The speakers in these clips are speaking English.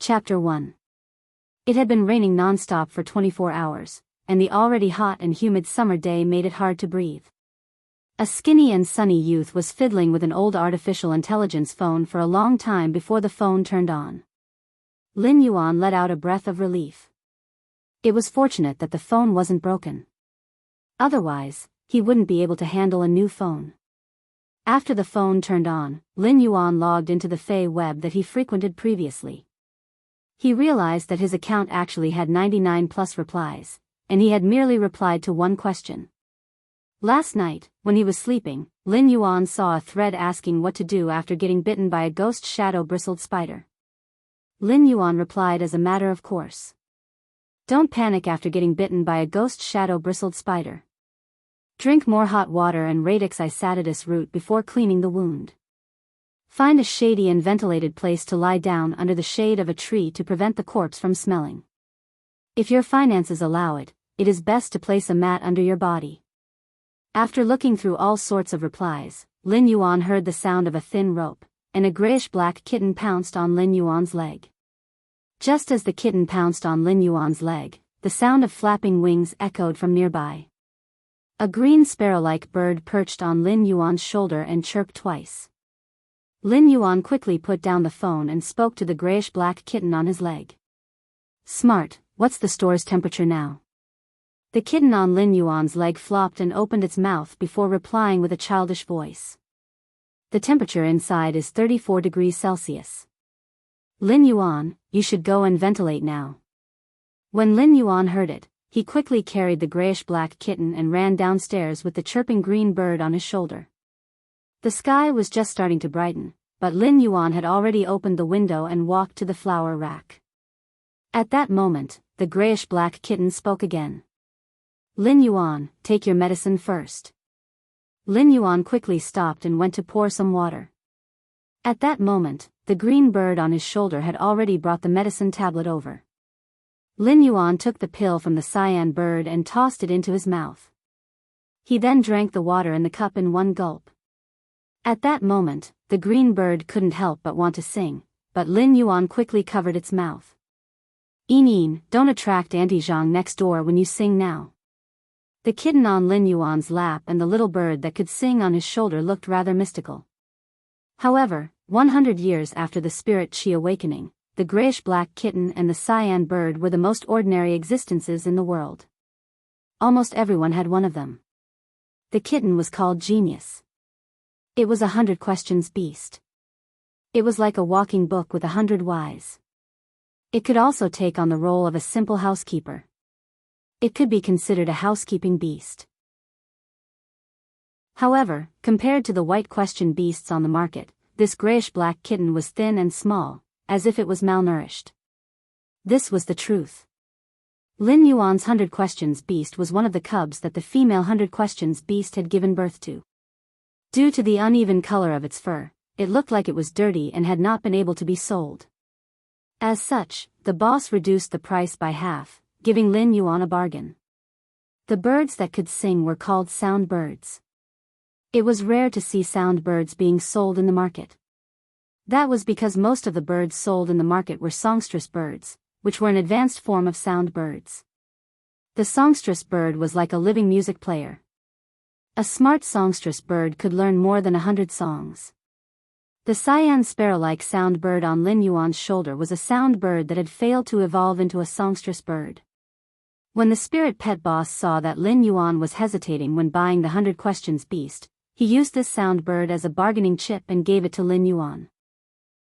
Chapter 1. It had been raining non-stop for 24 hours, and the already hot and humid summer day made it hard to breathe. A skinny and sunny youth was fiddling with an old artificial intelligence phone for a long time before the phone turned on. Lin Yuan let out a breath of relief. It was fortunate that the phone wasn't broken. Otherwise, he wouldn't be able to handle a new phone. After the phone turned on, Lin Yuan logged into the Fey web that he frequented previously. He realized that his account actually had 99 plus replies, and he had merely replied to one question. Last night, when he was sleeping, Lin Yuan saw a thread asking what to do after getting bitten by a ghost shadow-bristled spider. Lin Yuan replied as a matter of course. Don't panic after getting bitten by a ghost shadow-bristled spider. Drink more hot water and radix isatidus root before cleaning the wound. Find a shady and ventilated place to lie down under the shade of a tree to prevent the corpse from smelling. If your finances allow it, it is best to place a mat under your body. After looking through all sorts of replies, Lin Yuan heard the sound of a thin rope, and a grayish-black kitten pounced on Lin Yuan's leg. Just as the kitten pounced on Lin Yuan's leg, the sound of flapping wings echoed from nearby. A green sparrow-like bird perched on Lin Yuan's shoulder and chirped twice. Lin Yuan quickly put down the phone and spoke to the grayish-black kitten on his leg. Smart, what's the store's temperature now? The kitten on Lin Yuan's leg flopped and opened its mouth before replying with a childish voice. The temperature inside is 34 degrees Celsius. Lin Yuan, you should go and ventilate now. When Lin Yuan heard it, he quickly carried the grayish-black kitten and ran downstairs with the chirping green bird on his shoulder. The sky was just starting to brighten, but Lin Yuan had already opened the window and walked to the flower rack. At that moment, the grayish-black kitten spoke again. Lin Yuan, take your medicine first. Lin Yuan quickly stopped and went to pour some water. At that moment, the green bird on his shoulder had already brought the medicine tablet over. Lin Yuan took the pill from the cyan bird and tossed it into his mouth. He then drank the water in the cup in one gulp. At that moment, the green bird couldn't help but want to sing, but Lin Yuan quickly covered its mouth. Een, don't attract Auntie Zhang next door when you sing now. The kitten on Lin Yuan's lap and the little bird that could sing on his shoulder looked rather mystical. However, 100 years after the spirit Qi awakening, the grayish-black kitten and the cyan bird were the most ordinary existences in the world. Almost everyone had one of them. The kitten was called Genius. It was 100 questions beast. It was like a walking book with 100 whys. It could also take on the role of a simple housekeeper. It could be considered a housekeeping beast. However, compared to the white question beasts on the market, this grayish-black kitten was thin and small, as if it was malnourished. This was the truth. Lin Yuan's 100 questions beast was one of the cubs that the female 100 questions beast had given birth to. Due to the uneven color of its fur, it looked like it was dirty and had not been able to be sold. As such, the boss reduced the price by half, giving Lin Yuan a bargain. The birds that could sing were called sound birds. It was rare to see sound birds being sold in the market. That was because most of the birds sold in the market were songstress birds, which were an advanced form of sound birds. The songstress bird was like a living music player. A smart songstress bird could learn more than 100 songs. The cyan sparrow-like sound bird on Lin Yuan's shoulder was a sound bird that had failed to evolve into a songstress bird. When the spirit pet boss saw that Lin Yuan was hesitating when buying the 100 questions beast, he used this sound bird as a bargaining chip and gave it to Lin Yuan.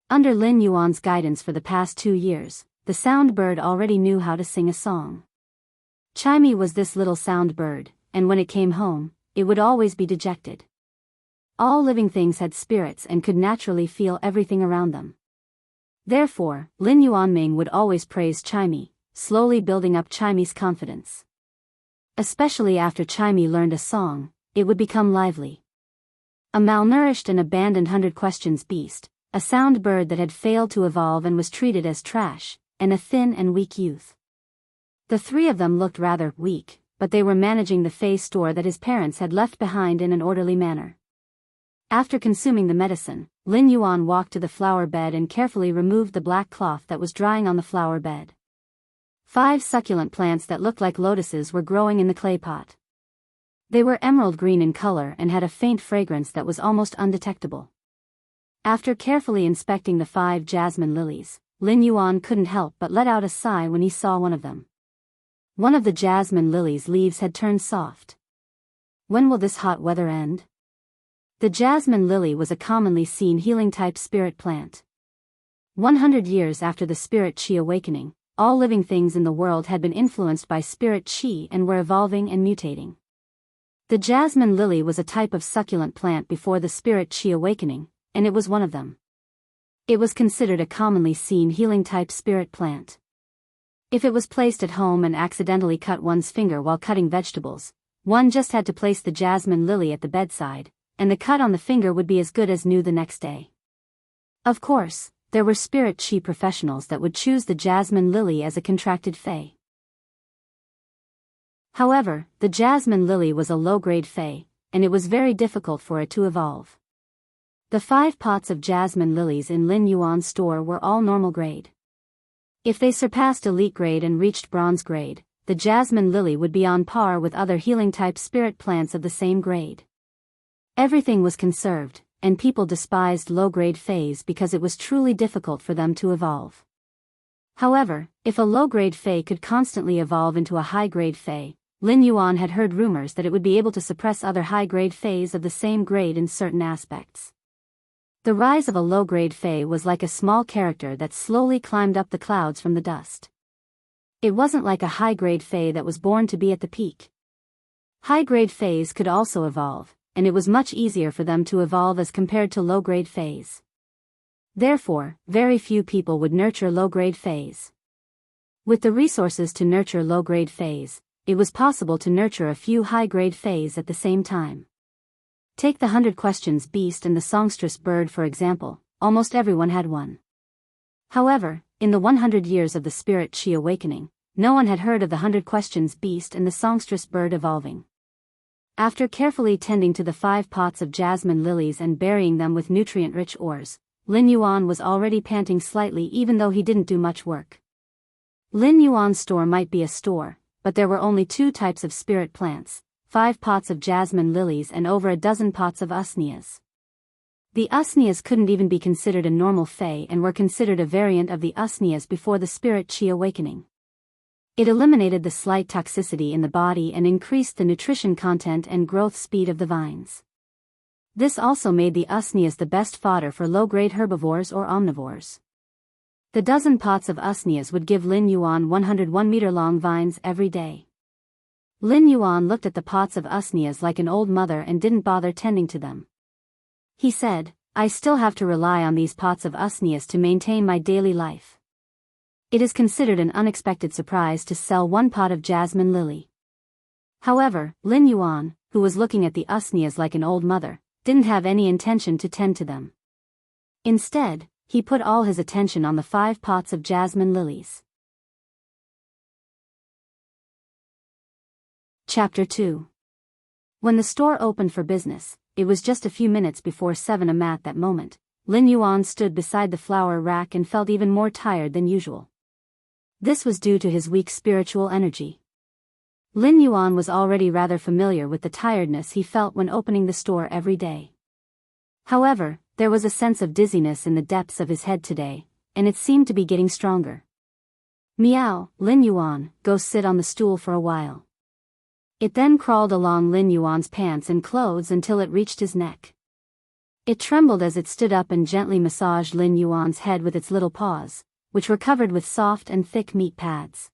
Under Lin Yuan's guidance for the past 2 years, the sound bird already knew how to sing a song. Chimey was this little sound bird, and when it came home, it would always be dejected. All living things had spirits and could naturally feel everything around them. Therefore, Lin Yuanming would always praise Chimey, slowly building up Chimey's confidence. Especially after Chimey learned a song, it would become lively. A malnourished and abandoned 100 questions beast, a sound bird that had failed to evolve and was treated as trash, and a thin and weak youth. The three of them looked rather weak, but they were managing the Fey store that his parents had left behind in an orderly manner. After consuming the medicine, Lin Yuan walked to the flower bed and carefully removed the black cloth that was drying on the flower bed. 5 succulent plants that looked like lotuses were growing in the clay pot. They were emerald green in color and had a faint fragrance that was almost undetectable. After carefully inspecting the 5 jasmine lilies, Lin Yuan couldn't help but let out a sigh when he saw one of them. One of the jasmine lilies' leaves had turned soft. When will this hot weather end? The jasmine lily was a commonly seen healing-type spirit plant. 100 years after the spirit qi awakening, all living things in the world had been influenced by spirit qi and were evolving and mutating. The jasmine lily was a type of succulent plant before the spirit qi awakening, and it was one of them. It was considered a commonly seen healing-type spirit plant. If it was placed at home and accidentally cut one's finger while cutting vegetables, one just had to place the jasmine lily at the bedside, and the cut on the finger would be as good as new the next day. Of course, there were spirit qi professionals that would choose the jasmine lily as a contracted fey. However, the jasmine lily was a low-grade fey, and it was very difficult for it to evolve. The 5 pots of jasmine lilies in Lin Yuan's store were all normal grade. If they surpassed elite grade and reached bronze grade, the jasmine lily would be on par with other healing-type spirit plants of the same grade. Everything was conserved, and people despised low-grade feys because it was truly difficult for them to evolve. However, if a low-grade fey could constantly evolve into a high-grade fey, Lin Yuan had heard rumors that it would be able to suppress other high-grade feys of the same grade in certain aspects. The rise of a low-grade fey was like a small character that slowly climbed up the clouds from the dust. It wasn't like a high-grade fey that was born to be at the peak. High-grade feys could also evolve, and it was much easier for them to evolve as compared to low-grade feys. Therefore, very few people would nurture low-grade feys. With the resources to nurture low-grade feys, it was possible to nurture a few high-grade feys at the same time. Take the 100 Questions beast and the songstress bird for example, almost everyone had one. However, in the 100 years of the spirit qi awakening, no one had heard of the 100 Questions beast and the songstress bird evolving. After carefully tending to the 5 pots of jasmine lilies and burying them with nutrient-rich ores, Lin Yuan was already panting slightly even though he didn't do much work. Lin Yuan's store might be a store, but there were only 2 types of spirit plants, 5 pots of jasmine lilies and over a dozen pots of usneas. The usneas couldn't even be considered a normal fey and were considered a variant of the usneas before the spirit qi awakening. It eliminated the slight toxicity in the body and increased the nutrition content and growth speed of the vines. This also made the usneas the best fodder for low-grade herbivores or omnivores. The dozen pots of usneas would give Lin Yuan 101-meter-long vines every day. Lin Yuan looked at the pots of usneas like an old mother and didn't bother tending to them. He said, I still have to rely on these pots of usneas to maintain my daily life. It is considered an unexpected surprise to sell 1 pot of jasmine lily. However, Lin Yuan, who was looking at the usneas like an old mother, didn't have any intention to tend to them. Instead, he put all his attention on the 5 pots of jasmine lilies. Chapter 2. When the store opened for business, it was just a few minutes before 7 am at that moment. Lin Yuan stood beside the flower rack and felt even more tired than usual. This was due to his weak spiritual energy. Lin Yuan was already rather familiar with the tiredness he felt when opening the store every day. However, there was a sense of dizziness in the depths of his head today, and it seemed to be getting stronger. Meow, Lin Yuan, go sit on the stool for a while. It then crawled along Lin Yuan's pants and clothes until it reached his neck. It trembled as it stood up and gently massaged Lin Yuan's head with its little paws, which were covered with soft and thick meat pads.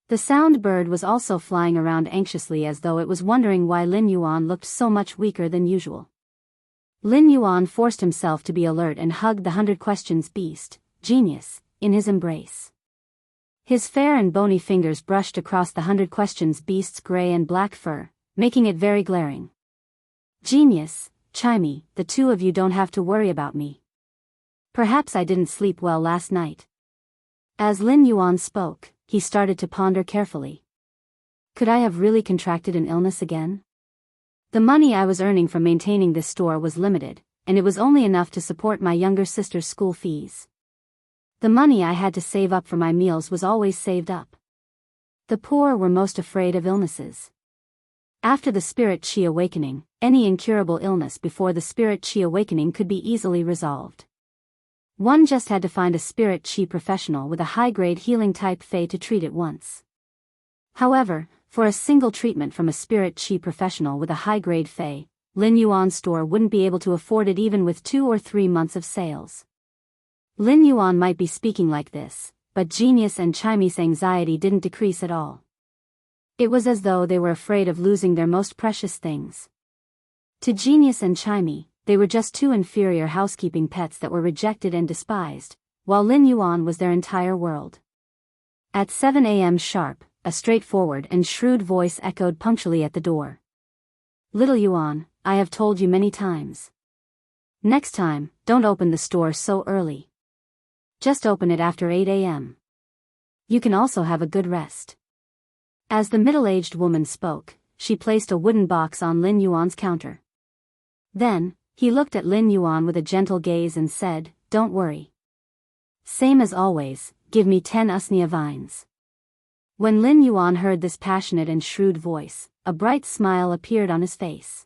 The sound bird was also flying around anxiously as though it was wondering why Lin Yuan looked so much weaker than usual. Lin Yuan forced himself to be alert and hugged the 100 Questions beast, Genius, in his embrace. His fair and bony fingers brushed across the 100 Questions beast's gray and black fur, making it very glaring. Genius, Chimey, the 2 of you don't have to worry about me. Perhaps I didn't sleep well last night. As Lin Yuan spoke, he started to ponder carefully. Could I have really contracted an illness again? The money I was earning from maintaining this store was limited, and it was only enough to support my younger sister's school fees. The money I had to save up for my meals was always saved up. The poor were most afraid of illnesses. After the spirit qi awakening, any incurable illness before the spirit qi awakening could be easily resolved. One just had to find a spirit qi professional with a high-grade healing type Fey to treat it once. However, for a single treatment from a spirit qi professional with a high-grade Fey, Lin Yuan's store wouldn't be able to afford it even with 2 or 3 months of sales. Lin Yuan might be speaking like this, but Genius and Chimy's anxiety didn't decrease at all. It was as though they were afraid of losing their most precious things. To Genius and Chimy, they were just 2 inferior housekeeping pets that were rejected and despised, while Lin Yuan was their entire world. At 7 a.m. sharp, a straightforward and shrewd voice echoed punctually at the door. "Little Yuan, I have told you many times. Next time, don't open the store so early. Just open it after 8 a.m. You can also have a good rest." As the middle-aged woman spoke, she placed a wooden box on Lin Yuan's counter. Then, he looked at Lin Yuan with a gentle gaze and said, "Don't worry. Same as always, give me 10 usnea vines." When Lin Yuan heard this passionate and shrewd voice, a bright smile appeared on his face.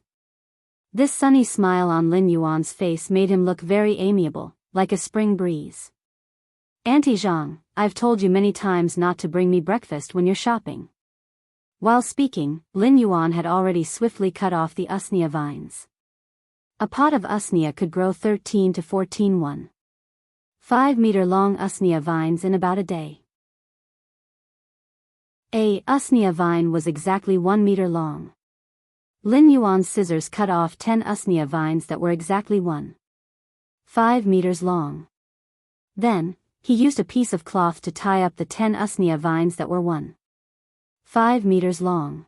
This sunny smile on Lin Yuan's face made him look very amiable, like a spring breeze. "Auntie Zhang, I've told you many times not to bring me breakfast when you're shopping." While speaking, Lin Yuan had already swiftly cut off the usnea vines. A pot of usnea could grow 13 to 14 1.5-meter-long usnea vines in about a day. A usnea vine was exactly 1 meter long. Lin Yuan's scissors cut off 10 usnea vines that were exactly 1.5 meters long. Then, he used a piece of cloth to tie up the 10 usnea vines that were 1.5 meters long.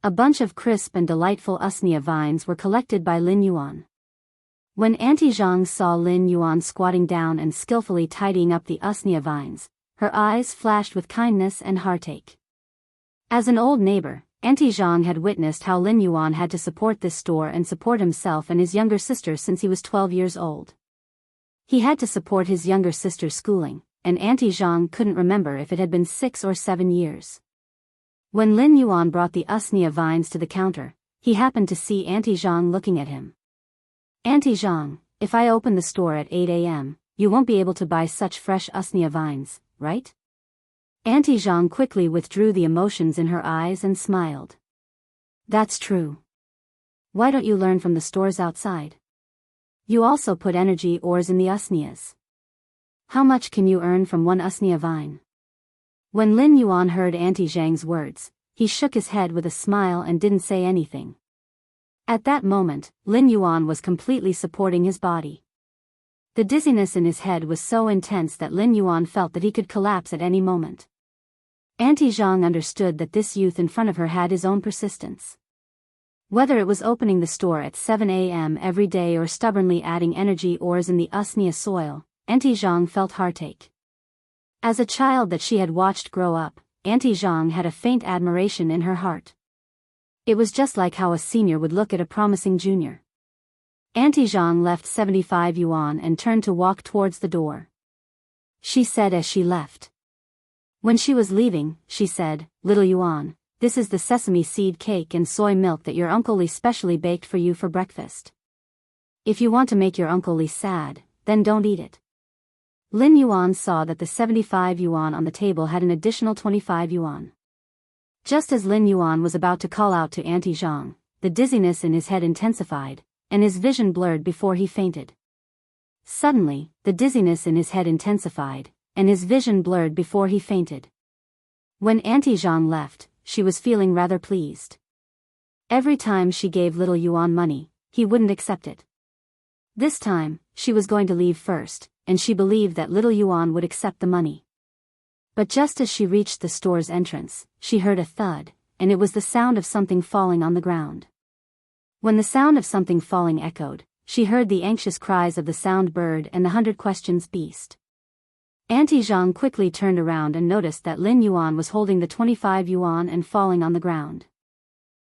A bunch of crisp and delightful usnea vines were collected by Lin Yuan. When Auntie Zhang saw Lin Yuan squatting down and skillfully tidying up the usnea vines, her eyes flashed with kindness and heartache. As an old neighbor, Auntie Zhang had witnessed how Lin Yuan had to support this store and support himself and his younger sister since he was 12 years old. He had to support his younger sister's schooling, and Auntie Zhang couldn't remember if it had been 6 or 7 years. When Lin Yuan brought the usnea vines to the counter, he happened to see Auntie Zhang looking at him. "Auntie Zhang, if I open the store at 8 a.m., you won't be able to buy such fresh usnea vines, right?" Auntie Zhang quickly withdrew the emotions in her eyes and smiled. "That's true. Why don't you learn from the stores outside? You also put energy ores in the usneas. How much can you earn from 1 usnea vine?" When Lin Yuan heard Auntie Zhang's words, he shook his head with a smile and didn't say anything. At that moment, Lin Yuan was completely supporting his body. The dizziness in his head was so intense that Lin Yuan felt that he could collapse at any moment. Auntie Zhang understood that this youth in front of her had his own persistence. Whether it was opening the store at 7 a.m. every day or stubbornly adding energy ores in the usnea soil, Auntie Zhang felt heartache. As a child that she had watched grow up, Auntie Zhang had a faint admiration in her heart. It was just like how a senior would look at a promising junior. Auntie Zhang left 75 yuan and turned to walk towards the door. She said as she left. When she was leaving, she said, "Little Yuan, this is the sesame seed cake and soy milk that your Uncle Li specially baked for you for breakfast. If you want to make your Uncle Li sad, then don't eat it." Lin Yuan saw that the 75 yuan on the table had an additional 25 yuan. Just as Lin Yuan was about to call out to Auntie Zhang, the dizziness in his head intensified, and his vision blurred before he fainted. Suddenly, the dizziness in his head intensified, and his vision blurred before he fainted. When Auntie Zhang left, she was feeling rather pleased. Every time she gave little Yuan money, he wouldn't accept it. This time, she was going to leave first, and she believed that little Yuan would accept the money. But just as she reached the store's entrance, she heard a thud, and it was the sound of something falling on the ground. When the sound of something falling echoed, she heard the anxious cries of the sound bird and the 100 questions beast. Auntie Zhang quickly turned around and noticed that Lin Yuan was holding the 25 yuan and falling on the ground.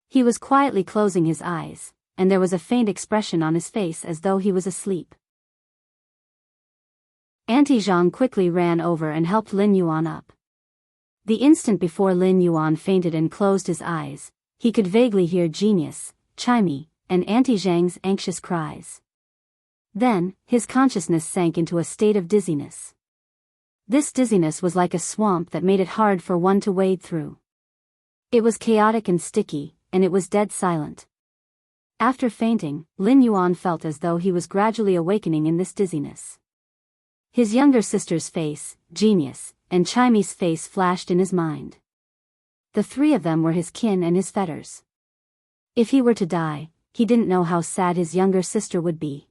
He was quietly closing his eyes, and there was a faint expression on his face as though he was asleep. Auntie Zhang quickly ran over and helped Lin Yuan up. The instant before Lin Yuan fainted and closed his eyes, he could vaguely hear Genius, Chimey, and Auntie Zhang's anxious cries. Then, his consciousness sank into a state of dizziness. This dizziness was like a swamp that made it hard for one to wade through. It was chaotic and sticky, and it was dead silent. After fainting, Lin Yuan felt as though he was gradually awakening in this dizziness. His younger sister's face, Genius, and Chimey's face flashed in his mind. The three of them were his kin and his fetters. If he were to die, he didn't know how sad his younger sister would be.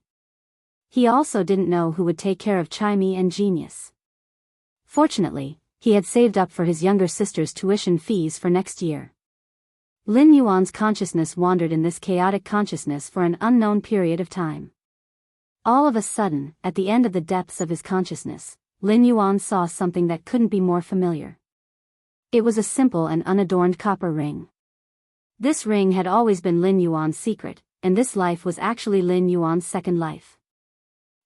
He also didn't know who would take care of Chimey and Genius. Fortunately, he had saved up for his younger sister's tuition fees for next year. Lin Yuan's consciousness wandered in this chaotic consciousness for an unknown period of time. All of a sudden, at the end of the depths of his consciousness, Lin Yuan saw something that couldn't be more familiar. It was a simple and unadorned copper ring. This ring had always been Lin Yuan's secret, and this life was actually Lin Yuan's second life.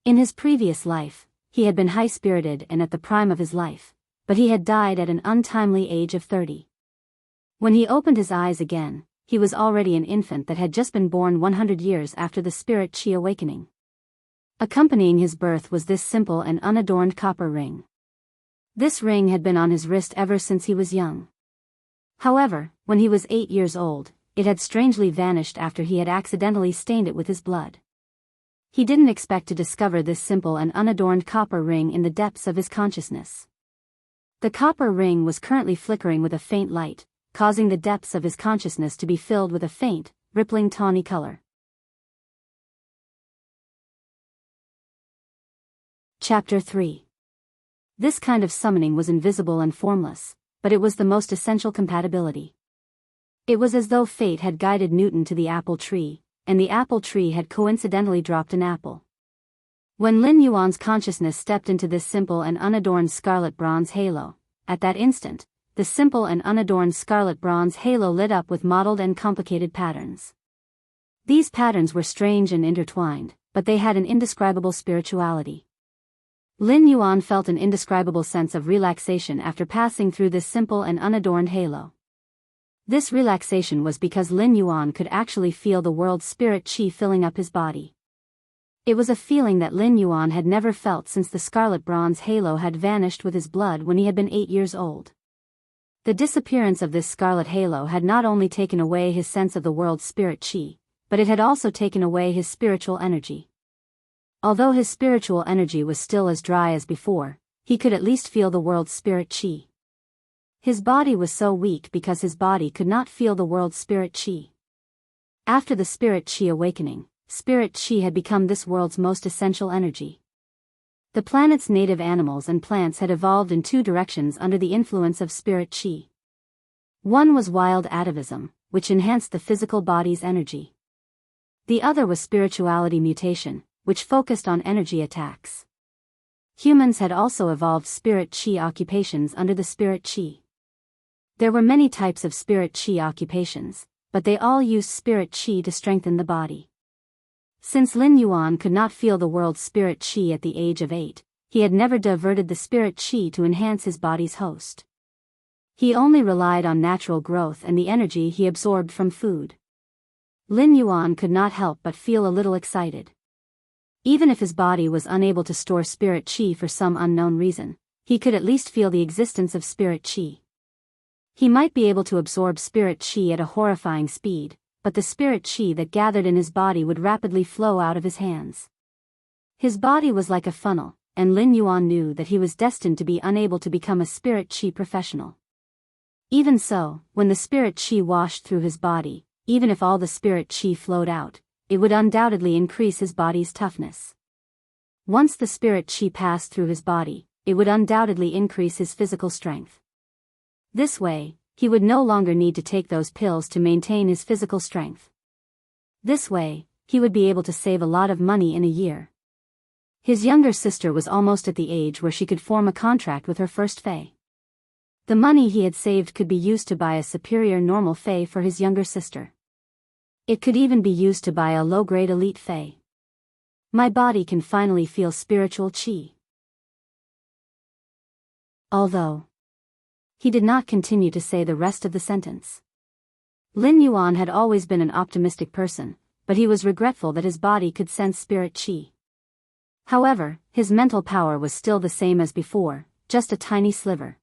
In his previous life, he had been high-spirited and at the prime of his life, but he had died at an untimely age of 30. When he opened his eyes again, he was already an infant that had just been born 100 years after the spirit Qi awakening. Accompanying his birth was this simple and unadorned copper ring. This ring had been on his wrist ever since he was young. However, when he was 8 years old, it had strangely vanished after he had accidentally stained it with his blood. He didn't expect to discover this simple and unadorned copper ring in the depths of his consciousness. The copper ring was currently flickering with a faint light, causing the depths of his consciousness to be filled with a faint, rippling tawny color. Chapter 3. This kind of summoning was invisible and formless, but it was the most essential compatibility. It was as though fate had guided Newton to the apple tree, and the apple tree had coincidentally dropped an apple. When Lin Yuan's consciousness stepped into this simple and unadorned scarlet bronze halo, at that instant, the simple and unadorned scarlet bronze halo lit up with mottled and complicated patterns. These patterns were strange and intertwined, but they had an indescribable spirituality. Lin Yuan felt an indescribable sense of relaxation after passing through this simple and unadorned halo. This relaxation was because Lin Yuan could actually feel the world's spirit Qi filling up his body. It was a feeling that Lin Yuan had never felt since the scarlet bronze halo had vanished with his blood when he had been 8 years old. The disappearance of this scarlet halo had not only taken away his sense of the world's spirit Qi, but it had also taken away his spiritual energy. Although his spiritual energy was still as dry as before, he could at least feel the world's spirit Qi. His body was so weak because his body could not feel the world's spirit Qi. After the spirit Qi awakening, spirit Qi had become this world's most essential energy. The planet's native animals and plants had evolved in two directions under the influence of spirit Qi. One was wild atavism, which enhanced the physical body's energy. The other was spirituality mutation, which focused on energy attacks. Humans had also evolved spirit Qi occupations under the spirit Qi. There were many types of spirit Qi occupations, but they all used spirit Qi to strengthen the body. Since Lin Yuan could not feel the world's spirit Qi at the age of 8, he had never diverted the spirit Qi to enhance his body's host. He only relied on natural growth and the energy he absorbed from food. Lin Yuan could not help but feel a little excited. Even if his body was unable to store spirit Qi for some unknown reason, he could at least feel the existence of spirit Qi. He might be able to absorb spirit Qi at a horrifying speed, but the spirit Qi that gathered in his body would rapidly flow out of his hands. His body was like a funnel, and Lin Yuan knew that he was destined to be unable to become a spirit Qi professional. Even so, when the spirit Qi washed through his body, even if all the spirit Qi flowed out, it would undoubtedly increase his body's toughness. Once the spirit Qi passed through his body, it would undoubtedly increase his physical strength. This way, he would no longer need to take those pills to maintain his physical strength. This way, he would be able to save a lot of money in a year. His younger sister was almost at the age where she could form a contract with her first fae. The money he had saved could be used to buy a superior normal fae for his younger sister. It could even be used to buy a low-grade elite fae. My body can finally feel spiritual chi. Although. He did not continue to say the rest of the sentence. Lin Yuan had always been an optimistic person, but he was regretful that his body could sense spirit chi. However, his mental power was still the same as before, just a tiny sliver.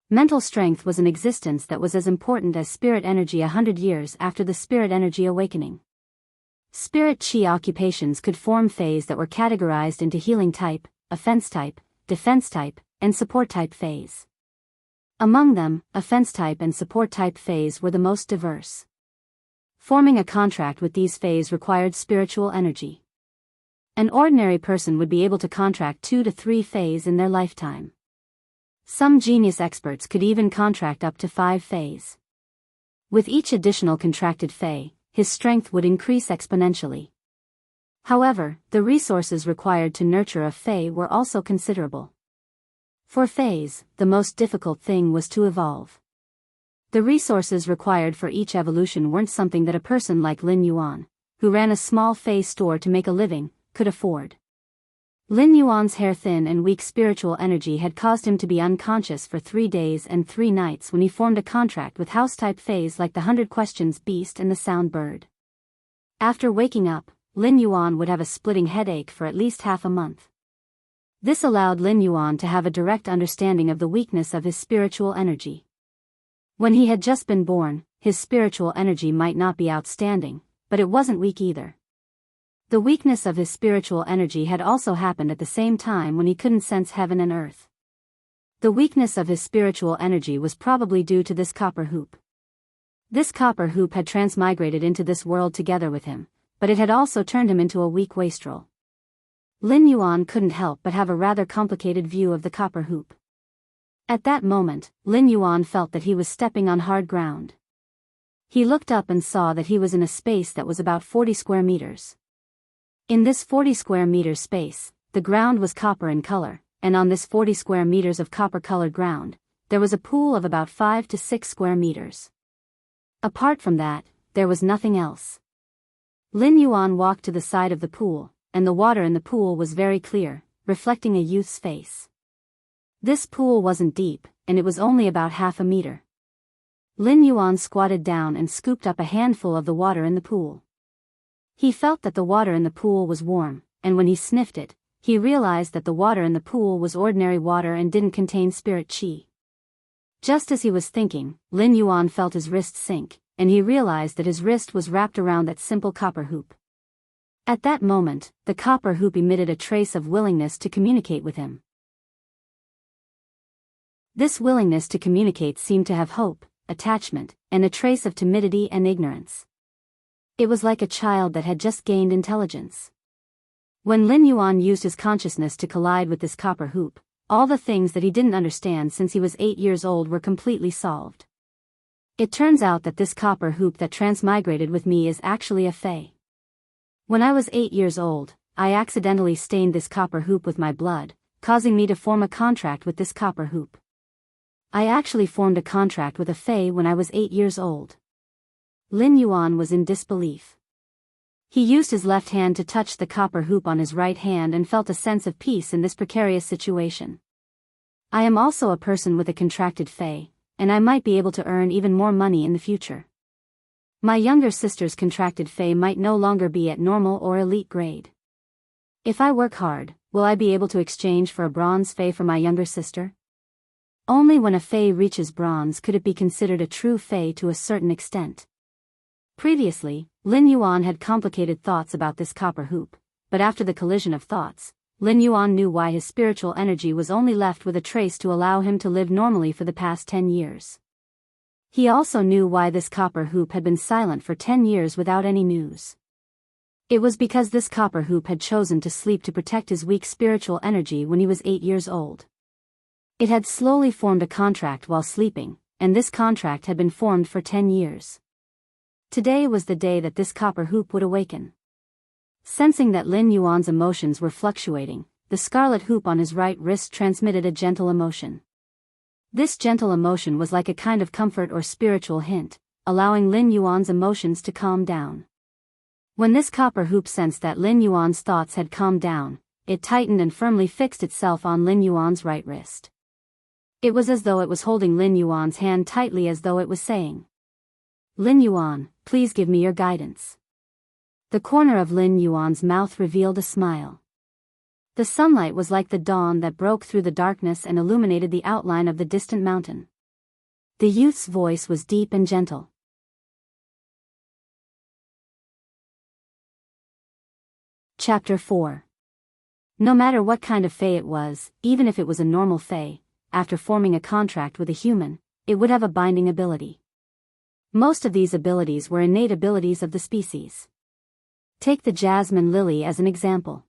Mental strength was an existence that was as important as spirit energy 100 years after the spirit energy awakening. Spirit chi occupations could form phase that were categorized into healing type, offense type, defense type, and support type phase. Among them, offense type and support type phase were the most diverse. Forming a contract with these phase required spiritual energy. An ordinary person would be able to contract 2 to 3 phase in their lifetime. Some genius experts could even contract up to 5 phase. With each additional contracted phase, his strength would increase exponentially. However, the resources required to nurture a phase were also considerable. For phase, the most difficult thing was to evolve. The resources required for each evolution weren't something that a person like Lin Yuan, who ran a small phase store to make a living, could afford. Lin Yuan's hair-thin and weak spiritual energy had caused him to be unconscious for 3 days and 3 nights when he formed a contract with house-type phase like the 100 Questions Beast and the Sound Bird. After waking up, Lin Yuan would have a splitting headache for at least half a month. This allowed Lin Yuan to have a direct understanding of the weakness of his spiritual energy. When he had just been born, his spiritual energy might not be outstanding, but it wasn't weak either. The weakness of his spiritual energy had also happened at the same time when he couldn't sense heaven and earth. The weakness of his spiritual energy was probably due to this copper hoop. This copper hoop had transmigrated into this world together with him, but it had also turned him into a weak wastrel. Lin Yuan couldn't help but have a rather complicated view of the copper hoop. At that moment, Lin Yuan felt that he was stepping on hard ground. He looked up and saw that he was in a space that was about 40 square meters. In this 40 square meters space, the ground was copper in color, and on this 40 square meters of copper-colored ground, there was a pool of about 5 to 6 square meters. Apart from that, there was nothing else. Lin Yuan walked to the side of the pool, and the water in the pool was very clear, reflecting a youth's face. This pool wasn't deep, and it was only about half a meter. Lin Yuan squatted down and scooped up a handful of the water in the pool. He felt that the water in the pool was warm, and when he sniffed it, he realized that the water in the pool was ordinary water and didn't contain spirit chi. Just as he was thinking, Lin Yuan felt his wrist sink, and he realized that his wrist was wrapped around that simple copper hoop. At that moment, the copper hoop emitted a trace of willingness to communicate with him. This willingness to communicate seemed to have hope, attachment, and a trace of timidity and ignorance. It was like a child that had just gained intelligence. When Lin Yuan used his consciousness to collide with this copper hoop, all the things that he didn't understand since he was 8 years old were completely solved. It turns out that this copper hoop that transmigrated with me is actually a fae. When I was 8 years old, I accidentally stained this copper hoop with my blood, causing me to form a contract with this copper hoop. I actually formed a contract with a fae when I was 8 years old. Lin Yuan was in disbelief. He used his left hand to touch the copper hoop on his right hand and felt a sense of peace in this precarious situation. I am also a person with a contracted fae, and I might be able to earn even more money in the future. My younger sister's contracted fae might no longer be at normal or elite grade. If I work hard, will I be able to exchange for a bronze fae for my younger sister? Only when a fae reaches bronze could it be considered a true fae to a certain extent. Previously, Lin Yuan had complicated thoughts about this copper hoop, but after the collision of thoughts, Lin Yuan knew why his spiritual energy was only left with a trace to allow him to live normally for the past 10 years. He also knew why this copper hoop had been silent for 10 years without any news. It was because this copper hoop had chosen to sleep to protect his weak spiritual energy when he was 8 years old. It had slowly formed a contract while sleeping, and this contract had been formed for 10 years. Today was the day that this copper hoop would awaken. Sensing that Lin Yuan's emotions were fluctuating, the scarlet hoop on his right wrist transmitted a gentle emotion. This gentle emotion was like a kind of comfort or spiritual hint, allowing Lin Yuan's emotions to calm down. When this copper hoop sensed that Lin Yuan's thoughts had calmed down, it tightened and firmly fixed itself on Lin Yuan's right wrist. It was as though it was holding Lin Yuan's hand tightly, as though it was saying, "Lin Yuan, please give me your guidance." The corner of Lin Yuan's mouth revealed a smile. The sunlight was like the dawn that broke through the darkness and illuminated the outline of the distant mountain. The youth's voice was deep and gentle. Chapter 4. No matter what kind of fae it was, even if it was a normal fae, after forming a contract with a human, it would have a binding ability. Most of these abilities were innate abilities of the species. Take the jasmine lily as an example.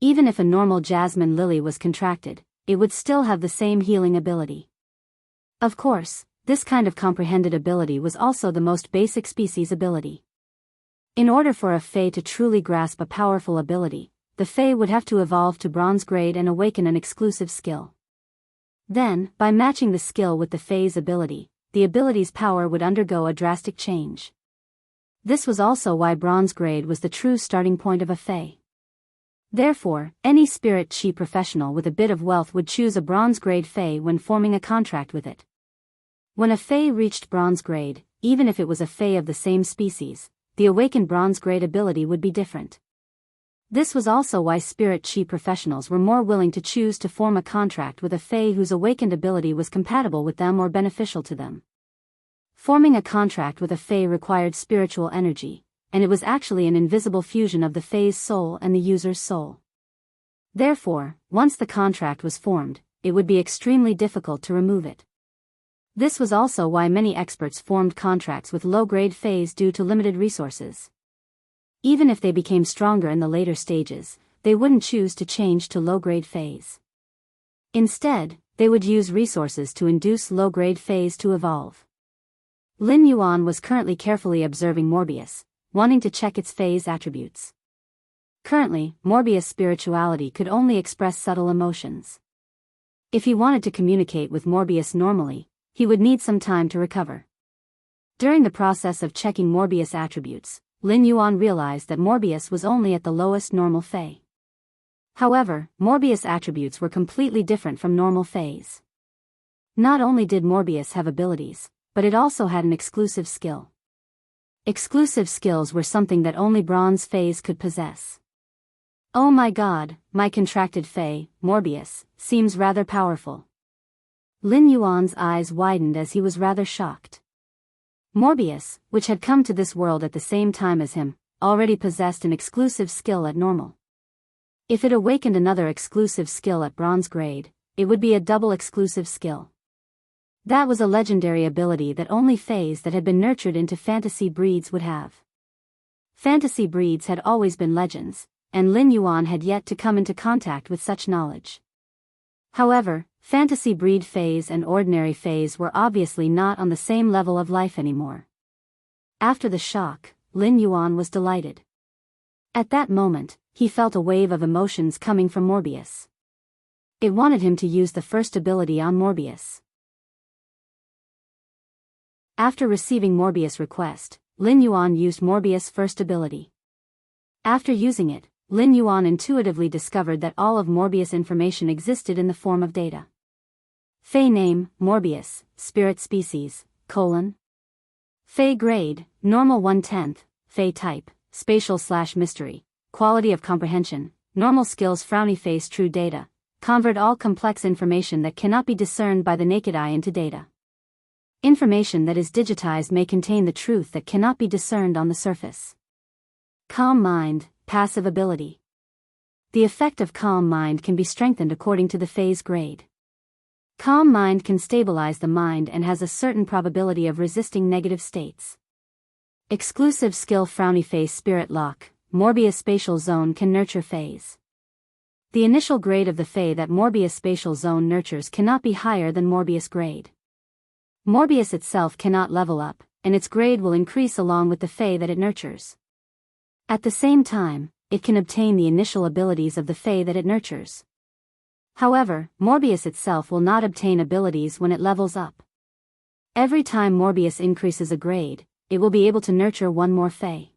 Even if a normal jasmine lily was contracted, it would still have the same healing ability. Of course, this kind of comprehended ability was also the most basic species ability. In order for a fae to truly grasp a powerful ability, the fae would have to evolve to bronze grade and awaken an exclusive skill. Then, by matching the skill with the fae's ability, the ability's power would undergo a drastic change. This was also why bronze grade was the true starting point of a fae. Therefore, any spirit chi professional with a bit of wealth would choose a bronze grade fae when forming a contract with it. When a fae reached bronze grade, even if it was a fae of the same species, the awakened bronze grade ability would be different. This was also why spirit chi professionals were more willing to choose to form a contract with a fae whose awakened ability was compatible with them or beneficial to them. Forming a contract with a fae required spiritual energy, and it was actually an invisible fusion of the fae's soul and the user's soul. Therefore, once the contract was formed, it would be extremely difficult to remove it. This was also why many experts formed contracts with low-grade faes due to limited resources. Even if they became stronger in the later stages, they wouldn't choose to change to low-grade faes. Instead, they would use resources to induce low-grade faes to evolve. Lin Yuan was currently carefully observing Morbius, wanting to check its fae's attributes. Currently, Morbius' spirituality could only express subtle emotions. If he wanted to communicate with Morbius normally, he would need some time to recover. During the process of checking Morbius' attributes, Lin Yuan realized that Morbius was only at the lowest normal fae. However, Morbius' attributes were completely different from normal faes. Not only did Morbius have abilities, but it also had an exclusive skill. Exclusive skills were something that only bronze faes could possess. Oh my god, my contracted fae, Morbius, seems rather powerful. Lin Yuan's eyes widened as he was rather shocked. Morbius, which had come to this world at the same time as him, already possessed an exclusive skill at normal. If it awakened another exclusive skill at bronze grade, it would be a double exclusive skill. That was a legendary ability that only faes that had been nurtured into fantasy breeds would have. Fantasy breeds had always been legends, and Lin Yuan had yet to come into contact with such knowledge. However, fantasy breed faes and ordinary faes were obviously not on the same level of life anymore. After the shock, Lin Yuan was delighted. At that moment, he felt a wave of emotions coming from Morbius. It wanted him to use the first ability on Morbius. After receiving Morbius' request, Lin Yuan used Morbius' first ability. After using it, Lin Yuan intuitively discovered that all of Morbius' information existed in the form of data. Fae name, Morbius, spirit species, : Fae grade, normal 1/10, Fae type, spatial/mystery, quality of comprehension, normal skills frowny face true data, convert all complex information that cannot be discerned by the naked eye into data. Information that is digitized may contain the truth that cannot be discerned on the surface. Calm mind, passive ability. The effect of calm mind can be strengthened according to the fae's grade. Calm mind can stabilize the mind and has a certain probability of resisting negative states. Exclusive skill frowny face spirit lock, Morbius spatial zone can nurture faes. The initial grade of the fae that Morbius spatial zone nurtures cannot be higher than Morbius grade. Morbius itself cannot level up, and its grade will increase along with the fae that it nurtures. At the same time, it can obtain the initial abilities of the fae that it nurtures. However, Morbius itself will not obtain abilities when it levels up. Every time Morbius increases a grade, it will be able to nurture one more Fae.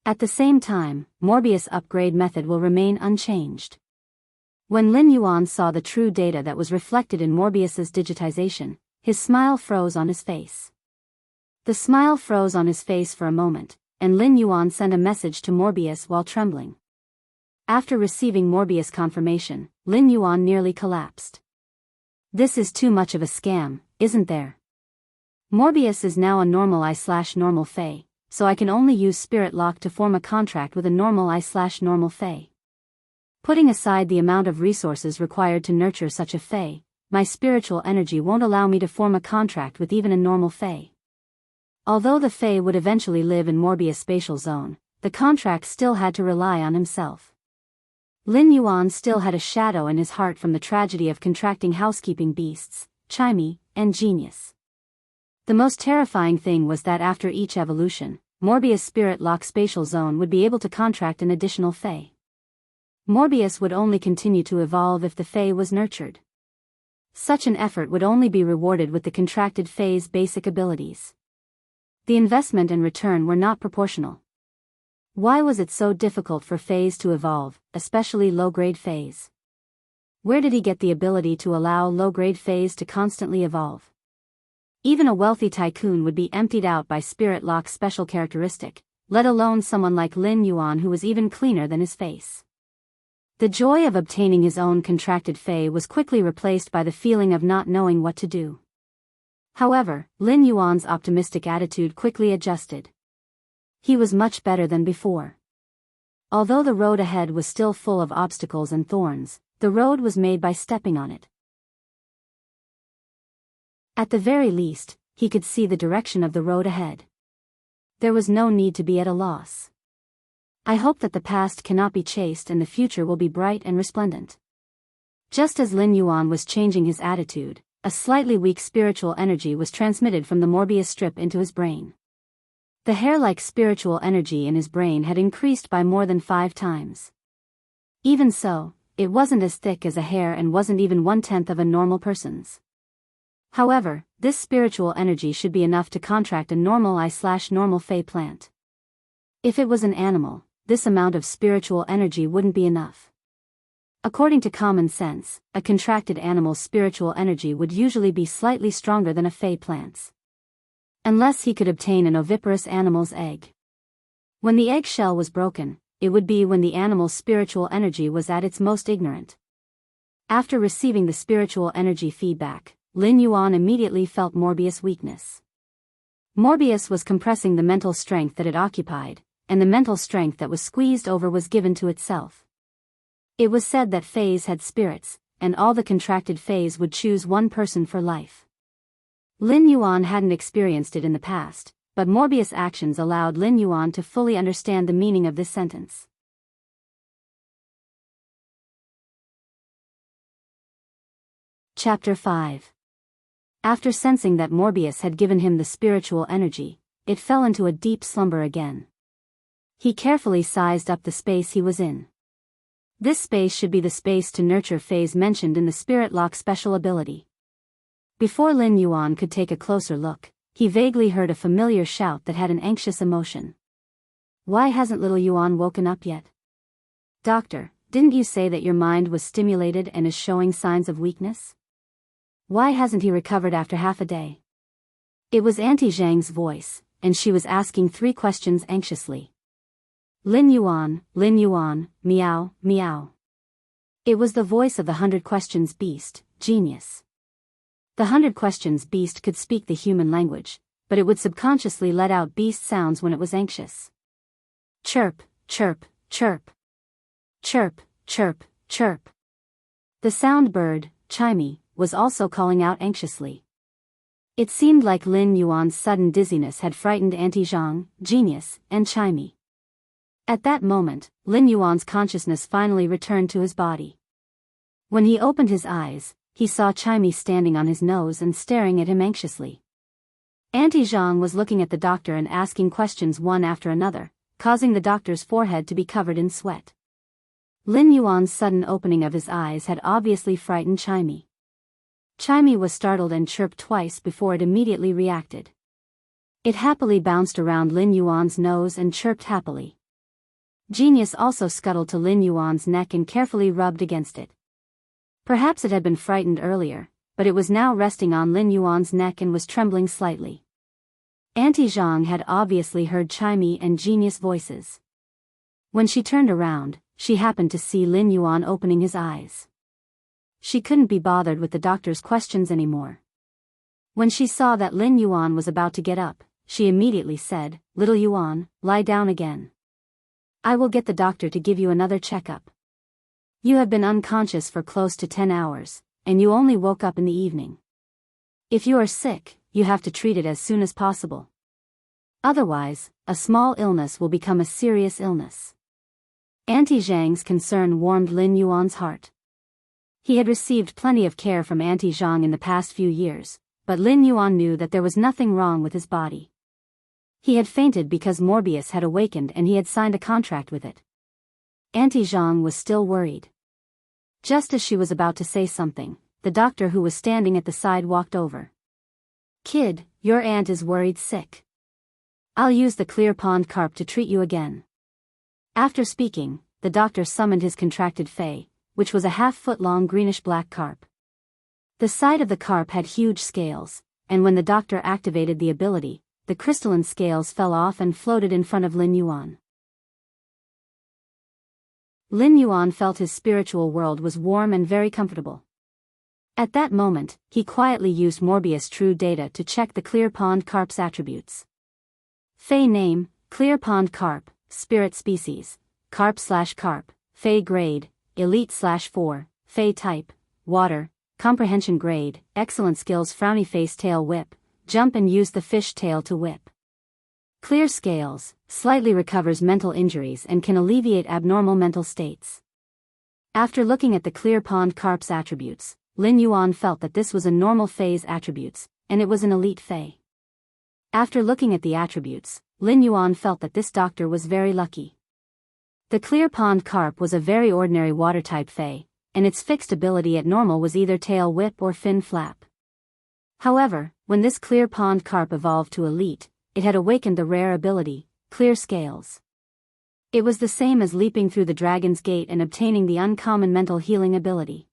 At the same time, Morbius' upgrade method will remain unchanged. When Lin Yuan saw the true data that was reflected in Morbius's digitization, his smile froze on his face. The smile froze on his face for a moment, and Lin Yuan sent a message to Morbius while trembling. After receiving Morbius' confirmation, Lin Yuan nearly collapsed. This is too much of a scam, isn't there? Morbius is now a normal I/normal Fae, so I can only use Spirit Lock to form a contract with a normal I/normal Fae. Putting aside the amount of resources required to nurture such a Fae, my spiritual energy won't allow me to form a contract with even a normal Fae. Although the Fae would eventually live in Morbius' spatial zone, the contract still had to rely on himself. Lin Yuan still had a shadow in his heart from the tragedy of contracting housekeeping beasts, Chimey, and Genius. The most terrifying thing was that after each evolution, Morbius' Spirit Lock spatial zone would be able to contract an additional Fae. Morbius would only continue to evolve if the Fae was nurtured. Such an effort would only be rewarded with the contracted Fae's basic abilities. The investment and return were not proportional. Why was it so difficult for Faes to evolve, especially low-grade Faes? Where did he get the ability to allow low-grade Faes to constantly evolve? Even a wealthy tycoon would be emptied out by Spirit Lock's special characteristic, let alone someone like Lin Yuan who was even cleaner than his face. The joy of obtaining his own contracted Fae was quickly replaced by the feeling of not knowing what to do. However, Lin Yuan's optimistic attitude quickly adjusted. He was much better than before. Although the road ahead was still full of obstacles and thorns, the road was made by stepping on it. At the very least, he could see the direction of the road ahead. There was no need to be at a loss. I hope that the past cannot be chased and the future will be bright and resplendent. Just as Lin Yuan was changing his attitude, a slightly weak spiritual energy was transmitted from the Morbius strip into his brain. The hair-like spiritual energy in his brain had increased by more than 5 times. Even so, it wasn't as thick as a hair and wasn't even 1/10 of a normal person's. However, this spiritual energy should be enough to contract a normal I/normal Fae plant. If it was an animal, this amount of spiritual energy wouldn't be enough. According to common sense, a contracted animal's spiritual energy would usually be slightly stronger than a Fae plant's. Unless he could obtain an oviparous animal's egg. When the eggshell was broken, it would be when the animal's spiritual energy was at its most ignorant. After receiving the spiritual energy feedback, Lin Yuan immediately felt Morbius' weakness. Morbius was compressing the mental strength that it occupied, and the mental strength that was squeezed over was given to itself. It was said that Faes had spirits, and all the contracted Faes would choose one person for life. Lin Yuan hadn't experienced it in the past, but Morbius' actions allowed Lin Yuan to fully understand the meaning of this sentence. Chapter 5. After sensing that Morbius had given him the spiritual energy, it fell into a deep slumber again. He carefully sized up the space he was in. This space should be the space to nurture Faes mentioned in the Spirit Lock special ability. Before Lin Yuan could take a closer look, he vaguely heard a familiar shout that had an anxious emotion. Why hasn't little Yuan woken up yet? Doctor, didn't you say that your mind was stimulated and is showing signs of weakness? Why hasn't he recovered after half a day? It was Auntie Zhang's voice, and she was asking 3 questions anxiously. Lin Yuan, meow, meow. It was the voice of the 100 Questions Beast, Genius. The 100 Questions Beast could speak the human language, but it would subconsciously let out beast sounds when it was anxious. Chirp, chirp, chirp. Chirp, chirp, chirp. The sound bird, Chimey, was also calling out anxiously. It seemed like Lin Yuan's sudden dizziness had frightened Auntie Zhang, Genius, and Chimey. At that moment, Lin Yuan's consciousness finally returned to his body. When he opened his eyes, he saw Chimey standing on his nose and staring at him anxiously. Auntie Zhang was looking at the doctor and asking questions one after another, causing the doctor's forehead to be covered in sweat. Lin Yuan's sudden opening of his eyes had obviously frightened Chimey. Chimey was startled and chirped twice before it immediately reacted. It happily bounced around Lin Yuan's nose and chirped happily. Genius also scuttled to Lin Yuan's neck and carefully rubbed against it. Perhaps it had been frightened earlier, but it was now resting on Lin Yuan's neck and was trembling slightly. Auntie Zhang had obviously heard Chimey and Genius voices. When she turned around, she happened to see Lin Yuan opening his eyes. She couldn't be bothered with the doctor's questions anymore. When she saw that Lin Yuan was about to get up, she immediately said, "Little Yuan, lie down again. I will get the doctor to give you another checkup. You have been unconscious for close to 10 hours, and you only woke up in the evening. If you are sick, you have to treat it as soon as possible. Otherwise, a small illness will become a serious illness." Auntie Zhang's concern warmed Lin Yuan's heart. He had received plenty of care from Auntie Zhang in the past few years, but Lin Yuan knew that there was nothing wrong with his body. He had fainted because Morbius had awakened and he had signed a contract with it. Auntie Zhang was still worried. Just as she was about to say something, the doctor who was standing at the side walked over. "Kid, your aunt is worried sick. I'll use the clear pond carp to treat you again." After speaking, the doctor summoned his contracted fae, which was a half-foot-long greenish-black carp. The side of the carp had huge scales, and when the doctor activated the ability, the crystalline scales fell off and floated in front of Lin Yuan. Lin Yuan felt his spiritual world was warm and very comfortable. At that moment, he quietly used Morbius True Data to check the clear pond carp's attributes. Fae name, Clear Pond Carp, Spirit Species, Carp/Carp, Fae Grade, Elite/4, Fae Type, Water, Comprehension Grade, Excellent Skills Frowny Face Tail Whip, Jump and use the fish tail to whip. Clear Scales, slightly recovers mental injuries and can alleviate abnormal mental states. After looking at the Clear Pond Carp's attributes, Lin Yuan felt that this was a normal Fae's attributes, and it was an elite Fae. After looking at the attributes, Lin Yuan felt that this doctor was very lucky. The Clear Pond Carp was a very ordinary water-type Fae, and its fixed ability at normal was either tail whip or fin flap. However, when this Clear Pond Carp evolved to elite, it had awakened the rare ability, Clear Scales. It was the same as leaping through the Dragon's Gate and obtaining the uncommon mental healing ability.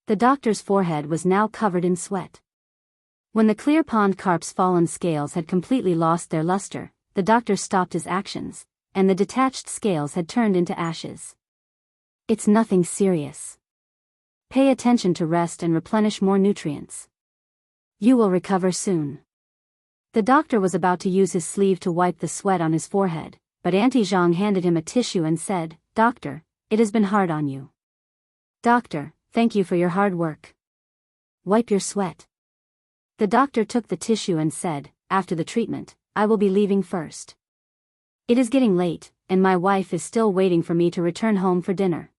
The doctor's forehead was now covered in sweat. When the Clear Pond Carp's fallen scales had completely lost their luster, the doctor stopped his actions, and the detached scales had turned into ashes. "It's nothing serious. Pay attention to rest and replenish more nutrients. You will recover soon." The doctor was about to use his sleeve to wipe the sweat on his forehead, but Auntie Zhang handed him a tissue and said, "Doctor, it has been hard on you." "Doctor, thank you for your hard work. Wipe your sweat." The doctor took the tissue and said, "After the treatment, I will be leaving first. It is getting late, and my wife is still waiting for me to return home for dinner."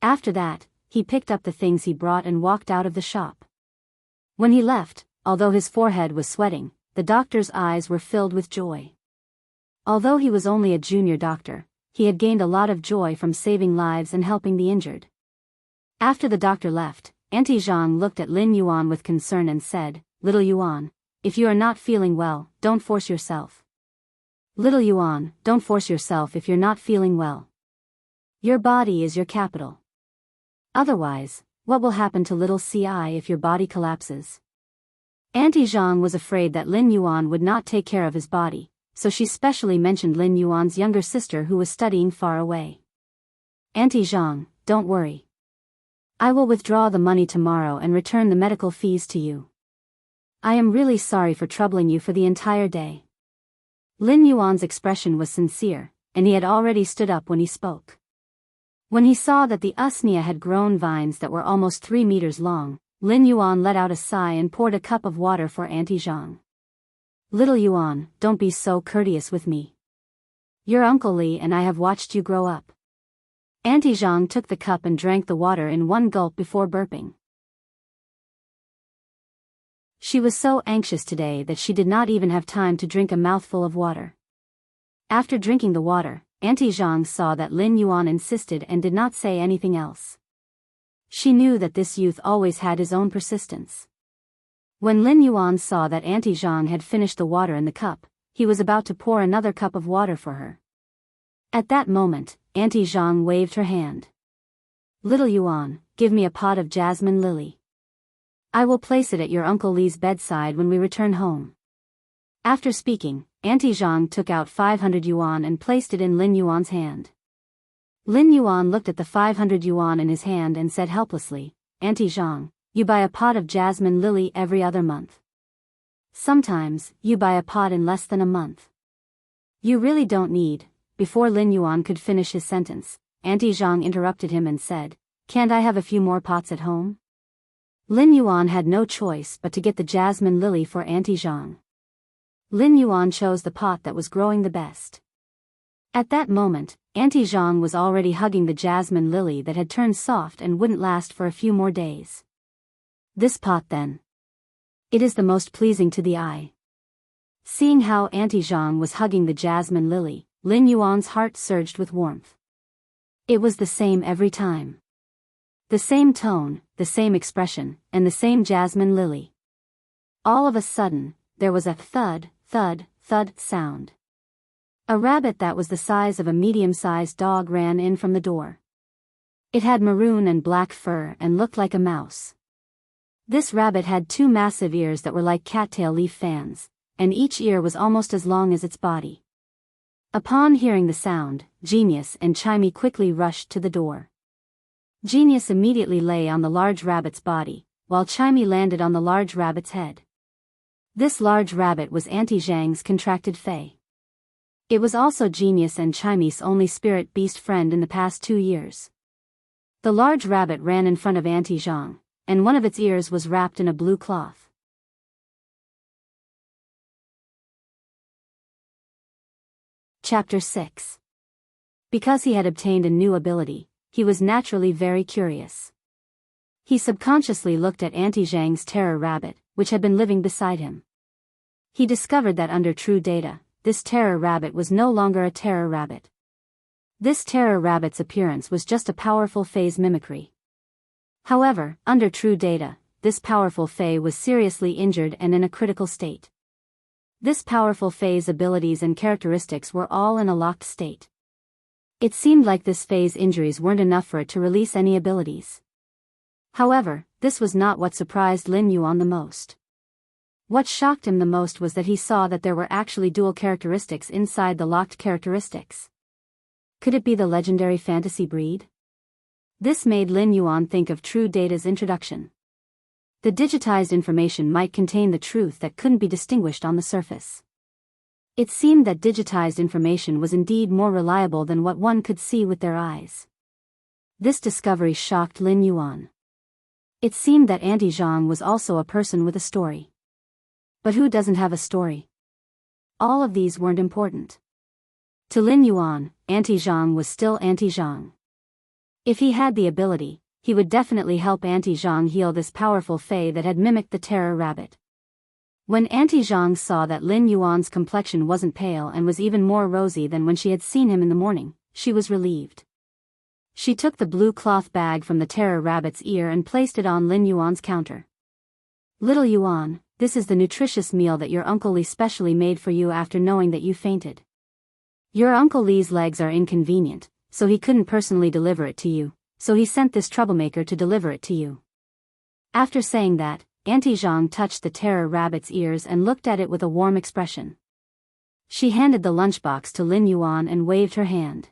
After that, he picked up the things he brought and walked out of the shop. When he left, although his forehead was sweating, the doctor's eyes were filled with joy. Although he was only a junior doctor, he had gained a lot of joy from saving lives and helping the injured. After the doctor left, Auntie Zhang looked at Lin Yuan with concern and said, "Little Yuan, if you are not feeling well, don't force yourself. Little Yuan, don't force yourself if you're not feeling well. Your body is your capital. Otherwise, what will happen to little CI if your body collapses?" Auntie Zhang was afraid that Lin Yuan would not take care of his body, so she specially mentioned Lin Yuan's younger sister who was studying far away. "Auntie Zhang, don't worry. I will withdraw the money tomorrow and return the medical fees to you. I am really sorry for troubling you for the entire day." Lin Yuan's expression was sincere, and he had already stood up when he spoke. When he saw that the usnea had grown vines that were almost 3 meters long, Lin Yuan let out a sigh and poured a cup of water for Auntie Zhang. "Little Yuan, don't be so courteous with me. Your Uncle Li and I have watched you grow up." Auntie Zhang took the cup and drank the water in one gulp before burping. She was so anxious today that she did not even have time to drink a mouthful of water. After drinking the water, Auntie Zhang saw that Lin Yuan insisted and did not say anything else. She knew that this youth always had his own persistence. When Lin Yuan saw that Auntie Zhang had finished the water in the cup, he was about to pour another cup of water for her. At that moment, Auntie Zhang waved her hand. "Little Yuan, give me a pot of jasmine lily. I will place it at your Uncle Li's bedside when we return home." After speaking, Auntie Zhang took out 500 yuan and placed it in Lin Yuan's hand. Lin Yuan looked at the 500 yuan in his hand and said helplessly, "Auntie Zhang, you buy a pot of jasmine lily every other month. Sometimes, you buy a pot in less than a month. You really don't need." Before Lin Yuan could finish his sentence, Auntie Zhang interrupted him and said, "Can't I have a few more pots at home?" Lin Yuan had no choice but to get the jasmine lily for Auntie Zhang. Lin Yuan chose the pot that was growing the best. At that moment, Auntie Zhang was already hugging the jasmine lily that had turned soft and wouldn't last for a few more days. "This pot then. It is the most pleasing to the eye." Seeing how Auntie Zhang was hugging the jasmine lily, Lin Yuan's heart surged with warmth. It was the same every time. The same tone, the same expression, and the same jasmine lily. All of a sudden, there was a thud, thud, thud sound. A rabbit that was the size of a medium-sized dog ran in from the door. It had maroon and black fur and looked like a mouse. This rabbit had 2 massive ears that were like cattail leaf fans, and each ear was almost as long as its body. Upon hearing the sound, Genius and Chimey quickly rushed to the door. Genius immediately lay on the large rabbit's body, while Chimey landed on the large rabbit's head. This large rabbit was Auntie Zhang's contracted fae. It was also Genius and Chimey's only spirit beast friend in the past 2 years. The large rabbit ran in front of Auntie Zhang, and one of its ears was wrapped in a blue cloth. Chapter 6. Because he had obtained a new ability, he was naturally very curious. He subconsciously looked at Auntie Zhang's terror rabbit, which had been living beside him. He discovered that under true data, this terror rabbit was no longer a terror rabbit. This terror rabbit's appearance was just a powerful fae's mimicry. However, under true data, this powerful fae was seriously injured and in a critical state. This powerful fae's abilities and characteristics were all in a locked state. It seemed like this fae's injuries weren't enough for it to release any abilities. However, this was not what surprised Lin Yuan the most. What shocked him the most was that he saw that there were actually dual characteristics inside the locked characteristics. Could it be the legendary fantasy breed? This made Lin Yuan think of True Data's introduction. The digitized information might contain the truth that couldn't be distinguished on the surface. It seemed that digitized information was indeed more reliable than what one could see with their eyes. This discovery shocked Lin Yuan. It seemed that Auntie Zhang was also a person with a story. But who doesn't have a story? All of these weren't important. To Lin Yuan, Auntie Zhang was still Auntie Zhang. If he had the ability, he would definitely help Auntie Zhang heal this powerful fae that had mimicked the terror rabbit. When Auntie Zhang saw that Lin Yuan's complexion wasn't pale and was even more rosy than when she had seen him in the morning, she was relieved. She took the blue cloth bag from the terror rabbit's ear and placed it on Lin Yuan's counter. "Little Yuan, this is the nutritious meal that your Uncle Li specially made for you after knowing that you fainted. Your Uncle Li's legs are inconvenient, so he couldn't personally deliver it to you, so he sent this troublemaker to deliver it to you." After saying that, Auntie Zhang touched the terror rabbit's ears and looked at it with a warm expression. She handed the lunchbox to Lin Yuan and waved her hand.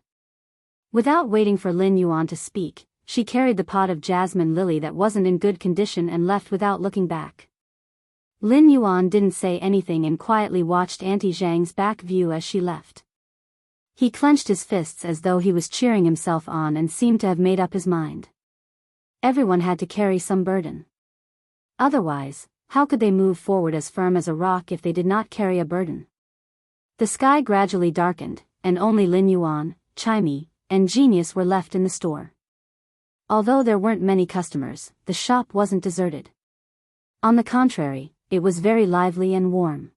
Without waiting for Lin Yuan to speak, she carried the pot of jasmine lily that wasn't in good condition and left without looking back. Lin Yuan didn't say anything and quietly watched Auntie Zhang's back view as she left. He clenched his fists as though he was cheering himself on and seemed to have made up his mind. Everyone had to carry some burden. Otherwise, how could they move forward as firm as a rock if they did not carry a burden? The sky gradually darkened, and only Lin Yuan, Chimey, and Genius were left in the store. Although there weren't many customers, the shop wasn't deserted. On the contrary, it was very lively and warm.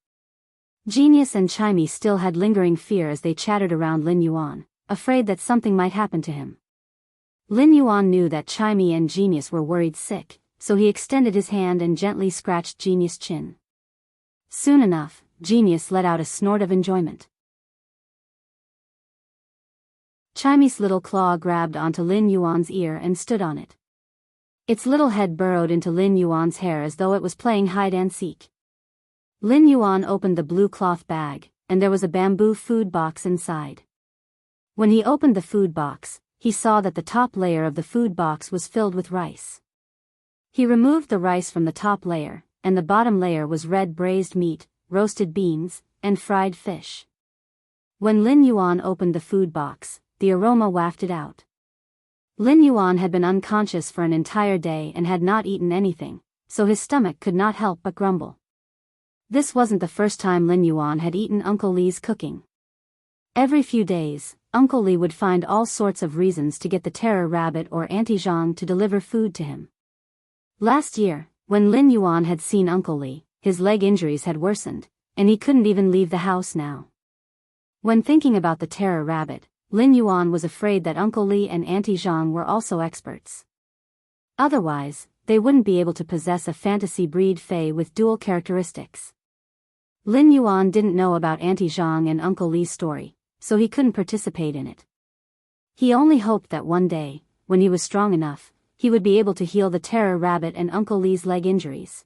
Genius and Chimey still had lingering fear as they chattered around Lin Yuan, afraid that something might happen to him. Lin Yuan knew that Chimey and Genius were worried sick, so he extended his hand and gently scratched Genius' chin. Soon enough, Genius let out a snort of enjoyment. Chimey's little claw grabbed onto Lin Yuan's ear and stood on it. Its little head burrowed into Lin Yuan's hair as though it was playing hide and seek. Lin Yuan opened the blue cloth bag, and there was a bamboo food box inside. When he opened the food box, he saw that the top layer of the food box was filled with rice. He removed the rice from the top layer, and the bottom layer was red braised meat, roasted beans, and fried fish. When Lin Yuan opened the food box, the aroma wafted out. Lin Yuan had been unconscious for an entire day and had not eaten anything, so his stomach could not help but grumble. This wasn't the first time Lin Yuan had eaten Uncle Li's cooking. Every few days, Uncle Li would find all sorts of reasons to get the terror rabbit or Auntie Zhang to deliver food to him. Last year, when Lin Yuan had seen Uncle Li, his leg injuries had worsened, and he couldn't even leave the house now. When thinking about the terror rabbit, Lin Yuan was afraid that Uncle Li and Auntie Zhang were also experts. Otherwise, they wouldn't be able to possess a fantasy breed fae with dual characteristics. Lin Yuan didn't know about Auntie Zhang and Uncle Li's story, so he couldn't participate in it. He only hoped that one day, when he was strong enough, he would be able to heal the terror rabbit and Uncle Li's leg injuries.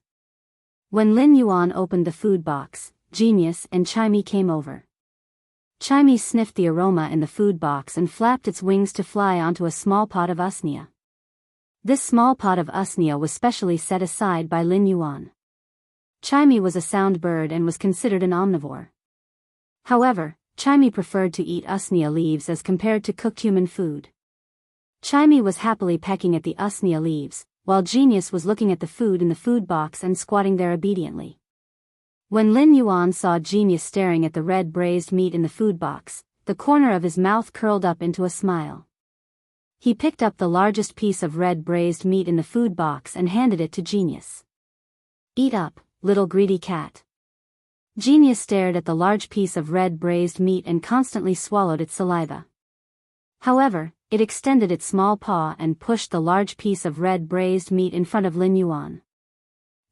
When Lin Yuan opened the food box, Genius and Chimey came over. Chimey sniffed the aroma in the food box and flapped its wings to fly onto a small pot of usnia. This small pot of usnia was specially set aside by Lin Yuan. Chimey was a sound bird and was considered an omnivore. However, Chimey preferred to eat usnia leaves as compared to cooked human food. Chimey was happily pecking at the usnia leaves, while Genius was looking at the food in the food box and squatting there obediently. When Lin Yuan saw Genius staring at the red braised meat in the food box, the corner of his mouth curled up into a smile. He picked up the largest piece of red braised meat in the food box and handed it to Genius. "Eat up, little greedy cat." Genius stared at the large piece of red braised meat and constantly swallowed its saliva. However, it extended its small paw and pushed the large piece of red braised meat in front of Lin Yuan.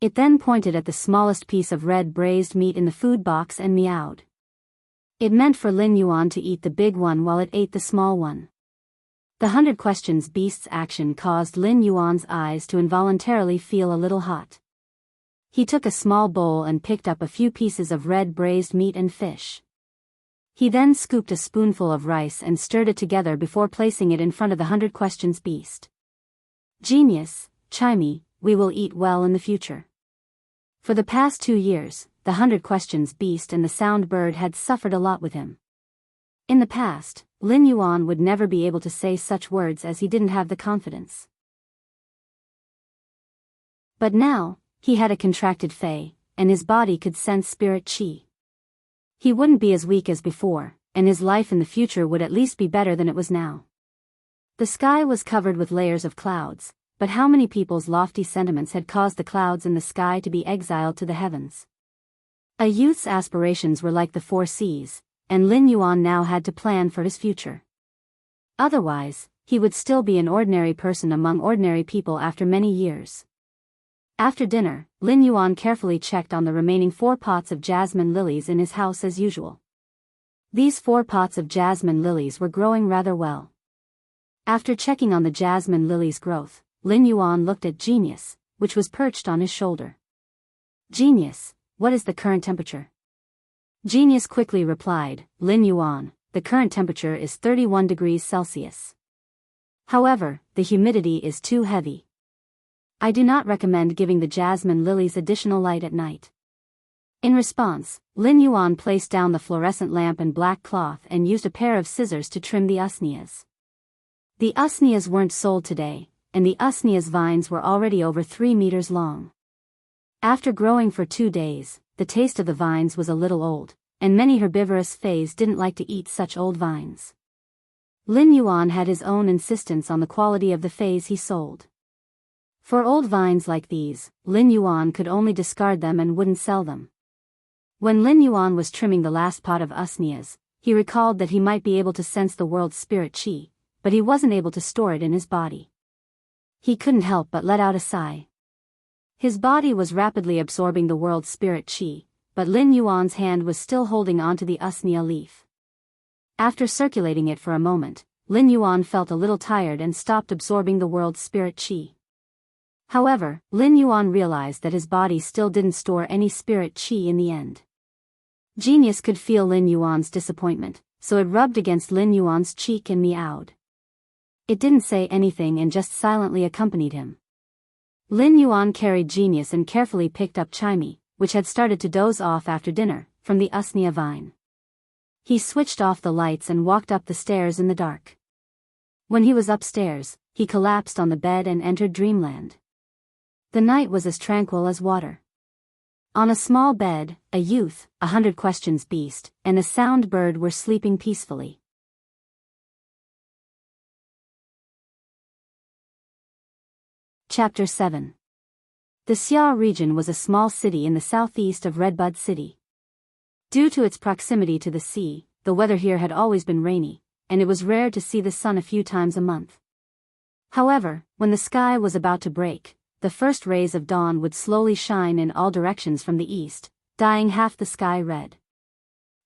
It then pointed at the smallest piece of red braised meat in the food box and meowed. It meant for Lin Yuan to eat the big one while it ate the small one. The 100 Questions Beast's action caused Lin Yuan's eyes to involuntarily feel a little hot. He took a small bowl and picked up a few pieces of red braised meat and fish. He then scooped a spoonful of rice and stirred it together before placing it in front of the 100 Questions Beast. "Genius, Chimey, we will eat well in the future." For the past 2 years, the 100 Questions Beast and the sound bird had suffered a lot with him. In the past, Lin Yuan would never be able to say such words as he didn't have the confidence. But now, he had a contracted fae, and his body could sense spirit chi. He wouldn't be as weak as before, and his life in the future would at least be better than it was now. The sky was covered with layers of clouds, but how many people's lofty sentiments had caused the clouds in the sky to be exiled to the heavens? A youth's aspirations were like the 4 seas, and Lin Yuan now had to plan for his future. Otherwise, he would still be an ordinary person among ordinary people after many years. After dinner, Lin Yuan carefully checked on the remaining 4 pots of jasmine lilies in his house as usual. These 4 pots of jasmine lilies were growing rather well. After checking on the jasmine lilies' growth, Lin Yuan looked at Genius, which was perched on his shoulder. "Genius, what is the current temperature?" Genius quickly replied, "Lin Yuan, the current temperature is 31 degrees Celsius. However, the humidity is too heavy. I do not recommend giving the jasmine lilies additional light at night." In response, Lin Yuan placed down the fluorescent lamp and black cloth and used a pair of scissors to trim the usnias. The usnias weren't sold today, and the usnias vines were already over 3 meters long. After growing for 2 days, the taste of the vines was a little old, and many herbivorous fays didn't like to eat such old vines. Lin Yuan had his own insistence on the quality of the fays he sold. For old vines like these, Lin Yuan could only discard them and wouldn't sell them. When Lin Yuan was trimming the last pot of usnias, he recalled that he might be able to sense the world's spirit chi, but he wasn't able to store it in his body. He couldn't help but let out a sigh. His body was rapidly absorbing the world's spirit chi, but Lin Yuan's hand was still holding onto the usnea leaf. After circulating it for a moment, Lin Yuan felt a little tired and stopped absorbing the world's spirit chi. However, Lin Yuan realized that his body still didn't store any spirit chi in the end. Genius could feel Lin Yuan's disappointment, so it rubbed against Lin Yuan's cheek and meowed. It didn't say anything and just silently accompanied him. Lin Yuan carried Genius and carefully picked up Chimey, which had started to doze off after dinner, from the usnea vine. He switched off the lights and walked up the stairs in the dark. When he was upstairs, he collapsed on the bed and entered dreamland. The night was as tranquil as water. On a small bed, a youth, 100 questions beast, and a sound bird were sleeping peacefully. Chapter 7. The Xia region was a small city in the southeast of Redbud City. Due to its proximity to the sea, the weather here had always been rainy, and it was rare to see the sun a few times a month. However, when the sky was about to break, the first rays of dawn would slowly shine in all directions from the east, dyeing half the sky red.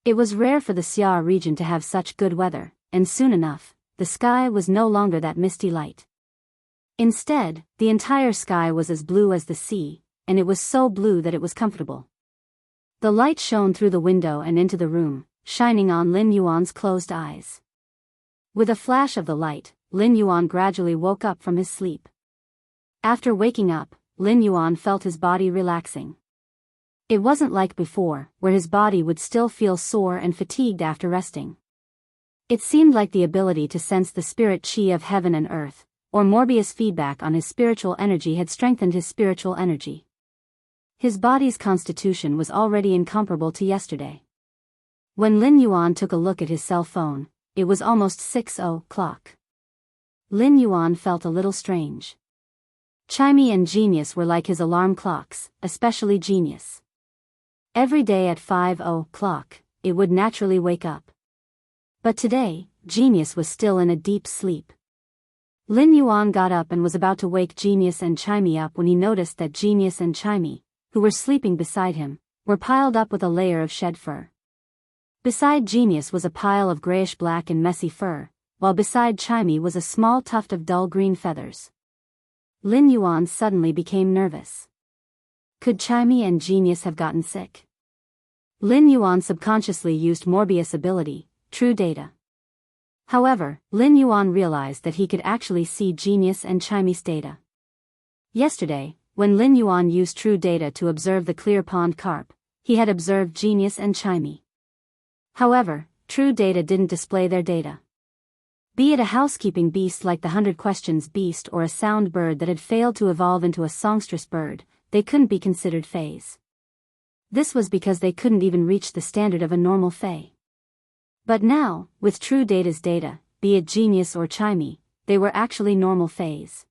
It was rare for the Xia region to have such good weather, and soon enough, the sky was no longer that misty light. Instead, the entire sky was as blue as the sea, and it was so blue that it was comfortable. The light shone through the window and into the room, shining on Lin Yuan's closed eyes. With a flash of the light, Lin Yuan gradually woke up from his sleep. After waking up, Lin Yuan felt his body relaxing. It wasn't like before, where his body would still feel sore and fatigued after resting. It seemed like the ability to sense the spirit chi of heaven and earth, or Morbius feedback on his spiritual energy, had strengthened his spiritual energy. His body's constitution was already incomparable to yesterday. When Lin Yuan took a look at his cell phone, it was almost 6:00. Lin Yuan felt a little strange. Chimey and Genius were like his alarm clocks, especially Genius. Every day at 5:00, it would naturally wake up. But today, Genius was still in a deep sleep. Lin Yuan got up and was about to wake Genius and Chimey up when he noticed that Genius and Chimey, who were sleeping beside him, were piled up with a layer of shed fur. Beside Genius was a pile of grayish-black and messy fur, while beside Chimey was a small tuft of dull green feathers. Lin Yuan suddenly became nervous. Could Chimey and Genius have gotten sick? Lin Yuan subconsciously used Morbius ability, True Data. However, Lin Yuan realized that he could actually see Genius and Chimey's data. Yesterday, when Lin Yuan used True Data to observe the clear pond carp, he had observed Genius and Chimey. However, True Data didn't display their data. Be it a housekeeping beast like the 100 questions beast or a sound bird that had failed to evolve into a songstress bird, they couldn't be considered fays. This was because they couldn't even reach the standard of a normal fay. But now, with True Data's data, be it Genius or Chimey, they were actually normal fays.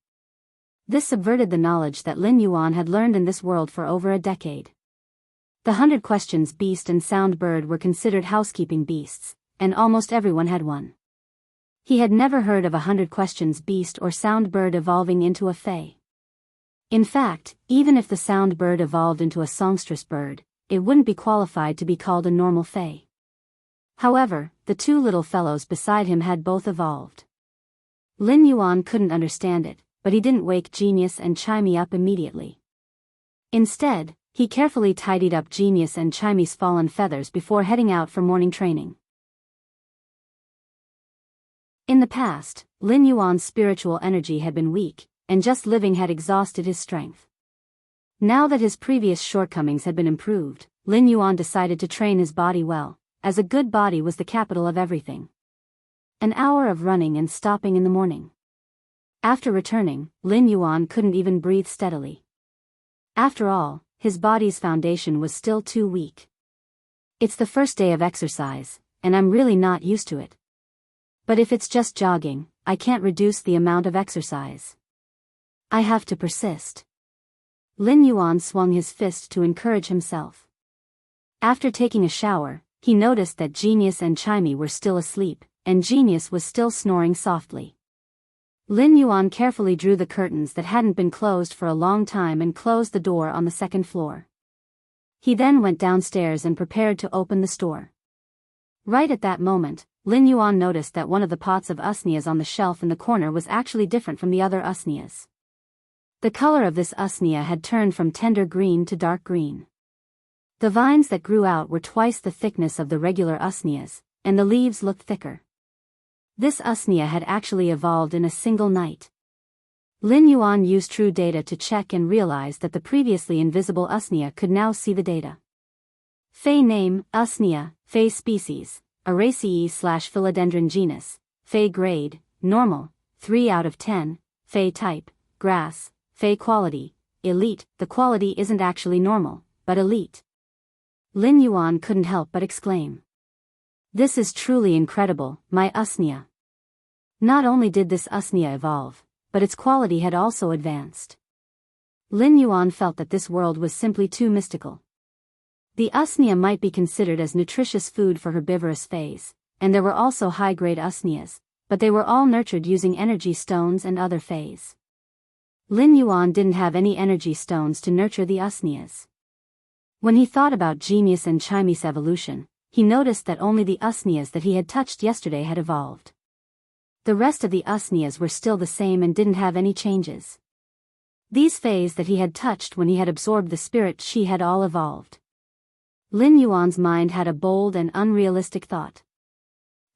This subverted the knowledge that Lin Yuan had learned in this world for over a decade. The 100 questions beast and sound bird were considered housekeeping beasts, and almost everyone had one. He had never heard of a 100 questions beast or sound bird evolving into a fay. In fact, even if the sound bird evolved into a songstress bird, it wouldn't be qualified to be called a normal fay. However, the two little fellows beside him had both evolved. Lin Yuan couldn't understand it, but he didn't wake Genius and Chimey up immediately. Instead, he carefully tidied up Genius and Chimey's fallen feathers before heading out for morning training. In the past, Lin Yuan's spiritual energy had been weak, and just living had exhausted his strength. Now that his previous shortcomings had been improved, Lin Yuan decided to train his body well, as a good body was the capital of everything. An hour of running and stopping in the morning. After returning, Lin Yuan couldn't even breathe steadily. After all, his body's foundation was still too weak. It's the first day of exercise, and I'm really not used to it. But if it's just jogging, I can't reduce the amount of exercise. I have to persist. Lin Yuan swung his fist to encourage himself. After taking a shower, he noticed that Genius and Chimey were still asleep, and Genius was still snoring softly. Lin Yuan carefully drew the curtains that hadn't been closed for a long time and closed the door on the second floor. He then went downstairs and prepared to open the store. Right at that moment, Lin Yuan noticed that one of the pots of usnias on the shelf in the corner was actually different from the other usnias. The color of this usnia had turned from tender green to dark green. The vines that grew out were twice the thickness of the regular usnias, and the leaves looked thicker. This usnia had actually evolved in a single night. Lin Yuan used true data to check and realized that the previously invisible usnia could now see the data. Fei name, usnia, Fei species, Araceae/philodendron genus, Fei grade, normal, 3 out of 10, Fei type, grass, Fei quality, elite. The quality isn't actually normal, but elite. Lin Yuan couldn't help but exclaim. This is truly incredible, my usnia. Not only did this usnia evolve, but its quality had also advanced. Lin Yuan felt that this world was simply too mystical. The usnia might be considered as nutritious food for herbivorous Feis, and there were also high-grade usnias, but they were all nurtured using energy stones and other Feis. Lin Yuan didn't have any energy stones to nurture the usnias. When he thought about genius and Chinese evolution, he noticed that only the usnias that he had touched yesterday had evolved. The rest of the usnias were still the same and didn't have any changes. These Feis that he had touched when he had absorbed the spirit chi had all evolved. Lin Yuan's mind had a bold and unrealistic thought.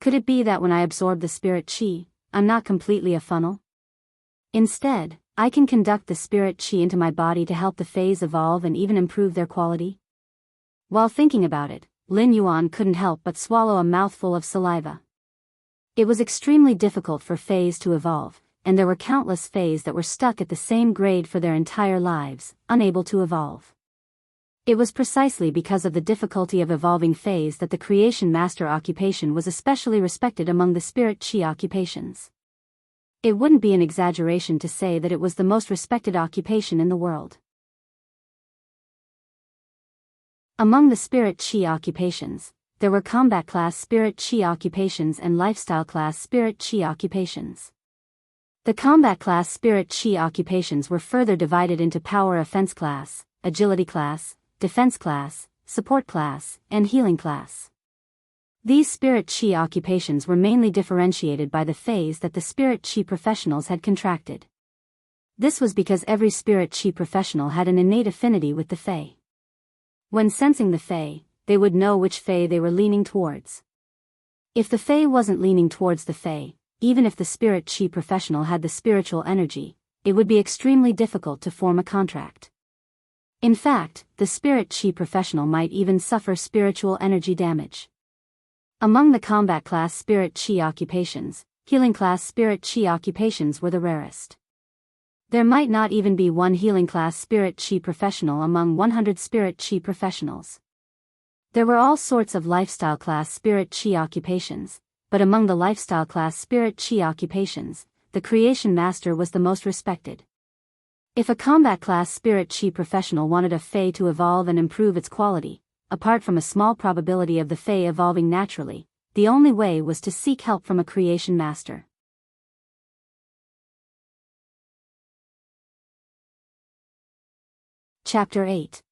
Could it be that when I absorb the spirit chi, I'm not completely a funnel? Instead, I can conduct the spirit chi into my body to help the Feis evolve and even improve their quality? While thinking about it, Lin Yuan couldn't help but swallow a mouthful of saliva. It was extremely difficult for Feis to evolve, and there were countless Feis that were stuck at the same grade for their entire lives, unable to evolve. It was precisely because of the difficulty of evolving Feis that the Creation Master occupation was especially respected among the Spirit Chi occupations. It wouldn't be an exaggeration to say that it was the most respected occupation in the world. Among the Spirit Chi occupations, there were combat class Spirit Chi occupations and lifestyle class Spirit Chi occupations. The combat class Spirit Chi occupations were further divided into power offense class, agility class, defense class, support class, and healing class. These Spirit Chi occupations were mainly differentiated by the Feis that the Spirit Chi professionals had contracted. This was because every Spirit Chi professional had an innate affinity with the Fei. When sensing the Fei, they would know which Fei they were leaning towards. If the Fei wasn't leaning towards the Fei, even if the Spirit Chi professional had the spiritual energy, it would be extremely difficult to form a contract. In fact, the Spirit Chi professional might even suffer spiritual energy damage. Among the combat class Spirit Chi occupations, healing class Spirit Chi occupations were the rarest. There might not even be one healing class Spirit Chi professional among 100 Spirit Chi professionals. There were all sorts of lifestyle class Spirit Chi occupations, but among the lifestyle class Spirit Chi occupations, the Creation Master was the most respected. If a combat class Spirit Chi professional wanted a Fei to evolve and improve its quality, apart from a small probability of the Fei evolving naturally, the only way was to seek help from a Creation Master. Chapter 8.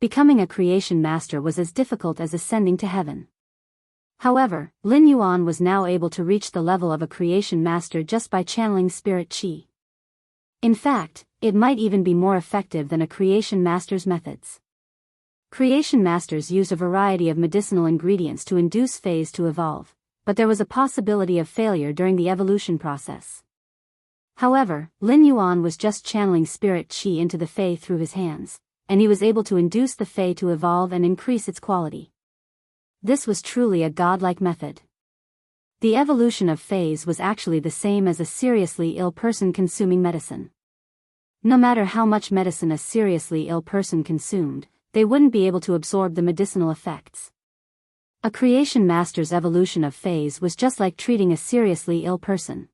Becoming a Creation Master was as difficult as ascending to heaven. However, Lin Yuan was now able to reach the level of a Creation Master just by channeling Spirit Chi. In fact, it might even be more effective than a Creation Master's methods. Creation Masters used a variety of medicinal ingredients to induce Feis to evolve, but there was a possibility of failure during the evolution process. However, Lin Yuan was just channeling Spirit Chi into the Fei through his hands, and he was able to induce the Fei to evolve and increase its quality. This was truly a godlike method. The evolution of Feis was actually the same as a seriously ill person consuming medicine. No matter how much medicine a seriously ill person consumed, they wouldn't be able to absorb the medicinal effects. A Creation Master's evolution of Feis was just like treating a seriously ill person.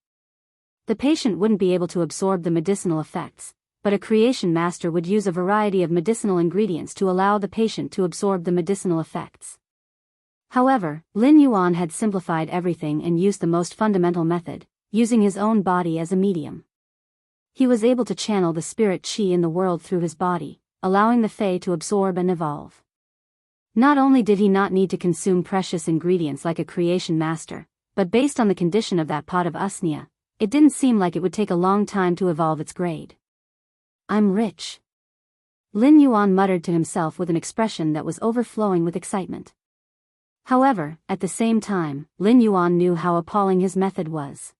The patient wouldn't be able to absorb the medicinal effects, but a Creation Master would use a variety of medicinal ingredients to allow the patient to absorb the medicinal effects. However, Lin Yuan had simplified everything and used the most fundamental method, using his own body as a medium. He was able to channel the spirit qi in the world through his body, allowing the Fae to absorb and evolve. Not only did he not need to consume precious ingredients like a creation master, but based on the condition of that pot of usnia, it didn't seem like it would take a long time to evolve its grade. I'm rich. Lin Yuan muttered to himself with an expression that was overflowing with excitement. However, at the same time, Lin Yuan knew how appalling his method was.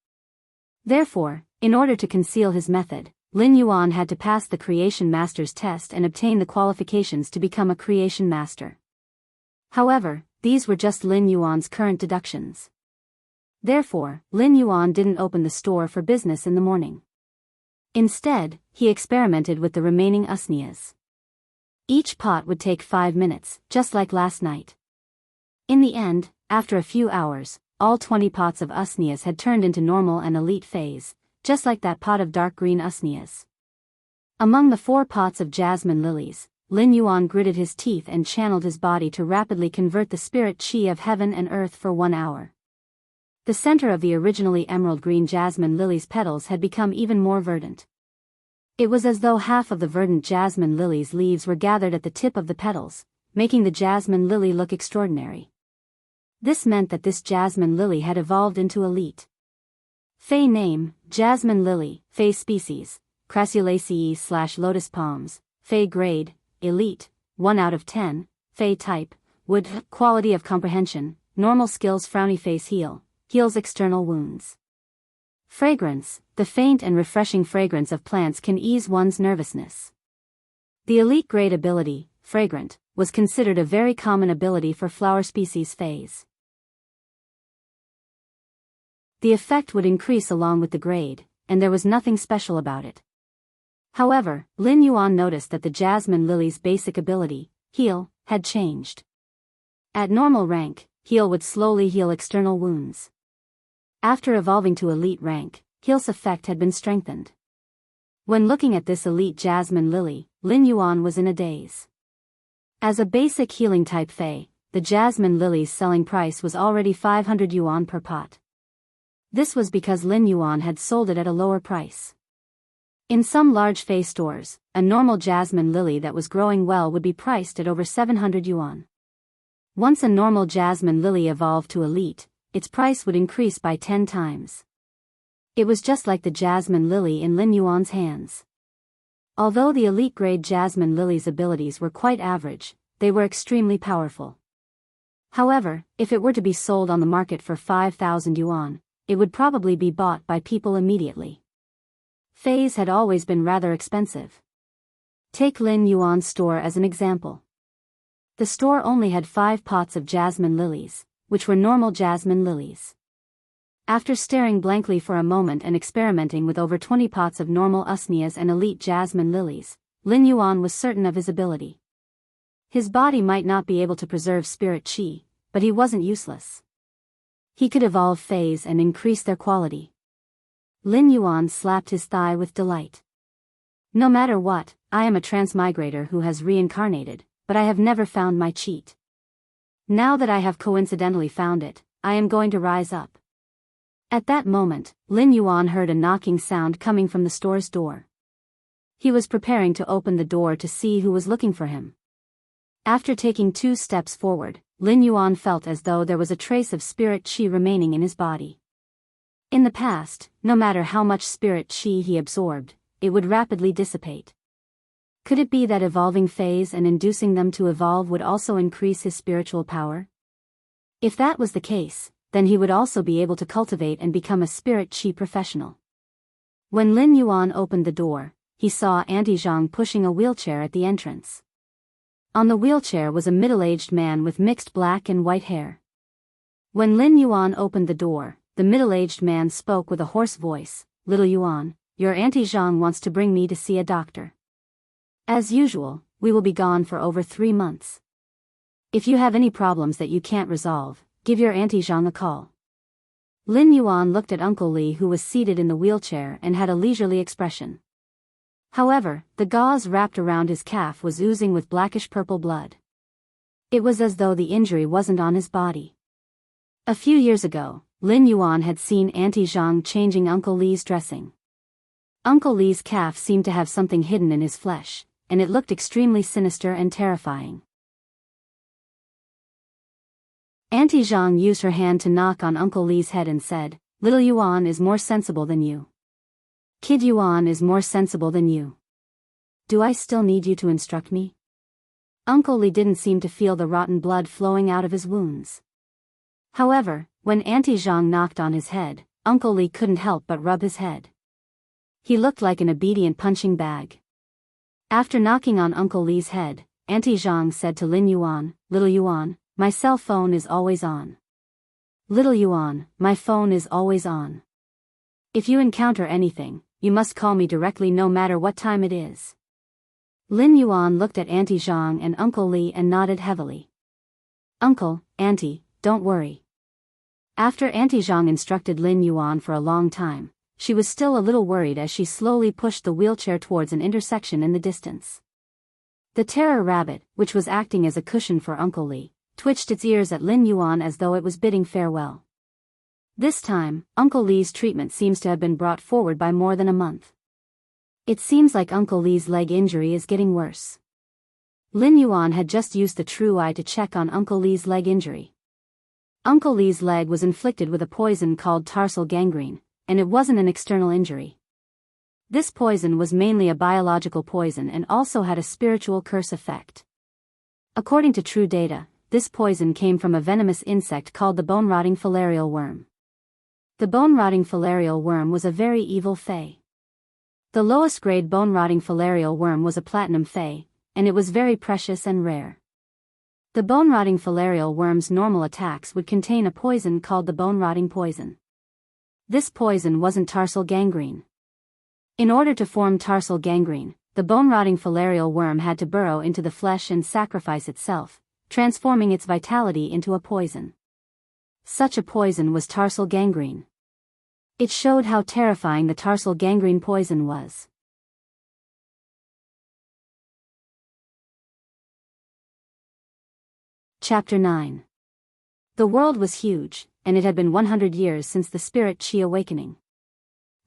Therefore, in order to conceal his method, Lin Yuan had to pass the Creation Master's test and obtain the qualifications to become a Creation Master. However, these were just Lin Yuan's current deductions. Therefore, Lin Yuan didn't open the store for business in the morning. Instead, he experimented with the remaining usnias. Each pot would take 5 minutes, just like last night. In the end, after a few hours, all 20 pots of usnias had turned into normal and elite phase, just like that pot of dark green usnias. Among the 4 pots of jasmine lilies, Lin Yuan gritted his teeth and channeled his body to rapidly convert the spirit qi of heaven and earth for 1 hour. The center of the originally emerald green jasmine lily's petals had become even more verdant. It was as though half of the verdant jasmine lily's leaves were gathered at the tip of the petals, making the jasmine lily look extraordinary. This meant that this jasmine lily had evolved into elite. Fae name, jasmine lily, Fae species, Crassulaceae/lotus palms, Fae grade, elite, 1 out of 10, Fae type, wood, quality of comprehension, normal skills frowny face heals external wounds. Fragrance, the faint and refreshing fragrance of plants can ease one's nervousness. The elite grade ability, fragrant, was considered a very common ability for flower species Faes. The effect would increase along with the grade, and there was nothing special about it. However, Lin Yuan noticed that the jasmine lily's basic ability, heal, had changed. At normal rank, heal would slowly heal external wounds. After evolving to elite rank, heal's effect had been strengthened. When looking at this elite jasmine lily, Lin Yuan was in a daze. As a basic healing type Fae, the jasmine lily's selling price was already 500 yuan per pot. This was because Lin Yuan had sold it at a lower price. In some large Fae stores, a normal jasmine lily that was growing well would be priced at over 700 yuan. Once a normal jasmine lily evolved to elite, its price would increase by 10 times. It was just like the jasmine lily in Lin Yuan's hands. Although the elite grade jasmine lily's abilities were quite average, they were extremely powerful. However, if it were to be sold on the market for 5,000 yuan, it would probably be bought by people immediately. Faes had always been rather expensive. Take Lin Yuan's store as an example. The store only had 5 pots of jasmine lilies, which were normal jasmine lilies. After staring blankly for a moment and experimenting with over 20 pots of normal usnias and elite jasmine lilies, Lin Yuan was certain of his ability. His body might not be able to preserve spirit qi, but he wasn't useless. He could evolve Faes and increase their quality. Lin Yuan slapped his thigh with delight. No matter what, I am a transmigrator who has reincarnated, but I have never found my cheat. Now that I have coincidentally found it, I am going to rise up. At that moment, Lin Yuan heard a knocking sound coming from the store's door. He was preparing to open the door to see who was looking for him. After taking 2 steps forward, Lin Yuan felt as though there was a trace of spirit qi remaining in his body. In the past, no matter how much spirit qi he absorbed, it would rapidly dissipate. Could it be that evolving Faes and inducing them to evolve would also increase his spiritual power? If that was the case, then he would also be able to cultivate and become a spirit qi professional. When Lin Yuan opened the door, he saw Auntie Zhang pushing a wheelchair at the entrance. On the wheelchair was a middle-aged man with mixed black and white hair. When Lin Yuan opened the door, the middle-aged man spoke with a hoarse voice, "Little Yuan, your Auntie Zhang wants to bring me to see a doctor. As usual, we will be gone for over 3 months. If you have any problems that you can't resolve, give your Auntie Zhang a call." Lin Yuan looked at Uncle Li, who was seated in the wheelchair and had a leisurely expression. However, the gauze wrapped around his calf was oozing with blackish-purple blood. It was as though the injury wasn't on his body. A few years ago, Lin Yuan had seen Auntie Zhang changing Uncle Li's dressing. Uncle Li's calf seemed to have something hidden in his flesh, and it looked extremely sinister and terrifying. Auntie Zhang used her hand to knock on Uncle Li's head and said, "Little Yuan is more sensible than you. Kid Yuan is more sensible than you. Do I still need you to instruct me?" Uncle Li didn't seem to feel the rotten blood flowing out of his wounds. However, when Auntie Zhang knocked on his head, Uncle Li couldn't help but rub his head. He looked like an obedient punching bag. After knocking on Uncle Li's head, Auntie Zhang said to Lin Yuan, "Little Yuan, my cell phone is always on. Little Yuan, my phone is always on. If you encounter anything, you must call me directly no matter what time it is." Lin Yuan looked at Auntie Zhang and Uncle Li and nodded heavily. "Uncle, Auntie, don't worry." After Auntie Zhang instructed Lin Yuan for a long time, she was still a little worried as she slowly pushed the wheelchair towards an intersection in the distance. The terror rabbit, which was acting as a cushion for Uncle Li, twitched its ears at Lin Yuan as though it was bidding farewell. This time, Uncle Li's treatment seems to have been brought forward by more than a month. It seems like Uncle Li's leg injury is getting worse. Lin Yuan had just used the true eye to check on Uncle Li's leg injury. Uncle Li's leg was inflicted with a poison called tarsal gangrene, and it wasn't an external injury. This poison was mainly a biological poison and also had a spiritual curse effect. According to true data, this poison came from a venomous insect called the bone-rotting filarial worm. The bone-rotting filarial worm was a very evil fae. The lowest grade bone-rotting filarial worm was a platinum fae, and it was very precious and rare. The bone-rotting filarial worm's normal attacks would contain a poison called the bone-rotting poison. This poison wasn't tarsal gangrene. In order to form tarsal gangrene, the bone-rotting filarial worm had to burrow into the flesh and sacrifice itself, transforming its vitality into a poison. Such a poison was tarsal gangrene. It showed how terrifying the tarsal gangrene poison was. Chapter 9. The world was huge, and it had been 100 years since the spirit Qi awakening.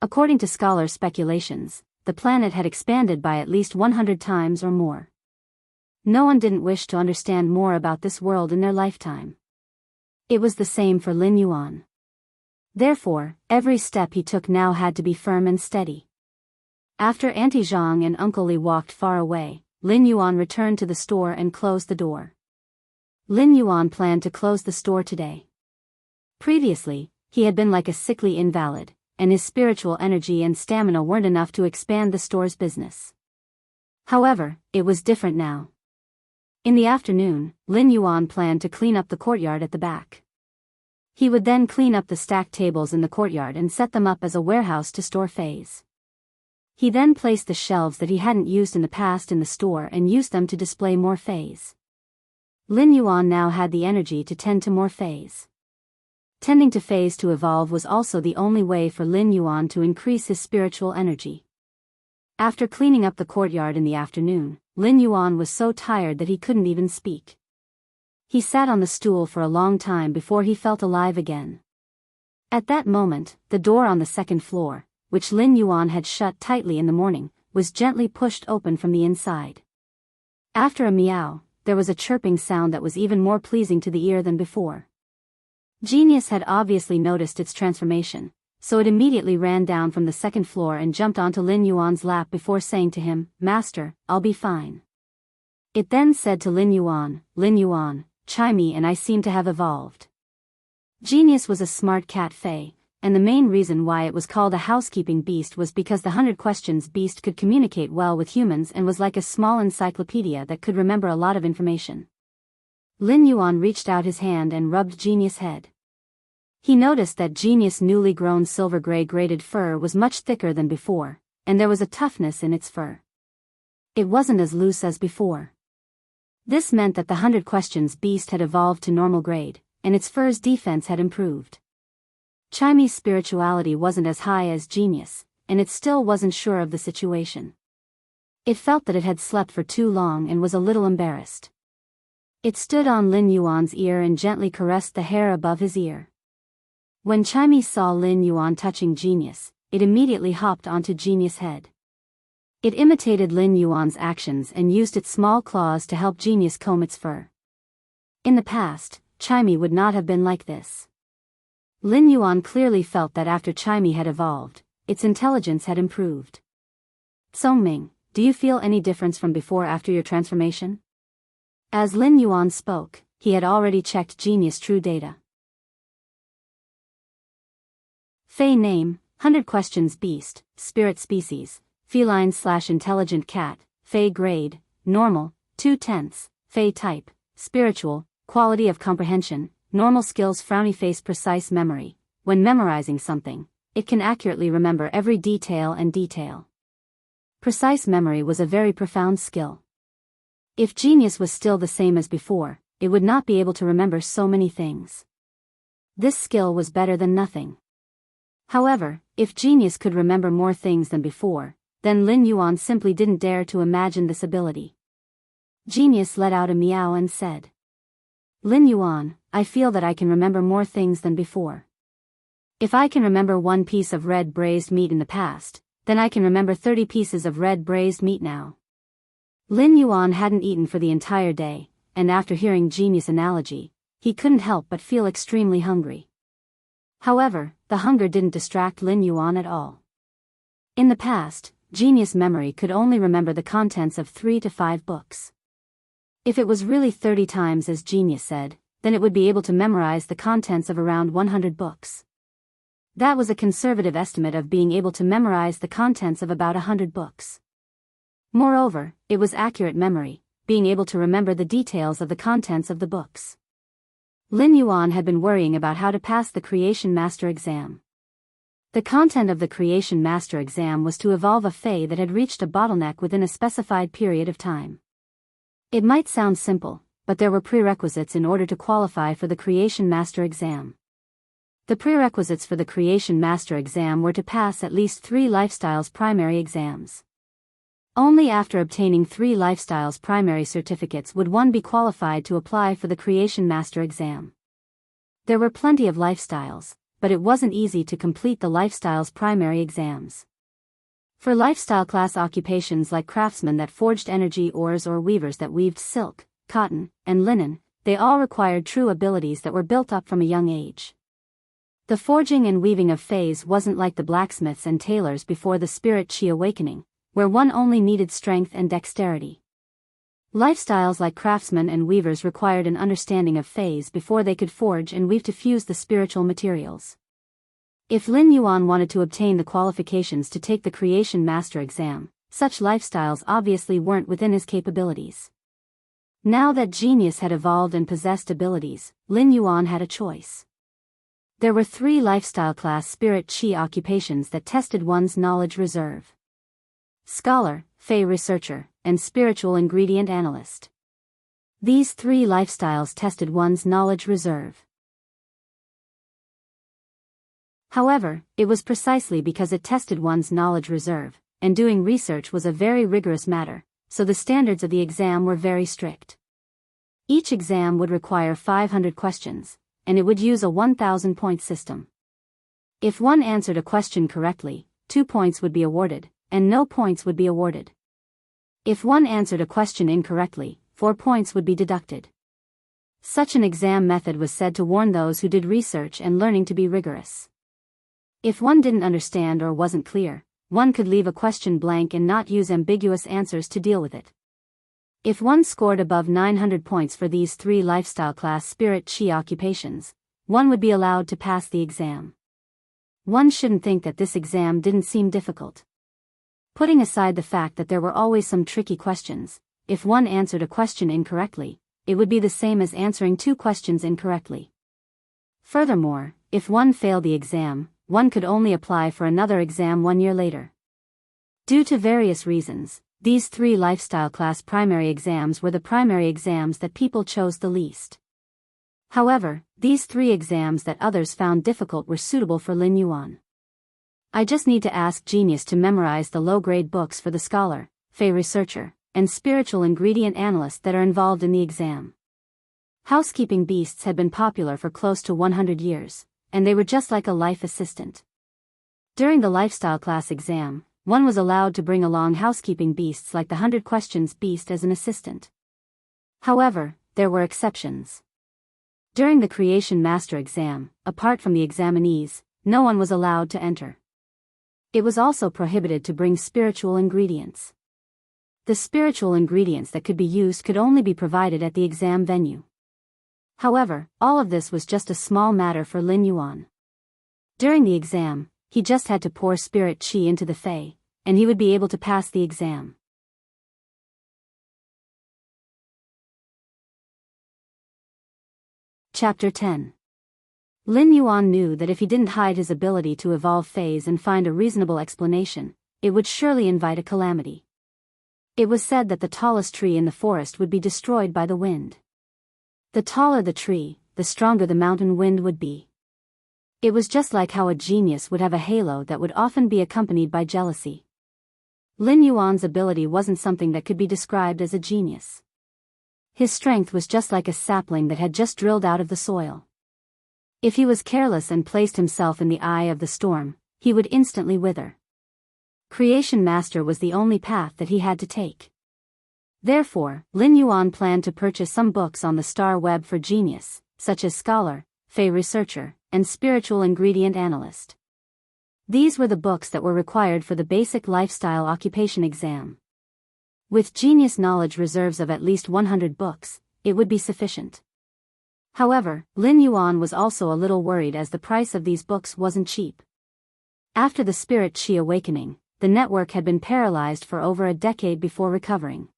According to scholar speculations, the planet had expanded by at least 100 times or more. No one didn't wish to understand more about this world in their lifetime. It was the same for Lin Yuan. Therefore, every step he took now had to be firm and steady. After Auntie Zhang and Uncle Li walked far away, Lin Yuan returned to the store and closed the door. Lin Yuan planned to close the store today. Previously, he had been like a sickly invalid, and his spiritual energy and stamina weren't enough to expand the store's business. However, it was different now. In the afternoon, Lin Yuan planned to clean up the courtyard at the back. He would then clean up the stacked tables in the courtyard and set them up as a warehouse to store fays. He then placed the shelves that he hadn't used in the past in the store and used them to display more fays. Lin Yuan now had the energy to tend to more fays. Tending to fays to evolve was also the only way for Lin Yuan to increase his spiritual energy. After cleaning up the courtyard in the afternoon, Lin Yuan was so tired that he couldn't even speak. He sat on the stool for a long time before he felt alive again. At that moment, the door on the second floor, which Lin Yuan had shut tightly in the morning, was gently pushed open from the inside. After a meow, there was a chirping sound that was even more pleasing to the ear than before. Genius had obviously noticed its transformation, so it immediately ran down from the second floor and jumped onto Lin Yuan's lap before saying to him, "Master, I'll be fine." It then said to Lin Yuan, "Chimey and I seem to have evolved." Genius was a smart cat fae, and the main reason why it was called a housekeeping beast was because the 100 questions beast could communicate well with humans and was like a small encyclopedia that could remember a lot of information. Lin Yuan reached out his hand and rubbed Genius' head. He noticed that Genius' newly grown silver-gray braided fur was much thicker than before, and there was a toughness in its fur. It wasn't as loose as before. This meant that the 100 questions beast had evolved to normal grade, and its fur's defense had improved. Chimey's spirituality wasn't as high as Genius, and it still wasn't sure of the situation. It felt that it had slept for too long and was a little embarrassed. It stood on Lin Yuan's ear and gently caressed the hair above his ear. When Chimey saw Lin Yuan touching Genius, it immediately hopped onto Genius' head. It imitated Lin Yuan's actions and used its small claws to help Genius comb its fur. In the past, Chimey would not have been like this. Lin Yuan clearly felt that after Chimey had evolved, its intelligence had improved. Songming, do you feel any difference from before after your transformation? As Lin Yuan spoke, he had already checked Genius' true data. Fey name, 100 questions beast, spirit species, feline/intelligent cat, Fey grade, normal, 2/10, Fey type, spiritual, quality of comprehension, normal skills frowny face precise memory. When memorizing something, it can accurately remember every detail and detail. Precise memory was a very profound skill. If Genius was still the same as before, it would not be able to remember so many things. This skill was better than nothing. However, if Genius could remember more things than before, then Lin Yuan simply didn't dare to imagine this ability. Genius let out a meow and said, Lin Yuan, I feel that I can remember more things than before. If I can remember 1 piece of red braised meat in the past, then I can remember 30 pieces of red braised meat now. Lin Yuan hadn't eaten for the entire day, and after hearing Genius' analogy, he couldn't help but feel extremely hungry. However, the hunger didn't distract Lin Yuan at all. In the past, Genius' memory could only remember the contents of 3 to 5 books. If it was really 30 times as Genius said, then it would be able to memorize the contents of around 100 books. That was a conservative estimate of being able to memorize the contents of about 100 books. Moreover, it was accurate memory, being able to remember the details of the contents of the books. Lin Yuan had been worrying about how to pass the Creation Master exam. The content of the Creation Master exam was to evolve a Fey that had reached a bottleneck within a specified period of time. It might sound simple, but there were prerequisites in order to qualify for the Creation Master exam. The prerequisites for the Creation Master exam were to pass at least 3 Lifestyles primary exams. Only after obtaining 3 Lifestyles primary certificates would one be qualified to apply for the Creation Master exam. There were plenty of Lifestyles, but it wasn't easy to complete the Lifestyles primary exams. For lifestyle class occupations like craftsmen that forged energy ores or weavers that weaved silk, cotton, and linen, they all required true abilities that were built up from a young age. The forging and weaving of Feys wasn't like the blacksmiths and tailors before the Spirit Chi awakening, where one only needed strength and dexterity. Lifestyles like craftsmen and weavers required an understanding of Feys before they could forge and weave to fuse the spiritual materials. If Lin Yuan wanted to obtain the qualifications to take the Creation Master exam, such lifestyles obviously weren't within his capabilities. Now that Genius had evolved and possessed abilities, Lin Yuan had a choice. There were 3 lifestyle class Spirit Chi occupations that tested one's knowledge reserve: Scholar, Fey Researcher, and Spiritual Ingredient Analyst. These 3 lifestyles tested one's knowledge reserve. However, it was precisely because it tested one's knowledge reserve, and doing research was a very rigorous matter, so the standards of the exam were very strict. Each exam would require 500 questions, and it would use a 1,000-point system. If one answered a question correctly, 2 points would be awarded, and no points would be awarded. If one answered a question incorrectly, 4 points would be deducted. Such an exam method was said to warn those who did research and learning to be rigorous. If one didn't understand or wasn't clear, one could leave a question blank and not use ambiguous answers to deal with it. If one scored above 900 points for these 3 lifestyle class Spirit Chi occupations, one would be allowed to pass the exam. One shouldn't think that this exam didn't seem difficult. Putting aside the fact that there were always some tricky questions, if one answered a question incorrectly, it would be the same as answering 2 questions incorrectly. Furthermore, if one failed the exam, one could only apply for another exam 1 year later. Due to various reasons, these 3 lifestyle class primary exams were the primary exams that people chose the least. However, these 3 exams that others found difficult were suitable for Lin Yuan. I just need to ask Genius to memorize the low-grade books for the Scholar, Fey Researcher, and Spiritual Ingredient Analyst that are involved in the exam. Housekeeping beasts had been popular for close to 100 years, and they were just like a life assistant. During the lifestyle class exam, one was allowed to bring along housekeeping beasts like the 100 Questions beast as an assistant. However, there were exceptions. During the Creation Master exam, apart from the examinees, no one was allowed to enter. It was also prohibited to bring spiritual ingredients. The spiritual ingredients that could be used could only be provided at the exam venue. However, all of this was just a small matter for Lin Yuan. During the exam, he just had to pour spirit qi into the Fey, and he would be able to pass the exam. Chapter 10. Lin Yuan knew that if he didn't hide his ability to evolve Fays and find a reasonable explanation, it would surely invite a calamity. It was said that the tallest tree in the forest would be destroyed by the wind. The taller the tree, the stronger the mountain wind would be. It was just like how a genius would have a halo that would often be accompanied by jealousy. Lin Yuan's ability wasn't something that could be described as a genius. His strength was just like a sapling that had just drilled out of the soil. If he was careless and placed himself in the eye of the storm, he would instantly wither. Creation Master was the only path that he had to take. Therefore, Lin Yuan planned to purchase some books on the star web for genius, such as Scholar, Fey Researcher, and Spiritual Ingredient Analyst. These were the books that were required for the basic lifestyle occupation exam. With genius knowledge reserves of at least 100 books, it would be sufficient. However, Lin Yuan was also a little worried as the price of these books wasn't cheap. After the Spirit Qi awakening, the network had been paralyzed for over a decade before recovering.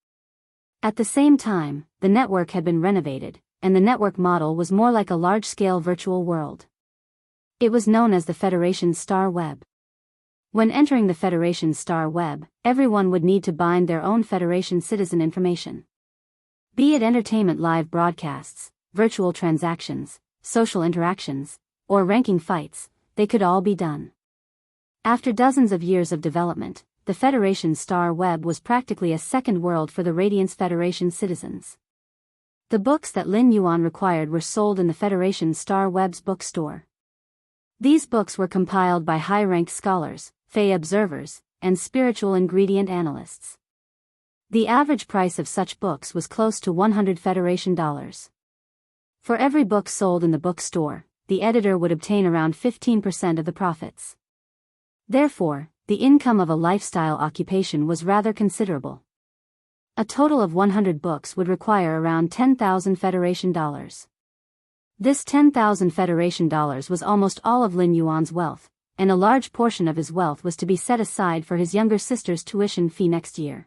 At the same time, the network had been renovated, and the network model was more like a large-scale virtual world. It was known as the Federation Star Web. When entering the Federation Star Web, everyone would need to bind their own Federation citizen information. Be it entertainment live broadcasts, virtual transactions, social interactions, or ranking fights, they could all be done. After dozens of years of development, the Federation Star Web was practically a second world for the Radiance Federation citizens. The books that Lin Yuan required were sold in the Federation Star Web's bookstore. These books were compiled by high-ranked scholars, Fey observers, and spiritual ingredient analysts. The average price of such books was close to 100 Federation dollars. For every book sold in the bookstore, the editor would obtain around 15% of the profits. Therefore, the income of a lifestyle occupation was rather considerable. A total of 100 books would require around 10,000 Federation dollars. This 10,000 Federation dollars was almost all of Lin Yuan's wealth, and a large portion of his wealth was to be set aside for his younger sister's tuition fee next year.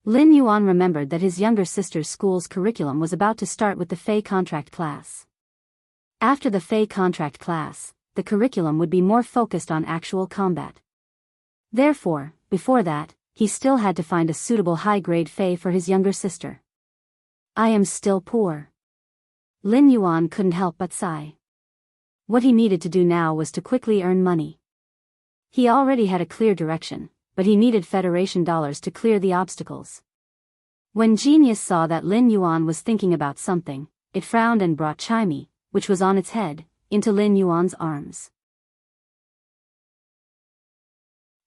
Lin Yuan remembered that his younger sister's school's curriculum was about to start with the Fey contract class. After the Fey contract class, the curriculum would be more focused on actual combat. Therefore, before that, he still had to find a suitable high-grade Fey for his younger sister. I am still poor. Lin Yuan couldn't help but sigh. What he needed to do now was to quickly earn money. He already had a clear direction, but he needed Federation dollars to clear the obstacles. When Genius saw that Lin Yuan was thinking about something, it frowned and brought Chimey, which was on its head, into Lin Yuan's arms.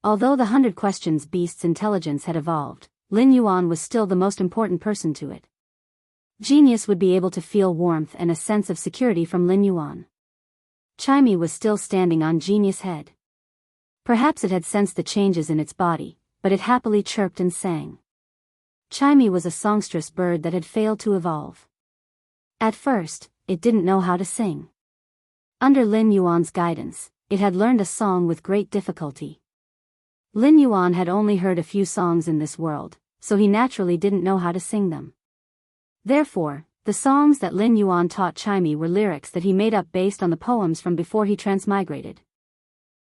Although the 100 Questions beast's intelligence had evolved, Lin Yuan was still the most important person to it. Genius would be able to feel warmth and a sense of security from Lin Yuan. Chimey was still standing on Genius' head. Perhaps it had sensed the changes in its body, but it happily chirped and sang. Chimey was a songstress bird that had failed to evolve. At first, it didn't know how to sing. Under Lin Yuan's guidance, it had learned a song with great difficulty. Lin Yuan had only heard a few songs in this world, so he naturally didn't know how to sing them. Therefore, the songs that Lin Yuan taught Chimey were lyrics that he made up based on the poems from before he transmigrated.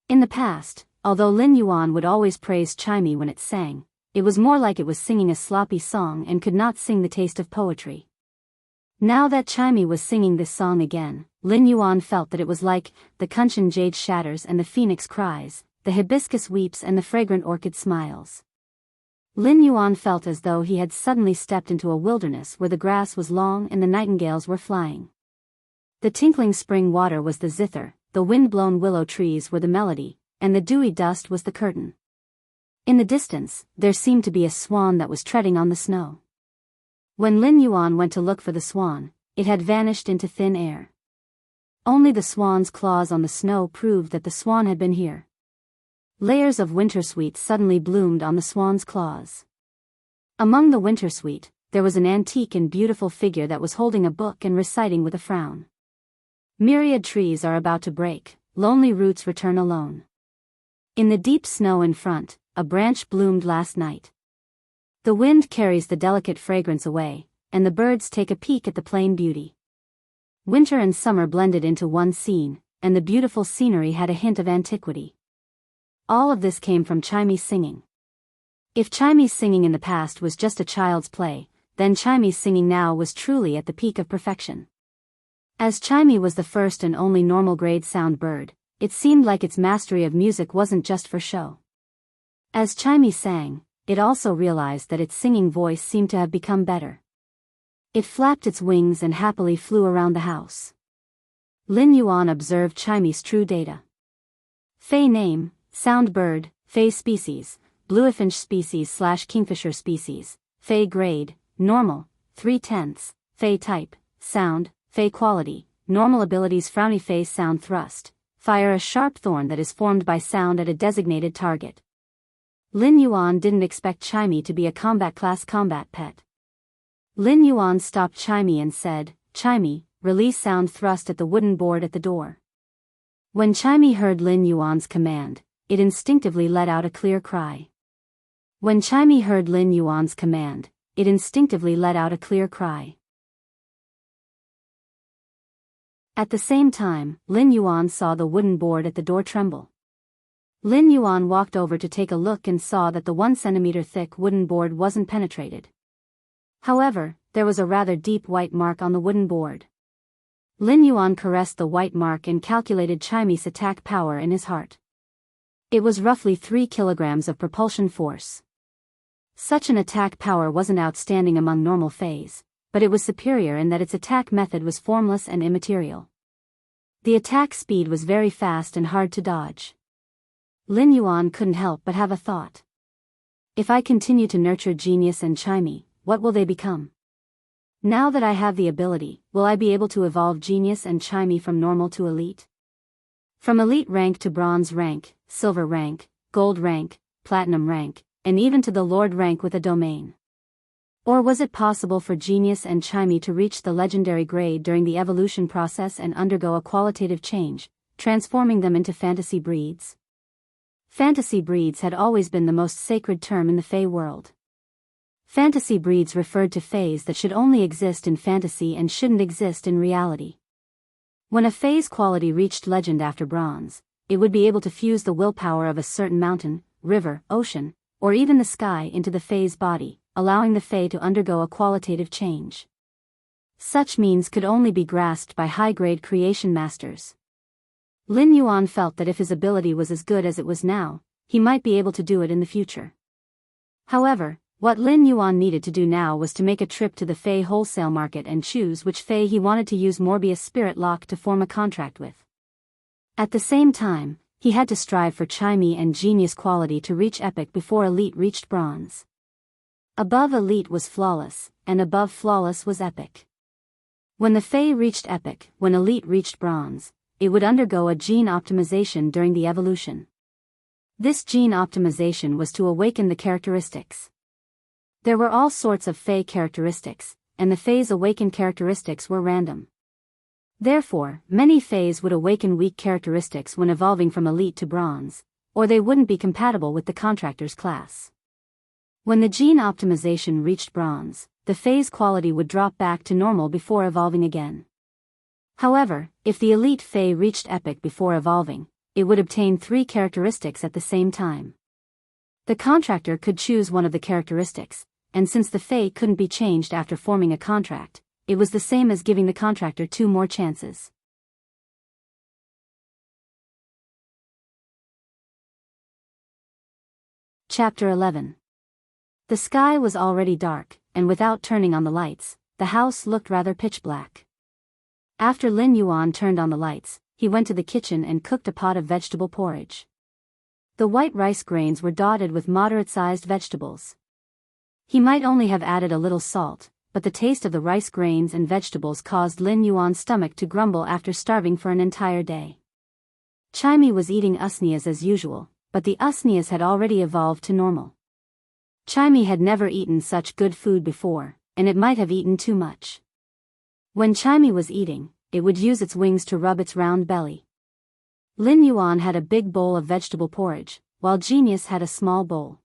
In the past, although Lin Yuan would always praise Chimey when it sang, it was more like it was singing a sloppy song and could not sing the taste of poetry. Now that Chimey was singing this song again, Lin Yuan felt that it was like, the Kunshan jade shatters and the phoenix cries, the hibiscus weeps and the fragrant orchid smiles. Lin Yuan felt as though he had suddenly stepped into a wilderness where the grass was long and the nightingales were flying. The tinkling spring water was the zither, the wind-blown willow trees were the melody, and the dewy dust was the curtain. In the distance, there seemed to be a swan that was treading on the snow. When Lin Yuan went to look for the swan, it had vanished into thin air. Only the swan's claws on the snow proved that the swan had been here. Layers of wintersweet suddenly bloomed on the swan's claws. Among the wintersweet, there was an antique and beautiful figure that was holding a book and reciting with a frown. Myriad trees are about to break, lonely roots return alone. In the deep snow in front, a branch bloomed last night. The wind carries the delicate fragrance away, and the birds take a peek at the plain beauty. Winter and summer blended into one scene, and the beautiful scenery had a hint of antiquity. All of this came from Chinese singing. If Chinese singing in the past was just a child's play, then Chinese singing now was truly at the peak of perfection. As Chimey was the first and only normal grade sound bird, it seemed like its mastery of music wasn't just for show. As Chimey sang, it also realized that its singing voice seemed to have become better. It flapped its wings and happily flew around the house. Lin Yuan observed Chimey's true data. Fei name, sound bird, Fei species, bluefinch species/kingfisher species, Fei grade, normal, 3/10, Fei type, sound, Fei quality, normal abilities frowny face sound thrust, fire a sharp thorn that is formed by sound at a designated target. Lin Yuan didn't expect Chimey to be a combat class combat pet. Lin Yuan stopped Chimey and said, "Chimey, release sound thrust at the wooden board at the door." When Chimey heard Lin Yuan's command, it instinctively let out a clear cry. When Chimey heard Lin Yuan's command, it instinctively let out a clear cry. At the same time, Lin Yuan saw the wooden board at the door tremble. Lin Yuan walked over to take a look and saw that the 1 centimeter thick wooden board wasn't penetrated. However, there was a rather deep white mark on the wooden board. Lin Yuan caressed the white mark and calculated Chimey's attack power in his heart. It was roughly 3 kilograms of propulsion force. Such an attack power wasn't outstanding among normal Feis, but it was superior in that its attack method was formless and immaterial. The attack speed was very fast and hard to dodge. Lin Yuan couldn't help but have a thought. If I continue to nurture Genius and Chimey, what will they become? Now that I have the ability, will I be able to evolve Genius and Chimey from normal to elite? From elite rank to bronze rank, silver rank, gold rank, platinum rank, and even to the lord rank with a domain? Or was it possible for Genius and Chimey to reach the legendary grade during the evolution process and undergo a qualitative change, transforming them into fantasy breeds? Fantasy breeds had always been the most sacred term in the Fey world. Fantasy breeds referred to Feis that should only exist in fantasy and shouldn't exist in reality. When a Fei's quality reached legend after bronze, it would be able to fuse the willpower of a certain mountain, river, ocean, or even the sky into the Fei's body, allowing the Fei to undergo a qualitative change. Such means could only be grasped by high-grade creation masters. Lin Yuan felt that if his ability was as good as it was now, he might be able to do it in the future. However, what Lin Yuan needed to do now was to make a trip to the Fei wholesale market and choose which Fei he wanted to use Morbius Spirit Lock to form a contract with. At the same time, he had to strive for Chimey and Genius quality to reach Epic before Elite reached Bronze. Above Elite was Flawless, and above Flawless was Epic. When the Fei reached Epic, when Elite reached Bronze, it would undergo a gene optimization during the evolution. This gene optimization was to awaken the characteristics. There were all sorts of Fei characteristics, and the Fei's awakened characteristics were random. Therefore, many Feis would awaken weak characteristics when evolving from Elite to Bronze, or they wouldn't be compatible with the contractor's class. When the gene optimization reached Bronze, the Fei's quality would drop back to normal before evolving again. However, if the Elite Fei reached Epic before evolving, it would obtain 3 characteristics at the same time. The contractor could choose one of the characteristics, and since the Fei couldn't be changed after forming a contract, it was the same as giving the contractor 2 more chances. Chapter 11. The sky was already dark, and without turning on the lights, the house looked rather pitch black. After Lin Yuan turned on the lights, he went to the kitchen and cooked a pot of vegetable porridge. The white rice grains were dotted with moderate-sized vegetables. He might only have added a little salt, but the taste of the rice grains and vegetables caused Lin Yuan's stomach to grumble after starving for an entire day. Chimey was eating usnias as usual, but the usnias had already evolved to normal. Chimey had never eaten such good food before, and it might have eaten too much. When Chimey was eating, it would use its wings to rub its round belly. Lin Yuan had a big bowl of vegetable porridge, while Genius had a small bowl.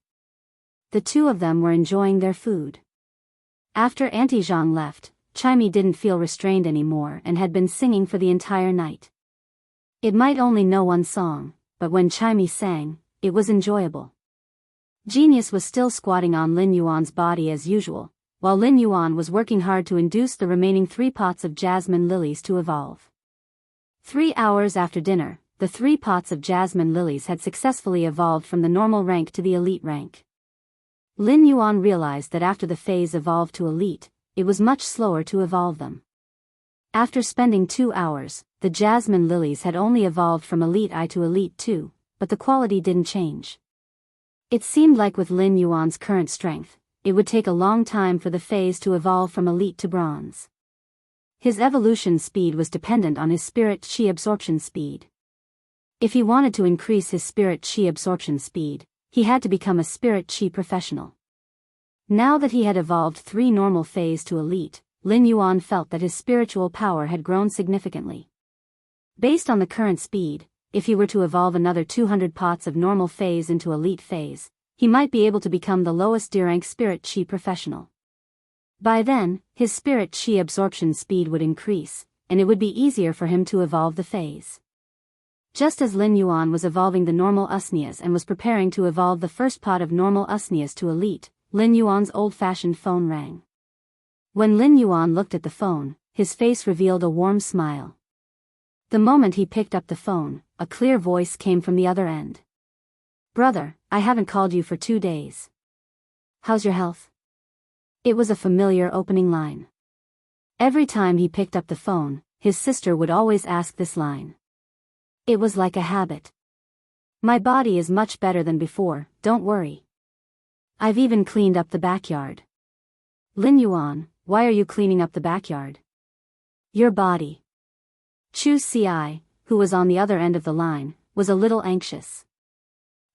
The two of them were enjoying their food. After Auntie Zhang left, Chimey didn't feel restrained anymore and had been singing for the entire night. It might only know one song, but when Chimey sang, it was enjoyable. Genius was still squatting on Lin Yuan's body as usual, while Lin Yuan was working hard to induce the remaining 3 pots of jasmine lilies to evolve. 3 hours after dinner, the 3 pots of jasmine lilies had successfully evolved from the normal rank to the elite rank. Lin Yuan realized that after the phase evolved to elite, it was much slower to evolve them. After spending 2 hours, the jasmine lilies had only evolved from elite I to elite 2, but the quality didn't change. It seemed like with Lin Yuan's current strength, it would take a long time for the phase to evolve from elite to bronze. His evolution speed was dependent on his spirit qi absorption speed. If he wanted to increase his spirit qi absorption speed, he had to become a spirit qi professional. Now that he had evolved 3 normal phase to elite, Lin Yuan felt that his spiritual power had grown significantly. Based on the current speed, if he were to evolve another 200 pots of normal phase into elite phase, he might be able to become the lowest D rank spirit qi professional. By then, his spirit qi absorption speed would increase, and it would be easier for him to evolve the phase. Just as Lin Yuan was evolving the normal usnias and was preparing to evolve the first pot of normal usnias to elite, Lin Yuan's old-fashioned phone rang. When Lin Yuan looked at the phone, his face revealed a warm smile. The moment he picked up the phone, a clear voice came from the other end. "Brother, I haven't called you for 2 days. How's your health?" It was a familiar opening line. Every time he picked up the phone, his sister would always ask this line. It was like a habit. "My body is much better than before, don't worry. I've even cleaned up the backyard." "Lin Yuan, why are you cleaning up the backyard?" "Your body." Chu Ci, who was on the other end of the line, was a little anxious.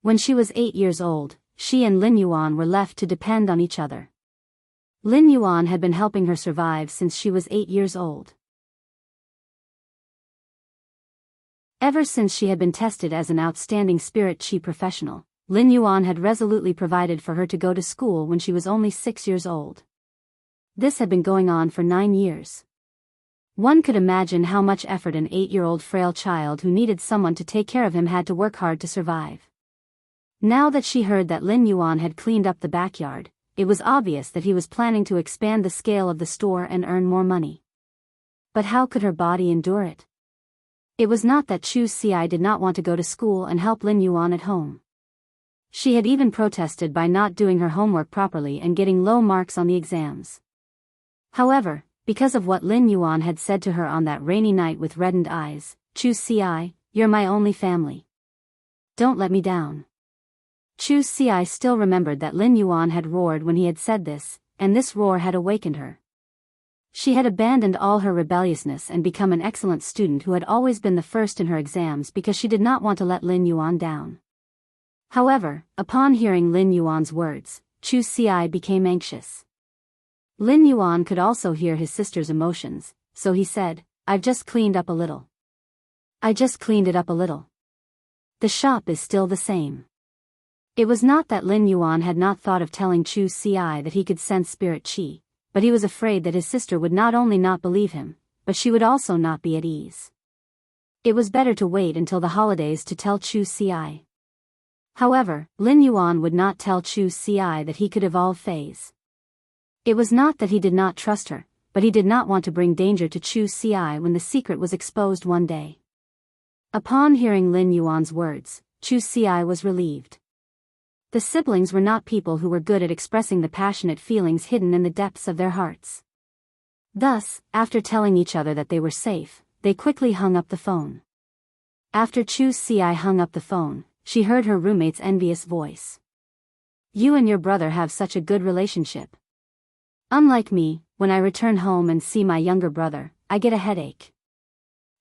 When she was 8 years old, she and Lin Yuan were left to depend on each other. Lin Yuan had been helping her survive since she was 8 years old. Ever since she had been tested as an outstanding spirit qi professional, Lin Yuan had resolutely provided for her to go to school when she was only 6 years old. This had been going on for 9 years. One could imagine how much effort an 8-year-old frail child who needed someone to take care of him had to work hard to survive. Now that she heard that Lin Yuan had cleaned up the backyard, it was obvious that he was planning to expand the scale of the store and earn more money. But how could her body endure it? It was not that Chu Ci did not want to go to school and help Lin Yuan at home. She had even protested by not doing her homework properly and getting low marks on the exams. However, because of what Lin Yuan had said to her on that rainy night with reddened eyes, "Chu Ci, you're my only family. Don't let me down." Chu Ci still remembered that Lin Yuan had roared when he had said this, and this roar had awakened her. She had abandoned all her rebelliousness and become an excellent student who had always been the first in her exams because she did not want to let Lin Yuan down. However, upon hearing Lin Yuan's words, Chu Ci became anxious. Lin Yuan could also hear his sister's emotions, so he said, "I've just cleaned up a little. I just cleaned it up a little. The shop is still the same." It was not that Lin Yuan had not thought of telling Chu Ci that he could sense spirit qi, but he was afraid that his sister would not only not believe him, but she would also not be at ease. It was better to wait until the holidays to tell Chu Ci. However, Lin Yuan would not tell Chu Ci that he could evolve phase. It was not that he did not trust her, but he did not want to bring danger to Chu Ci when the secret was exposed one day. Upon hearing Lin Yuan's words, Chu Ci was relieved. The siblings were not people who were good at expressing the passionate feelings hidden in the depths of their hearts. Thus, after telling each other that they were safe, they quickly hung up the phone. After Chu Si hung up the phone, she heard her roommate's envious voice. You and your brother have such a good relationship. Unlike me, when I return home and see my younger brother, I get a headache.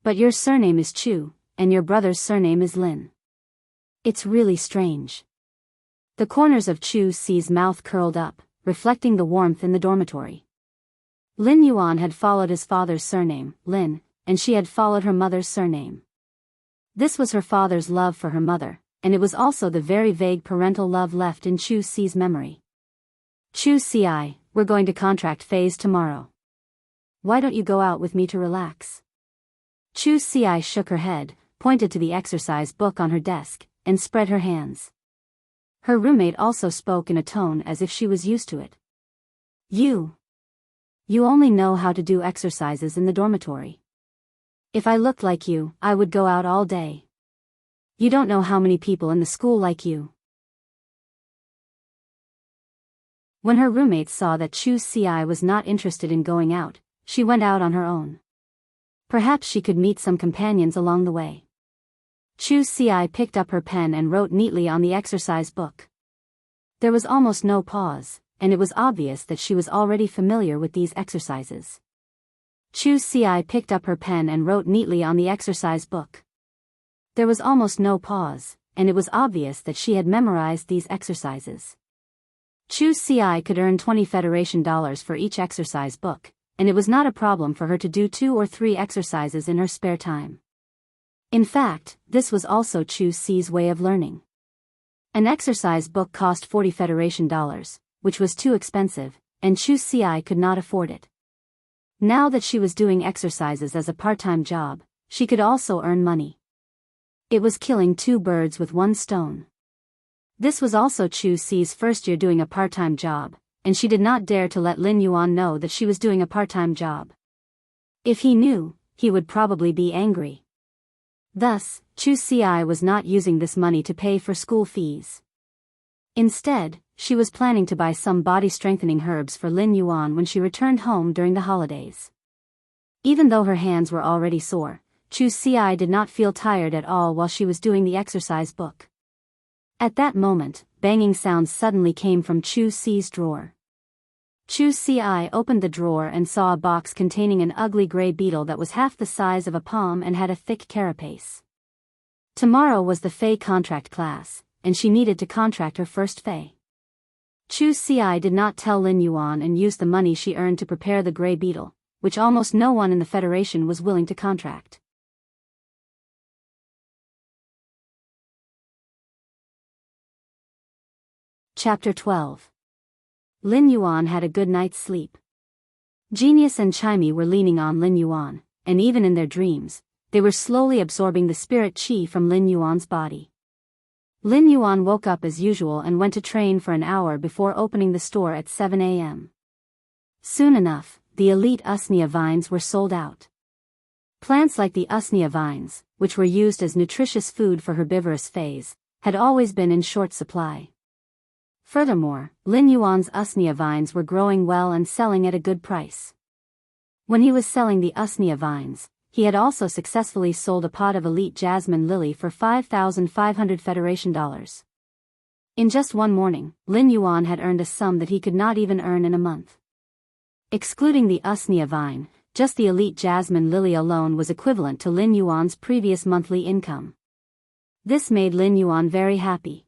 But your surname is Chu, and your brother's surname is Lin. It's really strange. The corners of Chu Si's mouth curled up, reflecting the warmth in the dormitory. Lin Yuan had followed his father's surname, Lin, and she had followed her mother's surname. This was her father's love for her mother, and it was also the very vague parental love left in Chu Si's memory. Chu Si, we're going to contract phase tomorrow. Why don't you go out with me to relax? Chu Si shook her head, pointed to the exercise book on her desk, and spread her hands. Her roommate also spoke in a tone as if she was used to it. You only know how to do exercises in the dormitory. If I looked like you, I would go out all day. You don't know how many people in the school like you. When her roommate saw that Chu Si was not interested in going out, she went out on her own. Perhaps she could meet some companions along the way. Chu Si picked up her pen and wrote neatly on the exercise book. There was almost no pause, and it was obvious that she was already familiar with these exercises. Chu Si picked up her pen and wrote neatly on the exercise book. There was almost no pause, and it was obvious that she had memorized these exercises. Chu Si could earn 20 Federation dollars for each exercise book, and it was not a problem for her to do 2 or 3 exercises in her spare time. In fact, this was also Chu Si's way of learning. An exercise book cost 40 Federation dollars, which was too expensive, and Chu Si could not afford it. Now that she was doing exercises as a part-time job, she could also earn money. It was killing 2 birds with 1 stone. This was also Chu Si's first year doing a part-time job, and she did not dare to let Lin Yuan know that she was doing a part-time job. If he knew, he would probably be angry. Thus, Chu Si was not using this money to pay for school fees. Instead, she was planning to buy some body-strengthening herbs for Lin Yuan when she returned home during the holidays. Even though her hands were already sore, Chu Si did not feel tired at all while she was doing the exercise book. At that moment, banging sounds suddenly came from Chu Si's drawer. Chu Si opened the drawer and saw a box containing an ugly gray beetle that was half the size of a palm and had a thick carapace. Tomorrow was the Fey contract class, and she needed to contract her first Fey. Chu Si did not tell Lin Yuan and used the money she earned to prepare the gray beetle, which almost no one in the Federation was willing to contract. Chapter 12. Lin Yuan had a good night's sleep. Genius and Chimey were leaning on Lin Yuan, and even in their dreams, they were slowly absorbing the spirit qi from Lin Yuan's body. Lin Yuan woke up as usual and went to train for an hour before opening the store at 7 a.m. Soon enough, the elite usnea vines were sold out. Plants like the usnea vines, which were used as nutritious food for herbivorous fays, had always been in short supply. Furthermore, Lin Yuan's usnea vines were growing well and selling at a good price. When he was selling the usnea vines, he had also successfully sold a pot of elite jasmine lily for 5,500 Federation dollars. In just one morning, Lin Yuan had earned a sum that he could not even earn in a month. Excluding the usnea vine, just the elite jasmine lily alone was equivalent to Lin Yuan's previous monthly income. This made Lin Yuan very happy.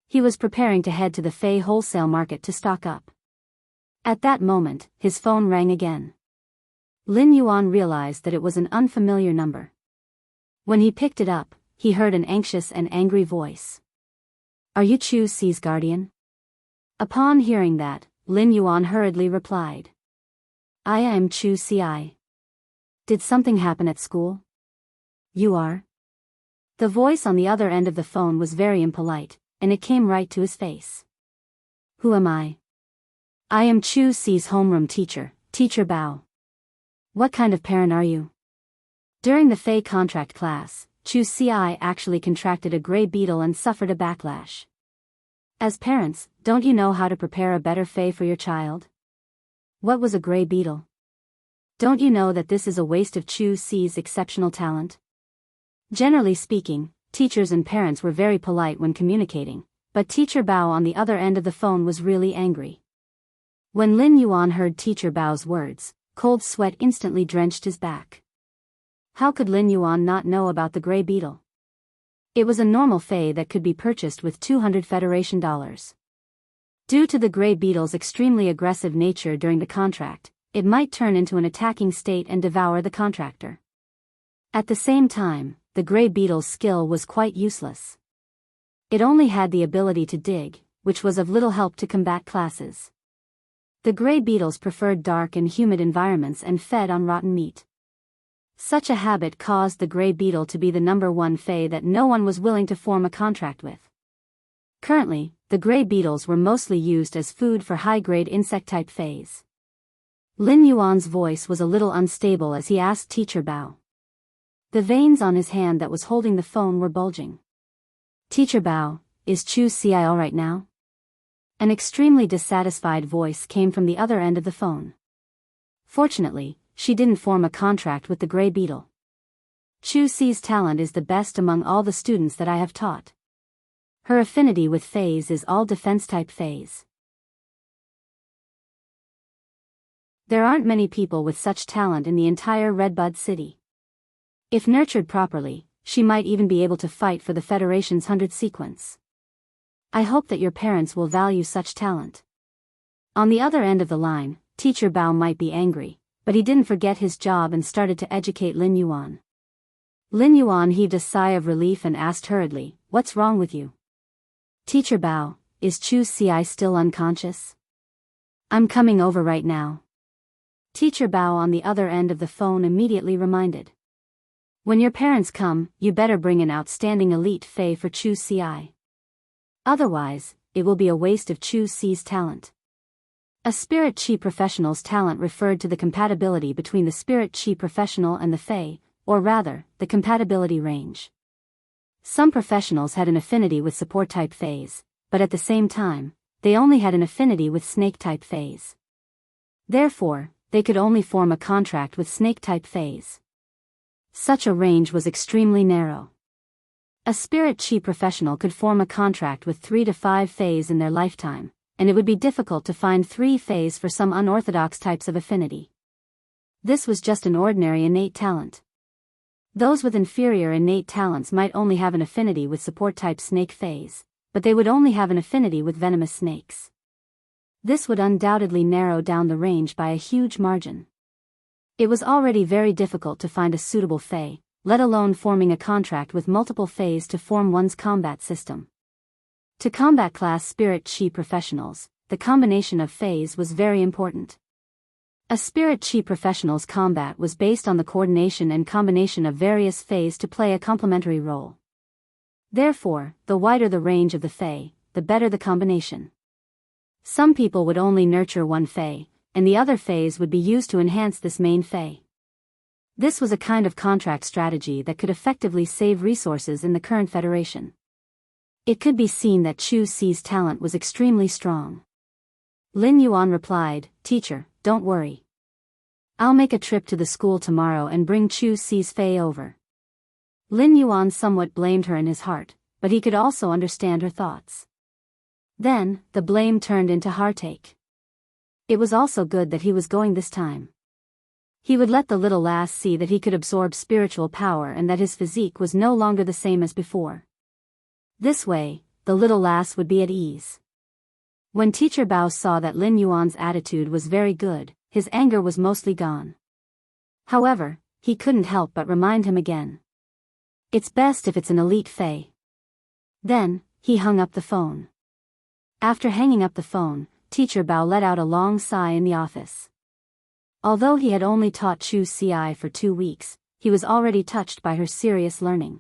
He was preparing to head to the Fey wholesale market to stock up. At that moment, his phone rang again. Lin Yuan realized that it was an unfamiliar number. When he picked it up, he heard an anxious and angry voice. Are you Chu Si's guardian? Upon hearing that, Lin Yuan hurriedly replied. I am Chu Si. Did something happen at school? You are? The voice on the other end of the phone was very impolite, and it came right to his face. Who am I? I am Chu Si's homeroom teacher, Teacher Bao. What kind of parent are you? During the Fey contract class, Chu Si actually contracted a gray beetle and suffered a backlash. As parents, don't you know how to prepare a better Fey for your child? What was a gray beetle? Don't you know that this is a waste of Chu Si's exceptional talent? Generally speaking, teachers and parents were very polite when communicating, but Teacher Bao on the other end of the phone was really angry. When Lin Yuan heard Teacher Bao's words, cold sweat instantly drenched his back. How could Lin Yuan not know about the gray beetle? It was a normal fei that could be purchased with 200 Federation dollars. Due to the gray beetle's extremely aggressive nature during the contract, it might turn into an attacking state and devour the contractor. At the same time, the gray beetle's skill was quite useless. It only had the ability to dig, which was of little help to combat classes. The gray beetles preferred dark and humid environments and fed on rotten meat. Such a habit caused the gray beetle to be the #1 fei that no one was willing to form a contract with. Currently, the gray beetles were mostly used as food for high-grade insect-type feis. Lin Yuan's voice was a little unstable as he asked Teacher Bao. The veins on his hand that was holding the phone were bulging. Teacher Bao, is Chu Ci all right now? An extremely dissatisfied voice came from the other end of the phone. Fortunately, she didn't form a contract with the gray beetle. Chu Ci's talent is the best among all the students that I have taught. Her affinity with feis is all defense-type feis. There aren't many people with such talent in the entire Redbud City. If nurtured properly, she might even be able to fight for the Federation's 100 sequence. I hope that your parents will value such talent. On the other end of the line, Teacher Bao might be angry, but he didn't forget his job and started to educate Lin Yuan. Lin Yuan heaved a sigh of relief and asked hurriedly, "What's wrong with you?" "Teacher Bao, is Chu Ci still unconscious?" "I'm coming over right now." Teacher Bao on the other end of the phone immediately reminded. "When your parents come, you better bring an outstanding elite fei for Chu Ci. Otherwise, it will be a waste of Chu Ci's talent." A spirit chi professional's talent referred to the compatibility between the spirit chi professional and the fei, or rather, the compatibility range. Some professionals had an affinity with support-type feis, but at the same time, they only had an affinity with snake-type feis. Therefore, they could only form a contract with snake-type feis. Such a range was extremely narrow. A spirit chi professional could form a contract with 3 to 5 feis in their lifetime, and it would be difficult to find 3 feis for some unorthodox types of affinity. This was just an ordinary innate talent. Those with inferior innate talents might only have an affinity with support-type snake feis, but they would only have an affinity with venomous snakes. This would undoubtedly narrow down the range by a huge margin. It was already very difficult to find a suitable fei, let alone forming a contract with multiple feis to form one's combat system. To combat class spirit chi professionals, the combination of feis was very important. A spirit chi professional's combat was based on the coordination and combination of various feis to play a complementary role. Therefore, the wider the range of the fei, the better the combination. Some people would only nurture one fei, and the other feis would be used to enhance this main fei. This was a kind of contract strategy that could effectively save resources in the current federation. It could be seen that Chu Ci's talent was extremely strong. Lin Yuan replied, "Teacher, don't worry. I'll make a trip to the school tomorrow and bring Chu Ci's fei over." Lin Yuan somewhat blamed her in his heart, but he could also understand her thoughts. Then, the blame turned into heartache. It was also good that he was going this time. He would let the little lass see that he could absorb spiritual power and that his physique was no longer the same as before. This way, the little lass would be at ease. When Teacher Bao saw that Lin Yuan's attitude was very good, his anger was mostly gone. However, he couldn't help but remind him again. It's best if it's an elite fei. Then, he hung up the phone. After hanging up the phone, Teacher Bao let out a long sigh in the office. Although he had only taught Chu Ci for 2 weeks, he was already touched by her serious learning.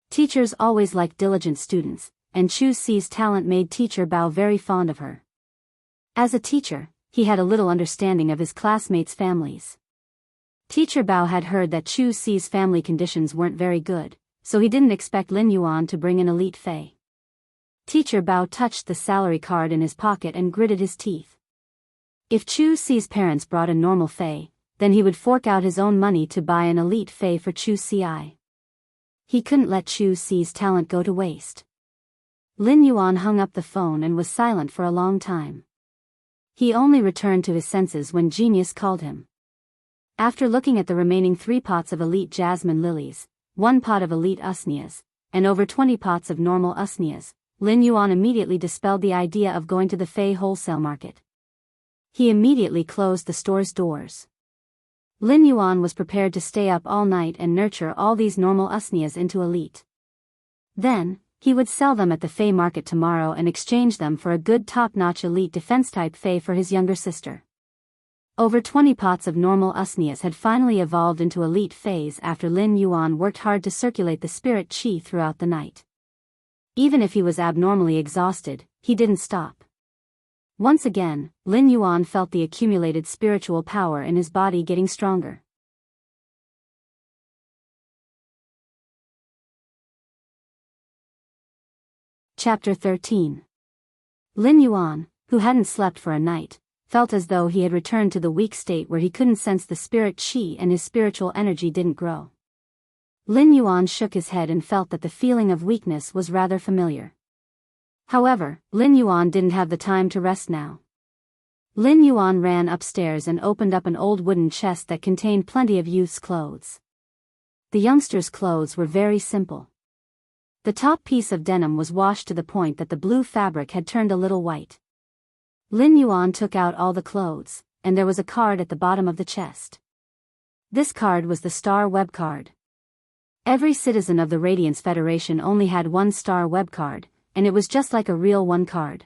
Teachers always liked diligent students, and Chu Ci's talent made Teacher Bao very fond of her. As a teacher, he had a little understanding of his classmates' families. Teacher Bao had heard that Chu Ci's family conditions weren't very good, so he didn't expect Lin Yuan to bring an elite fei. Teacher Bao touched the salary card in his pocket and gritted his teeth. If Chu Ci's parents brought a normal fei, then he would fork out his own money to buy an elite Fey for Chu Ci. He couldn't let Chu Ci's talent go to waste. Lin Yuan hung up the phone and was silent for a long time. He only returned to his senses when Genius called him. After looking at the remaining 3 pots of elite jasmine lilies, 1 pot of elite usneas, and over 20 pots of normal usneas, Lin Yuan immediately dispelled the idea of going to the Fey wholesale market. He immediately closed the store's doors. Lin Yuan was prepared to stay up all night and nurture all these normal usneas into elite. Then, he would sell them at the Fey market tomorrow and exchange them for a good top-notch elite defense-type Fey for his younger sister. Over 20 pots of normal usneas had finally evolved into elite Feys after Lin Yuan worked hard to circulate the spirit qi throughout the night. Even if he was abnormally exhausted, he didn't stop. Once again, Lin Yuan felt the accumulated spiritual power in his body getting stronger. Chapter 13. Lin Yuan, who hadn't slept for a night, felt as though he had returned to the weak state where he couldn't sense the spirit qi and his spiritual energy didn't grow. Lin Yuan shook his head and felt that the feeling of weakness was rather familiar. However, Lin Yuan didn't have the time to rest now. Lin Yuan ran upstairs and opened up an old wooden chest that contained plenty of youth's clothes. The youngster's clothes were very simple. The top piece of denim was washed to the point that the blue fabric had turned a little white. Lin Yuan took out all the clothes, and there was a card at the bottom of the chest. This card was the Star Web card. Every citizen of the Radiance Federation only had 1 Star Web card, and it was just like a real 1 card.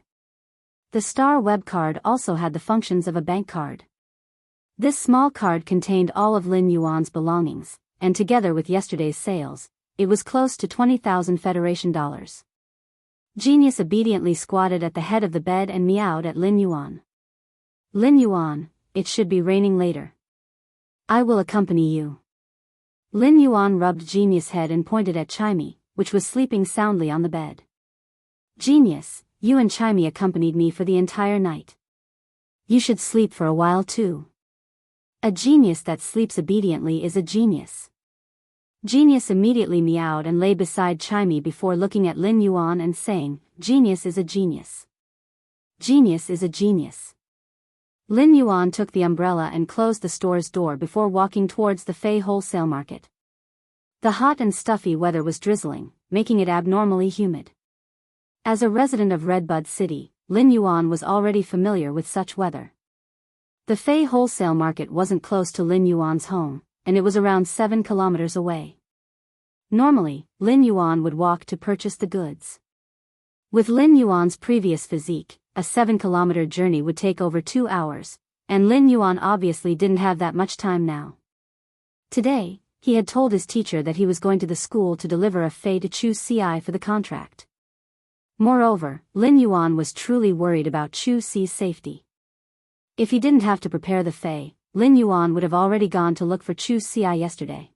The Star Web card also had the functions of a bank card. This small card contained all of Lin Yuan's belongings, and together with yesterday's sales, it was close to 20,000 Federation dollars. Genius obediently squatted at the head of the bed and meowed at Lin Yuan. Lin Yuan, it should be raining later. I will accompany you. Lin Yuan rubbed Genius' head and pointed at Chimey, which was sleeping soundly on the bed. Genius, you and Chimey accompanied me for the entire night. You should sleep for a while too. A genius that sleeps obediently is a genius. Genius immediately meowed and lay beside Chimey before looking at Lin Yuan and saying, Genius is a genius. Genius is a genius. Lin Yuan took the umbrella and closed the store's door before walking towards the Fey wholesale market. The hot and stuffy weather was drizzling, making it abnormally humid. As a resident of Redbud City, Lin Yuan was already familiar with such weather. The Fey wholesale market wasn't close to Lin Yuan's home, and it was around 7 kilometers away. Normally, Lin Yuan would walk to purchase the goods. With Lin Yuan's previous physique, a 7-kilometer journey would take over 2 hours, and Lin Yuan obviously didn't have that much time now. Today, he had told his teacher that he was going to the school to deliver a Fey to Chu Ci for the contract. Moreover, Lin Yuan was truly worried about Chu Ci's safety. If he didn't have to prepare the Fey, Lin Yuan would have already gone to look for Chu Ci yesterday.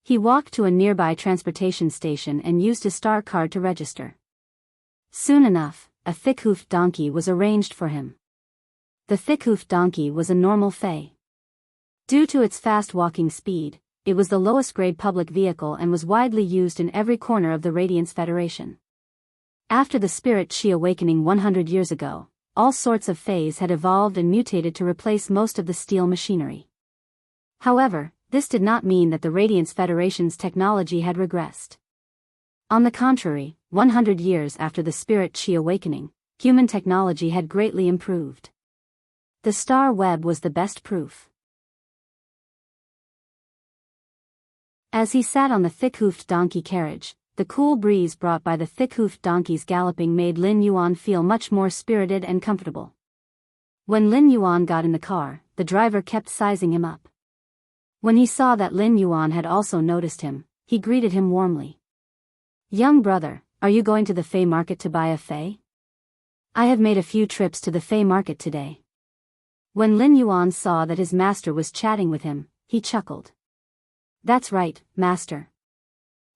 He walked to a nearby transportation station and used his star card to register. Soon enough, a thick-hoofed donkey was arranged for him. The thick-hoofed donkey was a normal Fey. Due to its fast walking speed, it was the lowest grade public vehicle and was widely used in every corner of the Radiance Federation. After the Spirit Qi awakening 100 years ago, all sorts of Feys had evolved and mutated to replace most of the steel machinery. However, this did not mean that the Radiance Federation's technology had regressed. On the contrary, 100 years after the Spirit Qi awakening, human technology had greatly improved. The Star Web was the best proof. As he sat on the thick-hoofed donkey carriage, the cool breeze brought by the thick-hoofed donkey's galloping made Lin Yuan feel much more spirited and comfortable. When Lin Yuan got in the car, the driver kept sizing him up. When he saw that Lin Yuan had also noticed him, he greeted him warmly. Young brother, are you going to the Fey market to buy a Fey? I have made a few trips to the Fey market today. When Lin Yuan saw that his master was chatting with him, he chuckled. That's right, master.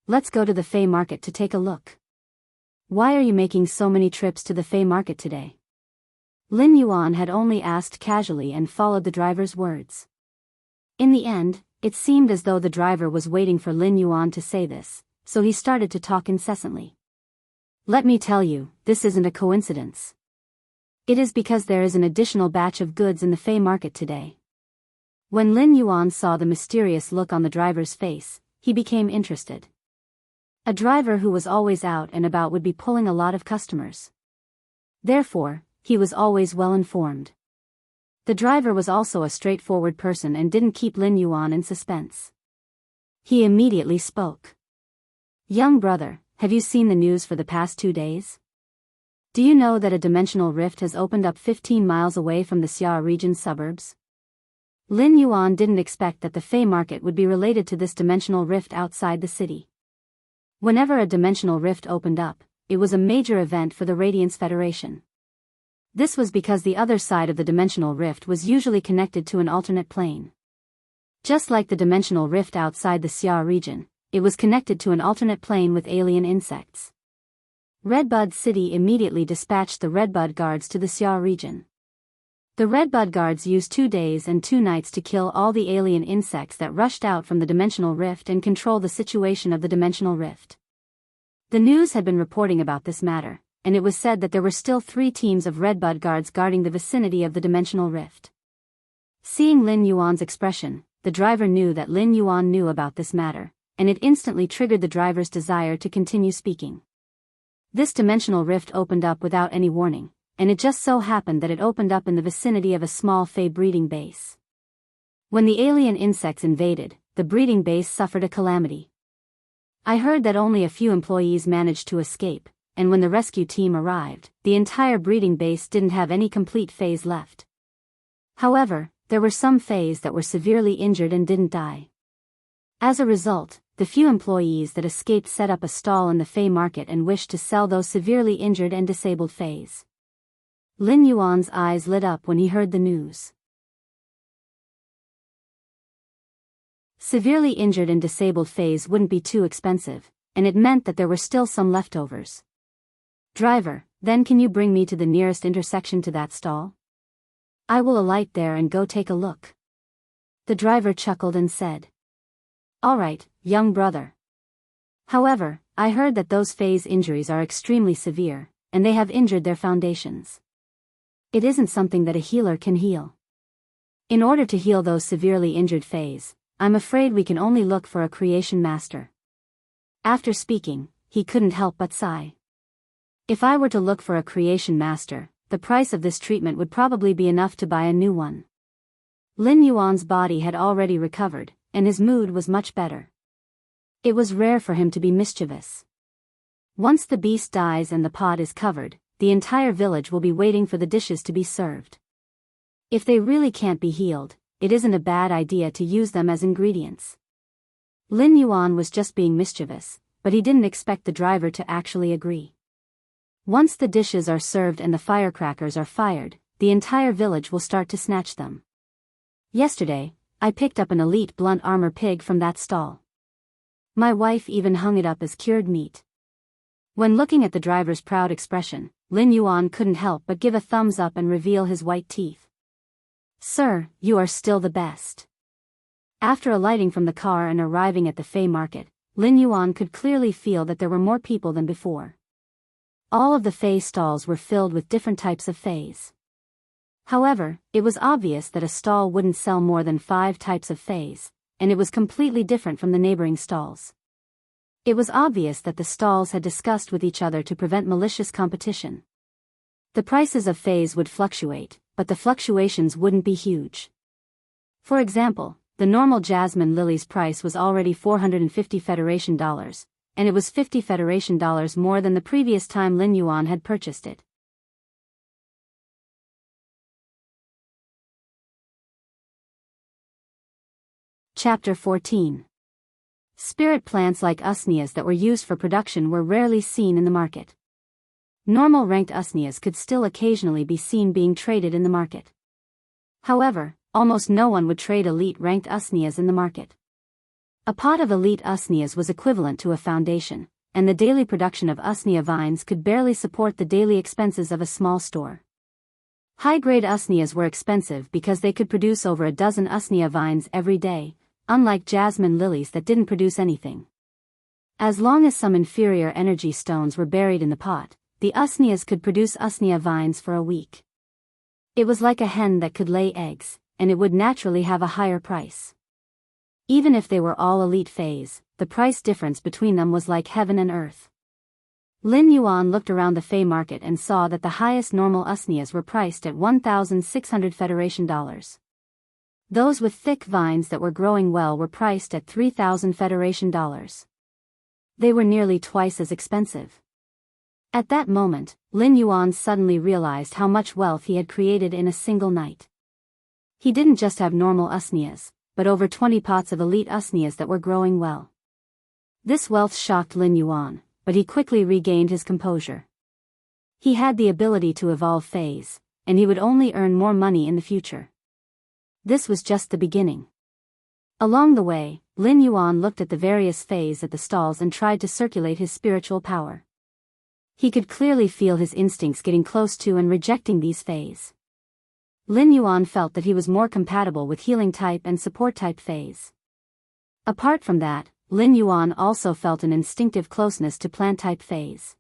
Let's go to the Fey market to take a look. Why are you making so many trips to the Fey market today? Lin Yuan had only asked casually and followed the driver's words. In the end, it seemed as though the driver was waiting for Lin Yuan to say this, so he started to talk incessantly. Let me tell you, this isn't a coincidence. It is because there is an additional batch of goods in the Fei market today. When Lin Yuan saw the mysterious look on the driver's face, he became interested. A driver who was always out and about would be pulling a lot of customers. Therefore, he was always well informed. The driver was also a straightforward person and didn't keep Lin Yuan in suspense. He immediately spoke. Young brother, have you seen the news for the past 2 days? Do you know that a dimensional rift has opened up 15 miles away from the Xia region suburbs? Lin Yuan didn't expect that the Fei market would be related to this dimensional rift outside the city. Whenever a dimensional rift opened up, it was a major event for the Radiance Federation. This was because the other side of the dimensional rift was usually connected to an alternate plane. Just like the dimensional rift outside the Xia region, it was connected to an alternate plane with alien insects. Redbud City immediately dispatched the Redbud Guards to the Xia region. The Redbud Guards used 2 days and 2 nights to kill all the alien insects that rushed out from the dimensional rift and control the situation of the dimensional rift. The news had been reporting about this matter, and it was said that there were still 3 teams of Redbud Guards guarding the vicinity of the dimensional rift. Seeing Lin Yuan's expression, the driver knew that Lin Yuan knew about this matter, and it instantly triggered the driver's desire to continue speaking. This dimensional rift opened up without any warning, and it just so happened that it opened up in the vicinity of a small Fei breeding base. When the alien insects invaded, the breeding base suffered a calamity. I heard that only a few employees managed to escape, and when the rescue team arrived, the entire breeding base didn't have any complete Feis left. However, there were some Feis that were severely injured and didn't die. As a result, the few employees that escaped set up a stall in the Fei market and wished to sell those severely injured and disabled Feis. Lin Yuan's eyes lit up when he heard the news. Severely injured and disabled Feis wouldn't be too expensive, and it meant that there were still some leftovers. Driver, then can you bring me to the nearest intersection to that stall? I will alight there and go take a look. The driver chuckled and said. All right, young brother. However, I heard that those Feis injuries are extremely severe, and they have injured their foundations. It isn't something that a healer can heal. In order to heal those severely injured Feis, I'm afraid we can only look for a creation master. After speaking, he couldn't help but sigh. If I were to look for a creation master, the price of this treatment would probably be enough to buy a new one. Lin Yuan's body had already recovered, and his mood was much better. It was rare for him to be mischievous. Once the beast dies and the pot is covered, the entire village will be waiting for the dishes to be served. If they really can't be healed, it isn't a bad idea to use them as ingredients. Lin Yuan was just being mischievous, but he didn't expect the driver to actually agree. Once the dishes are served and the firecrackers are fired, the entire village will start to snatch them. Yesterday, I picked up an elite blunt armor pig from that stall. My wife even hung it up as cured meat. When looking at the driver's proud expression, Lin Yuan couldn't help but give a thumbs up and reveal his white teeth. Sir, you are still the best. After alighting from the car and arriving at the Fei market, Lin Yuan could clearly feel that there were more people than before. All of the Fei stalls were filled with different types of Feis. However, it was obvious that a stall wouldn't sell more than 5 types of Feis, and it was completely different from the neighboring stalls. It was obvious that the stalls had discussed with each other to prevent malicious competition. The prices of Feis would fluctuate, but the fluctuations wouldn't be huge. For example, the normal jasmine lily's price was already 450 Federation dollars, and it was 50 Federation dollars more than the previous time Lin Yuan had purchased it. Chapter 14. Spirit plants like usneas that were used for production were rarely seen in the market. Normal ranked usneas could still occasionally be seen being traded in the market. However, almost no one would trade elite ranked usneas in the market. A pot of elite usneas was equivalent to a foundation, and the daily production of usnea vines could barely support the daily expenses of a small store. High-grade usneas were expensive because they could produce over a dozen usnea vines every day, unlike jasmine lilies that didn't produce anything. As long as some inferior energy stones were buried in the pot, the usneas could produce usnea vines for a week. It was like a hen that could lay eggs, and it would naturally have a higher price. Even if they were all elite fays, the price difference between them was like heaven and earth. Lin Yuan looked around the fey market and saw that the highest normal usneas were priced at 1,600 Federation dollars. Those with thick vines that were growing well were priced at 3,000 Federation dollars. They were nearly twice as expensive. At that moment, Lin Yuan suddenly realized how much wealth he had created in a single night. He didn't just have normal usneas, but over 20 pots of elite usneas that were growing well. This wealth shocked Lin Yuan, but he quickly regained his composure. He had the ability to evolve fays, and he would only earn more money in the future. This was just the beginning. Along the way, Lin Yuan looked at the various fays at the stalls and tried to circulate his spiritual power. He could clearly feel his instincts getting close to and rejecting these fays. Lin Yuan felt that he was more compatible with healing type and support type fays. Apart from that, Lin Yuan also felt an instinctive closeness to plant type fays.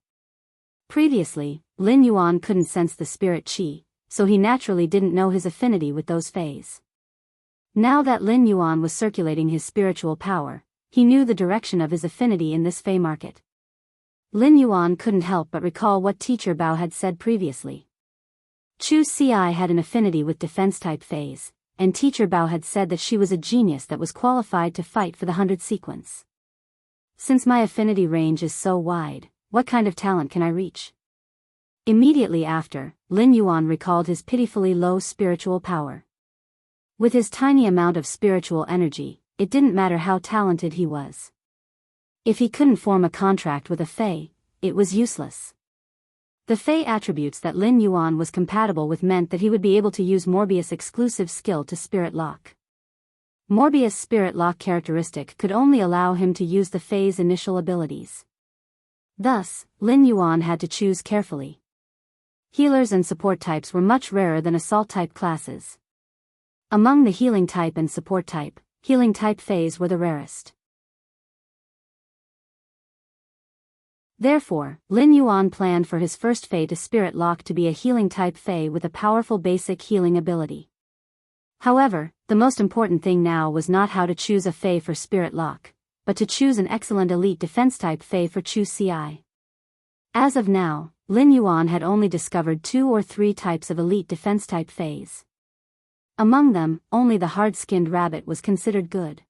Previously, Lin Yuan couldn't sense the spirit qi, so he naturally didn't know his affinity with those fays. Now that Lin Yuan was circulating his spiritual power, he knew the direction of his affinity in this fey market. Lin Yuan couldn't help but recall what Teacher Bao had said previously. Chu Ci had an affinity with defense-type fays, and Teacher Bao had said that she was a genius that was qualified to fight for the 100 sequence. Since my affinity range is so wide, what kind of talent can I reach? Immediately after, Lin Yuan recalled his pitifully low spiritual power. With his tiny amount of spiritual energy, it didn't matter how talented he was. If he couldn't form a contract with a fey, it was useless. The fey attributes that Lin Yuan was compatible with meant that he would be able to use Morbius' exclusive skill to Spirit Lock. Morbius' Spirit Lock characteristic could only allow him to use the fey's initial abilities. Thus, Lin Yuan had to choose carefully. Healers and support types were much rarer than assault type classes. Among the healing type and support type, healing type fays were the rarest. Therefore, Lin Yuan planned for his first fey to Spirit Lock to be a healing type fey with a powerful basic healing ability. However, the most important thing now was not how to choose a fey for Spirit Lock, but to choose an excellent elite defense type fey for Chu Ci. As of now, Lin Yuan had only discovered 2 or 3 types of elite defense type fays. Among them, only the hard-skinned rabbit was considered good.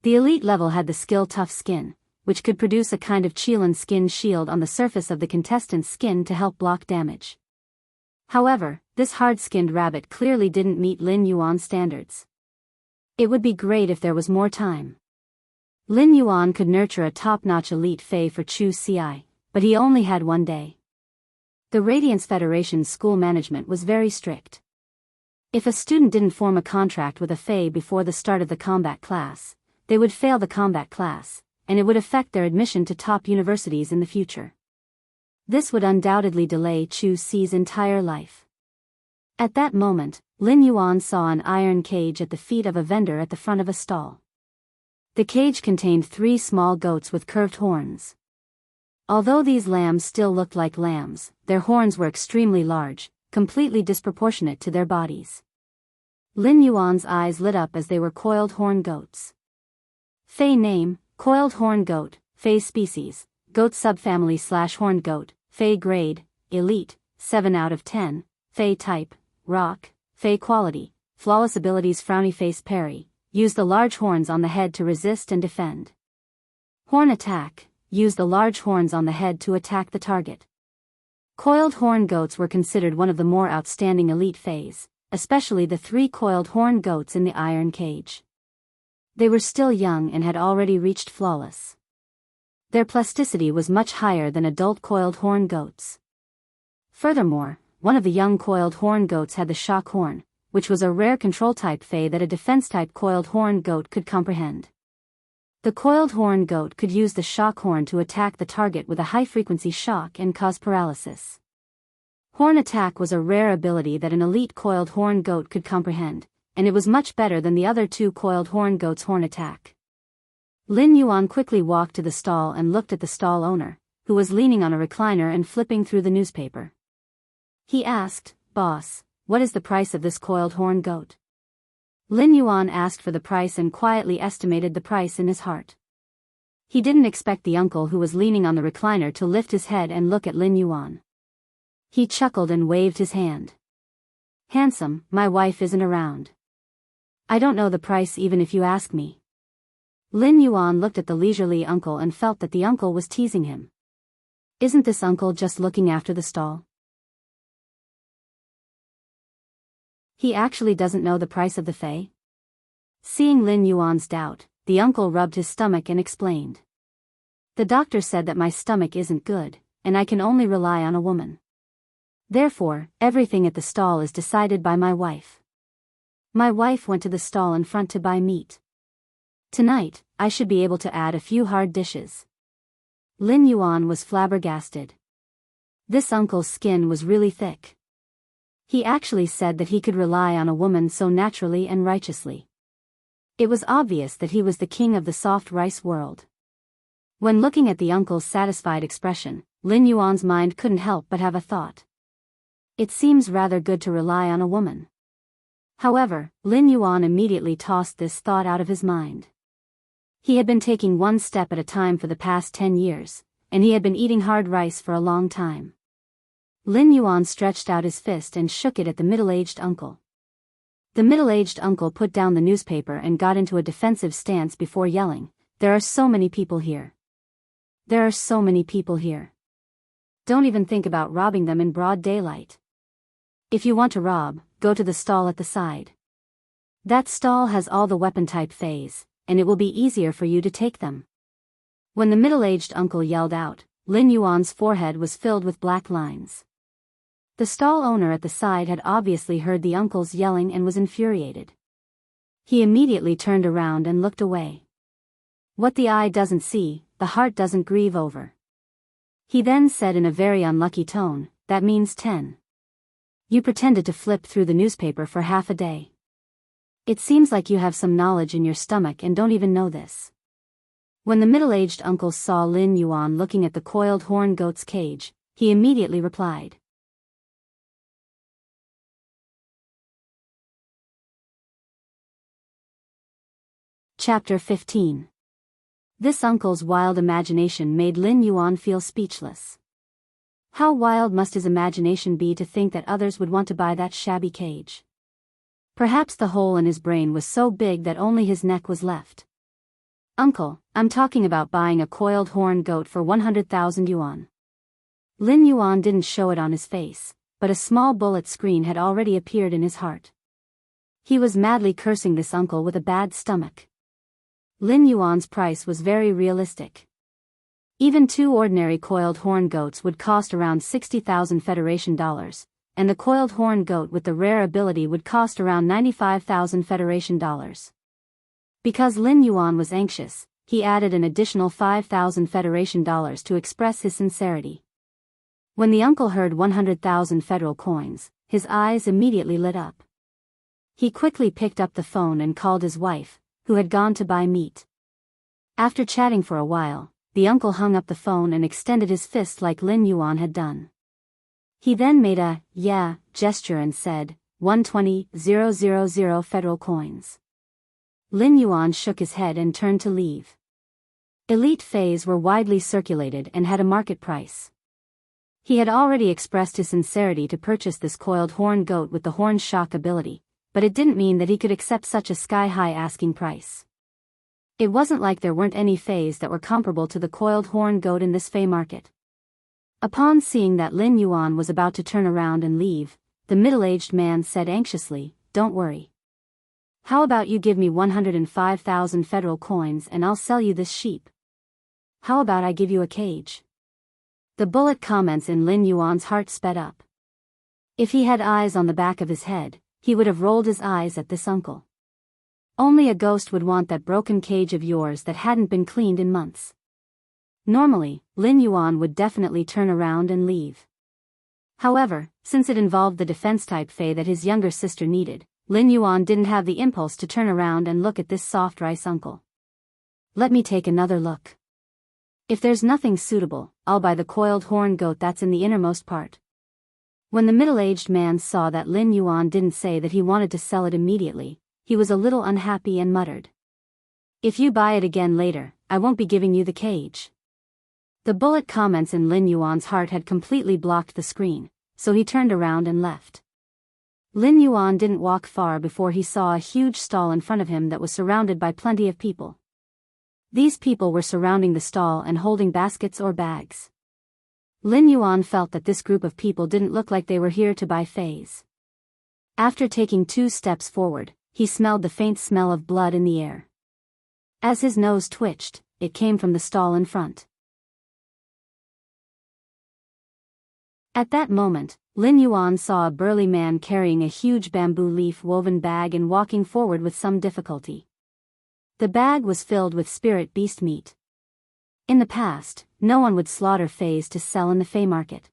The elite level had the skill Tough Skin, which could produce a kind of Qilin skin shield on the surface of the contestant's skin to help block damage. However, this hard-skinned rabbit clearly didn't meet Lin Yuan's standards. It would be great if there was more time. Lin Yuan could nurture a top-notch elite fey for Chu Ci, but he only had 1 day. The Radiance Federation's school management was very strict. If a student didn't form a contract with a fey before the start of the combat class, they would fail the combat class, and it would affect their admission to top universities in the future. This would undoubtedly delay Chu Ci's entire life. At that moment, Lin Yuan saw an iron cage at the feet of a vendor at the front of a stall. The cage contained 3 small goats with curved horns. Although these lambs still looked like lambs, their horns were extremely large, completely disproportionate to their bodies. Lin Yuan's eyes lit up as they were coiled horn goats. Fey name: Coiled horn goat, Fey species, goat subfamily / horned goat, Fey grade, elite, 7 out of 10, Fey type, rock, Fey quality, flawless abilities frowny face parry, use the large horns on the head to resist and defend. Horn attack, use the large horns on the head to attack the target. Coiled horn goats were considered one of the more outstanding elite Feys, especially the 3 coiled horn goats in the iron cage. They were still young and had already reached flawless. Their plasticity was much higher than adult coiled horn goats. Furthermore, one of the young coiled horn goats had the shock horn, which was a rare control-type Fey that a defense-type coiled horn goat could comprehend. The coiled horn goat could use the shock horn to attack the target with a high-frequency shock and cause paralysis. Horn attack was a rare ability that an elite coiled horn goat could comprehend, and it was much better than the other two coiled horn goats' horn attack. Lin Yuan quickly walked to the stall and looked at the stall owner, who was leaning on a recliner and flipping through the newspaper. He asked, "Boss, what is the price of this coiled horn goat?" Lin Yuan asked for the price and quietly estimated the price in his heart. He didn't expect the uncle who was leaning on the recliner to lift his head and look at Lin Yuan. He chuckled and waved his hand. "Handsome, my wife isn't around. I don't know the price even if you ask me." Lin Yuan looked at the leisurely uncle and felt that the uncle was teasing him. Isn't this uncle just looking after the stall? He actually doesn't know the price of the fei? Seeing Lin Yuan's doubt, the uncle rubbed his stomach and explained. "The doctor said that my stomach isn't good, and I can only rely on a woman. Therefore, everything at the stall is decided by my wife. My wife went to the stall in front to buy meat. Tonight, I should be able to add a few hard dishes." Lin Yuan was flabbergasted. This uncle's skin was really thick. He actually said that he could rely on a woman so naturally and righteously. It was obvious that he was the king of the soft rice world. When looking at the uncle's satisfied expression, Lin Yuan's mind couldn't help but have a thought. It seems rather good to rely on a woman. However, Lin Yuan immediately tossed this thought out of his mind. He had been taking one step at a time for the past 10 years, and he had been eating hard rice for a long time. Lin Yuan stretched out his fist and shook it at the middle-aged uncle. The middle-aged uncle put down the newspaper and got into a defensive stance before yelling, "There are so many people here. There are so many people here. Don't even think about robbing them in broad daylight. If you want to rob, go to the stall at the side. That stall has all the weapon-type feis, and it will be easier for you to take them." When the middle-aged uncle yelled out, Lin Yuan's forehead was filled with black lines. The stall owner at the side had obviously heard the uncle's yelling and was infuriated. He immediately turned around and looked away. What the eye doesn't see, the heart doesn't grieve over. He then said in a very unlucky tone, "That means 10. You pretended to flip through the newspaper for half a day. It seems like you have some knowledge in your stomach and don't even know this." When the middle-aged uncle saw Lin Yuan looking at the coiled horn goat's cage, he immediately replied. Chapter 15. This uncle's wild imagination made Lin Yuan feel speechless. How wild must his imagination be to think that others would want to buy that shabby cage? Perhaps the hole in his brain was so big that only his neck was left. "Uncle, I'm talking about buying a coiled horn goat for 100,000 yuan. Lin Yuan didn't show it on his face, but a small bullet screen had already appeared in his heart. He was madly cursing this uncle with a bad stomach. Lin Yuan's price was very realistic. Even 2 ordinary coiled horn goats would cost around 60,000 Federation dollars, and the coiled horn goat with the rare ability would cost around 95,000 Federation dollars. Because Lin Yuan was anxious, he added an additional 5,000 Federation dollars to express his sincerity. When the uncle heard 100,000 federal coins, his eyes immediately lit up. He quickly picked up the phone and called his wife, who had gone to buy meat. After chatting for a while, the uncle hung up the phone and extended his fist like Lin Yuan had done. He then made a "yeah" gesture and said, 120,000 federal coins. Lin Yuan shook his head and turned to leave. Elite feis were widely circulated and had a market price. He had already expressed his sincerity to purchase this coiled horn goat with the horn shock ability, but it didn't mean that he could accept such a sky-high asking price. It wasn't like there weren't any feis that were comparable to the coiled horn goat in this fei market. Upon seeing that Lin Yuan was about to turn around and leave, the middle-aged man said anxiously, "Don't worry. How about you give me 105,000 federal coins and I'll sell you this sheep? How about I give you a cage?" The bullet comments in Lin Yuan's heart sped up. If he had eyes on the back of his head, he would have rolled his eyes at this uncle. Only a ghost would want that broken cage of yours that hadn't been cleaned in months. Normally, Lin Yuan would definitely turn around and leave. However, since it involved the defense-type Fae that his younger sister needed, Lin Yuan didn't have the impulse to turn around and look at this soft rice uncle. Let me take another look. If there's nothing suitable, I'll buy the coiled horn goat that's in the innermost part. When the middle-aged man saw that Lin Yuan didn't say that he wanted to sell it immediately, he was a little unhappy and muttered. If you buy it again later, I won't be giving you the cage. The bullet comments in Lin Yuan's heart had completely blocked the screen, so he turned around and left. Lin Yuan didn't walk far before he saw a huge stall in front of him that was surrounded by plenty of people. These people were surrounding the stall and holding baskets or bags. Lin Yuan felt that this group of people didn't look like they were here to buy fays. After taking 2 steps forward, he smelled the faint smell of blood in the air. As his nose twitched, it came from the stall in front. At that moment, Lin Yuan saw a burly man carrying a huge bamboo leaf-woven bag and walking forward with some difficulty. The bag was filled with spirit beast meat. In the past, no one would slaughter fays to sell in the Fey market.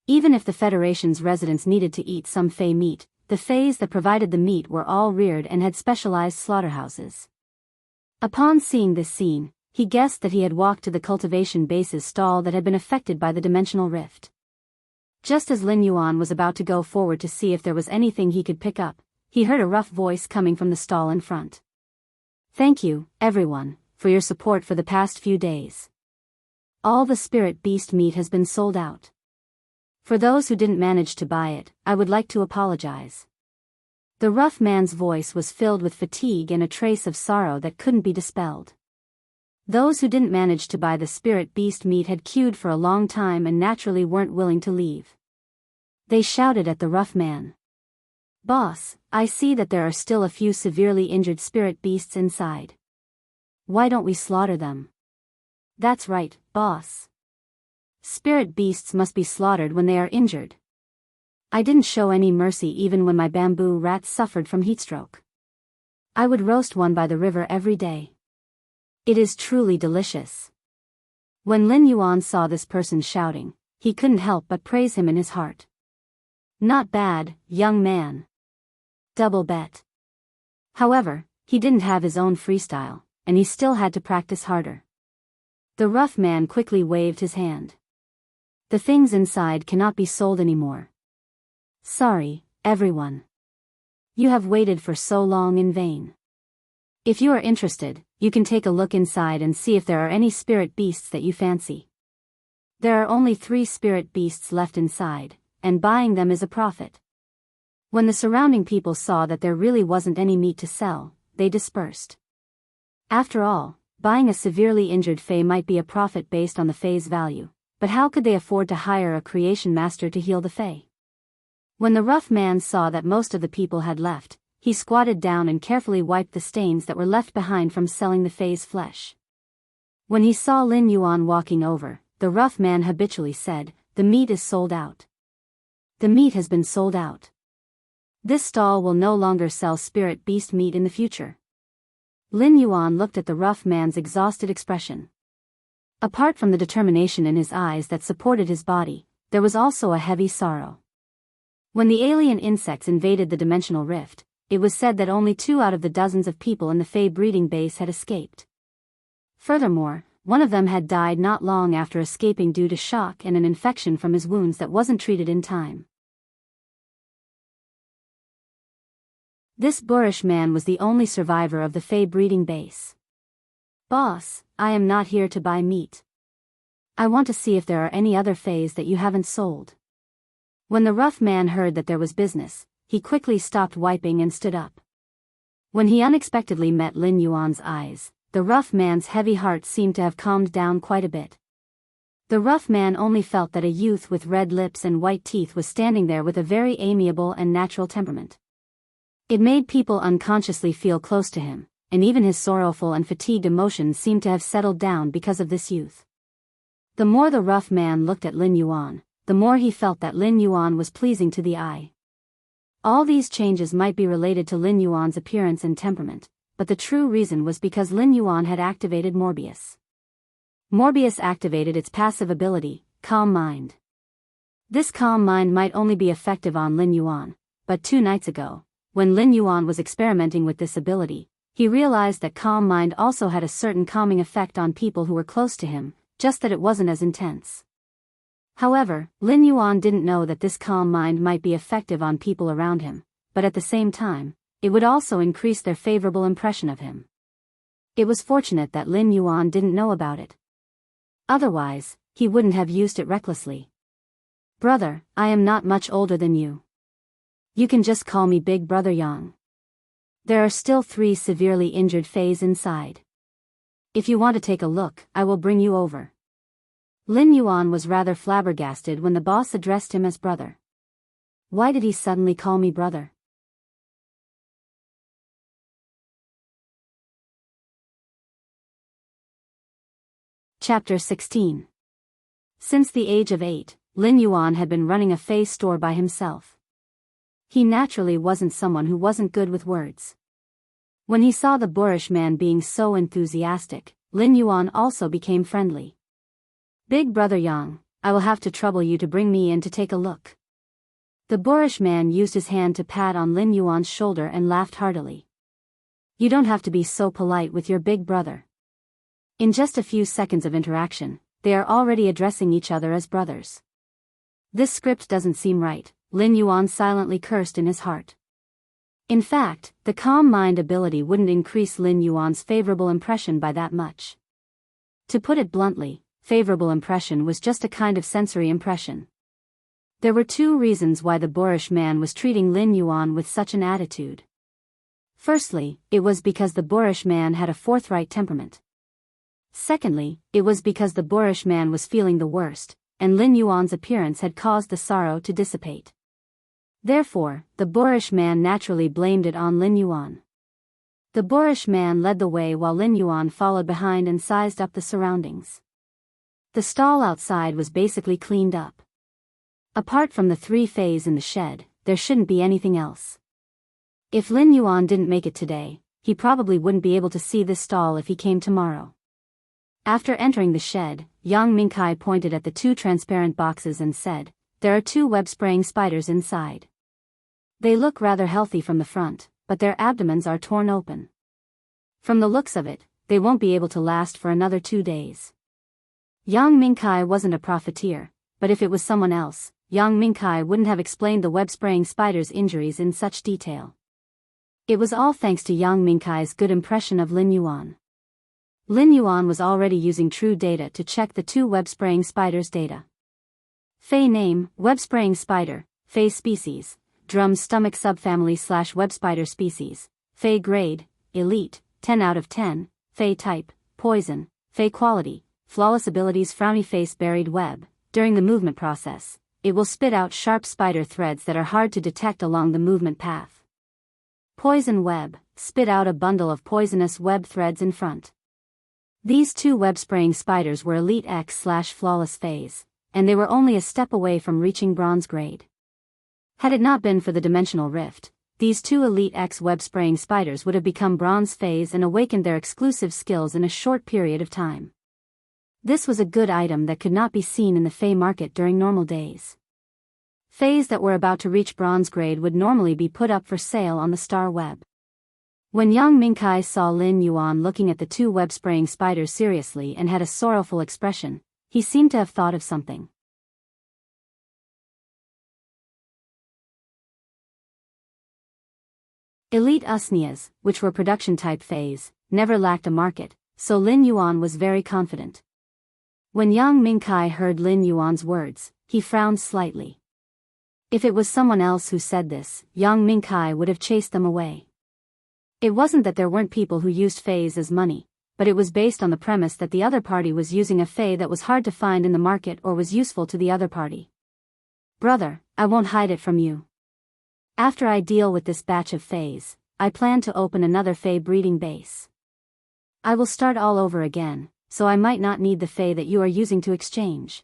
Even if the Federation's residents needed to eat some Fey meat, the fays that provided the meat were all reared and had specialized slaughterhouses. Upon seeing this scene, he guessed that he had walked to the cultivation base's stall that had been affected by the dimensional rift. Just as Lin Yuan was about to go forward to see if there was anything he could pick up, he heard a rough voice coming from the stall in front. Thank you, everyone, for your support for the past few days. All the spirit beast meat has been sold out. For those who didn't manage to buy it, I would like to apologize. The rough man's voice was filled with fatigue and a trace of sorrow that couldn't be dispelled. Those who didn't manage to buy the spirit beast meat had queued for a long time and naturally weren't willing to leave. They shouted at the rough man. Boss, I see that there are still a few severely injured spirit beasts inside. Why don't we slaughter them? That's right, boss. Spirit beasts must be slaughtered when they are injured. I didn't show any mercy even when my bamboo rats suffered from heatstroke. I would roast one by the river every day. It is truly delicious. When Lin Yuan saw this person shouting, he couldn't help but praise him in his heart. Not bad, young man. Double bet. However, he didn't have his own freestyle, and he still had to practice harder. The rough man quickly waved his hand. The things inside cannot be sold anymore. Sorry, everyone. You have waited for so long in vain. If you are interested, you can take a look inside and see if there are any spirit beasts that you fancy. There are only 3 spirit beasts left inside, and buying them is a profit. When the surrounding people saw that there really wasn't any meat to sell, they dispersed. After all, buying a severely injured Fae might be a profit based on the Fae's value, but how could they afford to hire a creation master to heal the Fae? When the rough man saw that most of the people had left, he squatted down and carefully wiped the stains that were left behind from selling the Fae's flesh. When he saw Lin Yuan walking over, the rough man habitually said, "The meat is sold out. The meat has been sold out. This stall will no longer sell spirit beast meat in the future." Lin Yuan looked at the rough man's exhausted expression. Apart from the determination in his eyes that supported his body, there was also a heavy sorrow. When the alien insects invaded the dimensional rift, it was said that only 2 out of the dozens of people in the Fae breeding base had escaped. Furthermore, one of them had died not long after escaping due to shock and an infection from his wounds that wasn't treated in time. This boorish man was the only survivor of the Fae breeding base. Boss, I am not here to buy meat. I want to see if there are any other Faes that you haven't sold. When the rough man heard that there was business, he quickly stopped wiping and stood up. When he unexpectedly met Lin Yuan's eyes, the rough man's heavy heart seemed to have calmed down quite a bit. The rough man only felt that a youth with red lips and white teeth was standing there with a very amiable and natural temperament. It made people unconsciously feel close to him, and even his sorrowful and fatigued emotions seemed to have settled down because of this youth. The more the rough man looked at Lin Yuan, the more he felt that Lin Yuan was pleasing to the eye. All these changes might be related to Lin Yuan's appearance and temperament, but the true reason was because Lin Yuan had activated Morbius. Morbius activated its passive ability, Calm Mind. This calm mind might only be effective on Lin Yuan, but 2 nights ago, when Lin Yuan was experimenting with this ability, he realized that calm mind also had a certain calming effect on people who were close to him, just that it wasn't as intense. However, Lin Yuan didn't know that this calm mind might be effective on people around him, but at the same time, it would also increase their favorable impression of him. It was fortunate that Lin Yuan didn't know about it. Otherwise, he wouldn't have used it recklessly. Brother, I am not much older than you. You can just call me Big Brother Yang. There are still 3 severely injured Fays inside. If you want to take a look, I will bring you over. Lin Yuan was rather flabbergasted when the boss addressed him as brother. Why did he suddenly call me brother? Chapter 16. Since the age of 8, Lin Yuan had been running a Fei store by himself. He naturally wasn't someone who wasn't good with words. When he saw the boorish man being so enthusiastic, Lin Yuan also became friendly. Big Brother Yang, I will have to trouble you to bring me in to take a look. The boorish man used his hand to pat on Lin Yuan's shoulder and laughed heartily. You don't have to be so polite with your big brother. In just a few seconds of interaction, they are already addressing each other as brothers. This script doesn't seem right, Lin Yuan silently cursed in his heart. In fact, the calm mind ability wouldn't increase Lin Yuan's favorable impression by that much. To put it bluntly, favorable impression was just a kind of sensory impression. There were 2 reasons why the boorish man was treating Lin Yuan with such an attitude. Firstly, it was because the boorish man had a forthright temperament. Secondly, it was because the boorish man was feeling the worst, and Lin Yuan's appearance had caused the sorrow to dissipate. Therefore, the boorish man naturally blamed it on Lin Yuan. The boorish man led the way while Lin Yuan followed behind and sized up the surroundings. The stall outside was basically cleaned up. Apart from the 3 Fays in the shed, there shouldn't be anything else. If Lin Yuan didn't make it today, he probably wouldn't be able to see this stall if he came tomorrow. After entering the shed, Yang Mingkai pointed at the 2 transparent boxes and said, there are 2 web-spraying spiders inside. They look rather healthy from the front, but their abdomens are torn open. From the looks of it, they won't be able to last for another 2 days. Yang Mingkai wasn't a profiteer, but if it was someone else, Yang Mingkai wouldn't have explained the web-spraying spider's injuries in such detail. It was all thanks to Yang Mingkai's good impression of Lin Yuan. Lin Yuan was already using true data to check the 2 web-spraying spiders' data. Fei name, web-spraying spider, Fei species, drum stomach subfamily / web spider species, Fei grade, elite, 10 out of 10, Fei type, poison, Fei quality, flawless abilities frowny face buried web. During the movement process, it will spit out sharp spider threads that are hard to detect along the movement path. Poison web, spit out a bundle of poisonous web threads in front. These 2 web-spraying spiders were Elite X / Flawless Phase, and they were only a step away from reaching bronze grade. Had it not been for the dimensional rift, these 2 Elite X web-spraying spiders would have become bronze phase and awakened their exclusive skills in a short period of time. This was a good item that could not be seen in the Fey market during normal days. Fays that were about to reach bronze grade would normally be put up for sale on the star web. When Yang Mingkai saw Lin Yuan looking at the 2 web-spraying spiders seriously and had a sorrowful expression, he seemed to have thought of something. Elite Usnias, which were production-type Fays, never lacked a market, so Lin Yuan was very confident. When Yang Mingkai heard Lin Yuan's words, he frowned slightly. If it was someone else who said this, Yang Mingkai would have chased them away. It wasn't that there weren't people who used Fays as money, but it was based on the premise that the other party was using a Fay that was hard to find in the market or was useful to the other party. Brother, I won't hide it from you. After I deal with this batch of Fays, I plan to open another Fay breeding base. I will start all over again, so I might not need the Fay that you are using to exchange.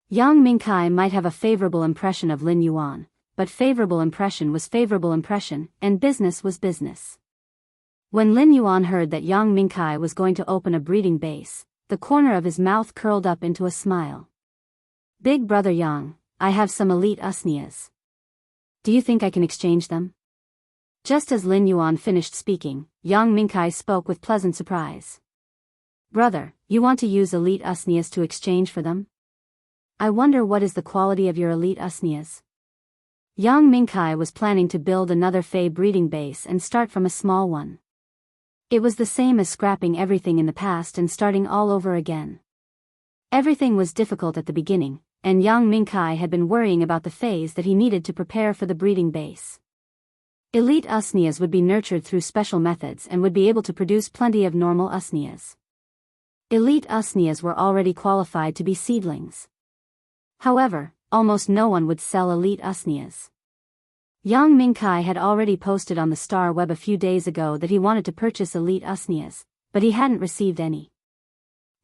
Yang Mingkai might have a favorable impression of Lin Yuan, but favorable impression was favorable impression, and business was business. When Lin Yuan heard that Yang Mingkai was going to open a breeding base, the corner of his mouth curled up into a smile. Big Brother Yang, I have some elite usnias. Do you think I can exchange them? Just as Lin Yuan finished speaking, Yang Mingkai spoke with pleasant surprise. Brother, you want to use elite usnias to exchange for them? I wonder what is the quality of your elite usnias? Yang Mingkai was planning to build another Fey breeding base and start from a small one. It was the same as scrapping everything in the past and starting all over again. Everything was difficult at the beginning, and Yang Mingkai had been worrying about the phase that he needed to prepare for the breeding base. Elite usnias would be nurtured through special methods and would be able to produce plenty of normal usnias. Elite usnias were already qualified to be seedlings. However, almost no one would sell elite usnias. Yang Mingkai had already posted on the Star Web a few days ago that he wanted to purchase elite usnias, but he hadn't received any.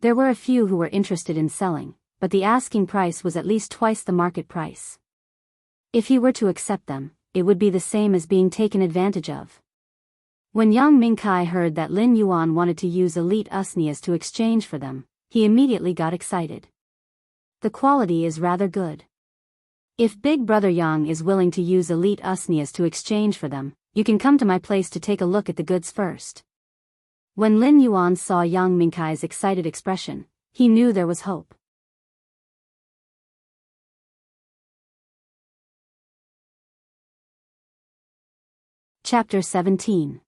There were a few who were interested in selling, but the asking price was at least twice the market price. If he were to accept them, it would be the same as being taken advantage of. When Yang Mingkai heard that Lin Yuan wanted to use elite usnias to exchange for them, he immediately got excited. The quality is rather good. If Big Brother Yang is willing to use elite usnias to exchange for them, you can come to my place to take a look at the goods first. When Lin Yuan saw Yang Mingkai's excited expression, he knew there was hope. Chapter 17.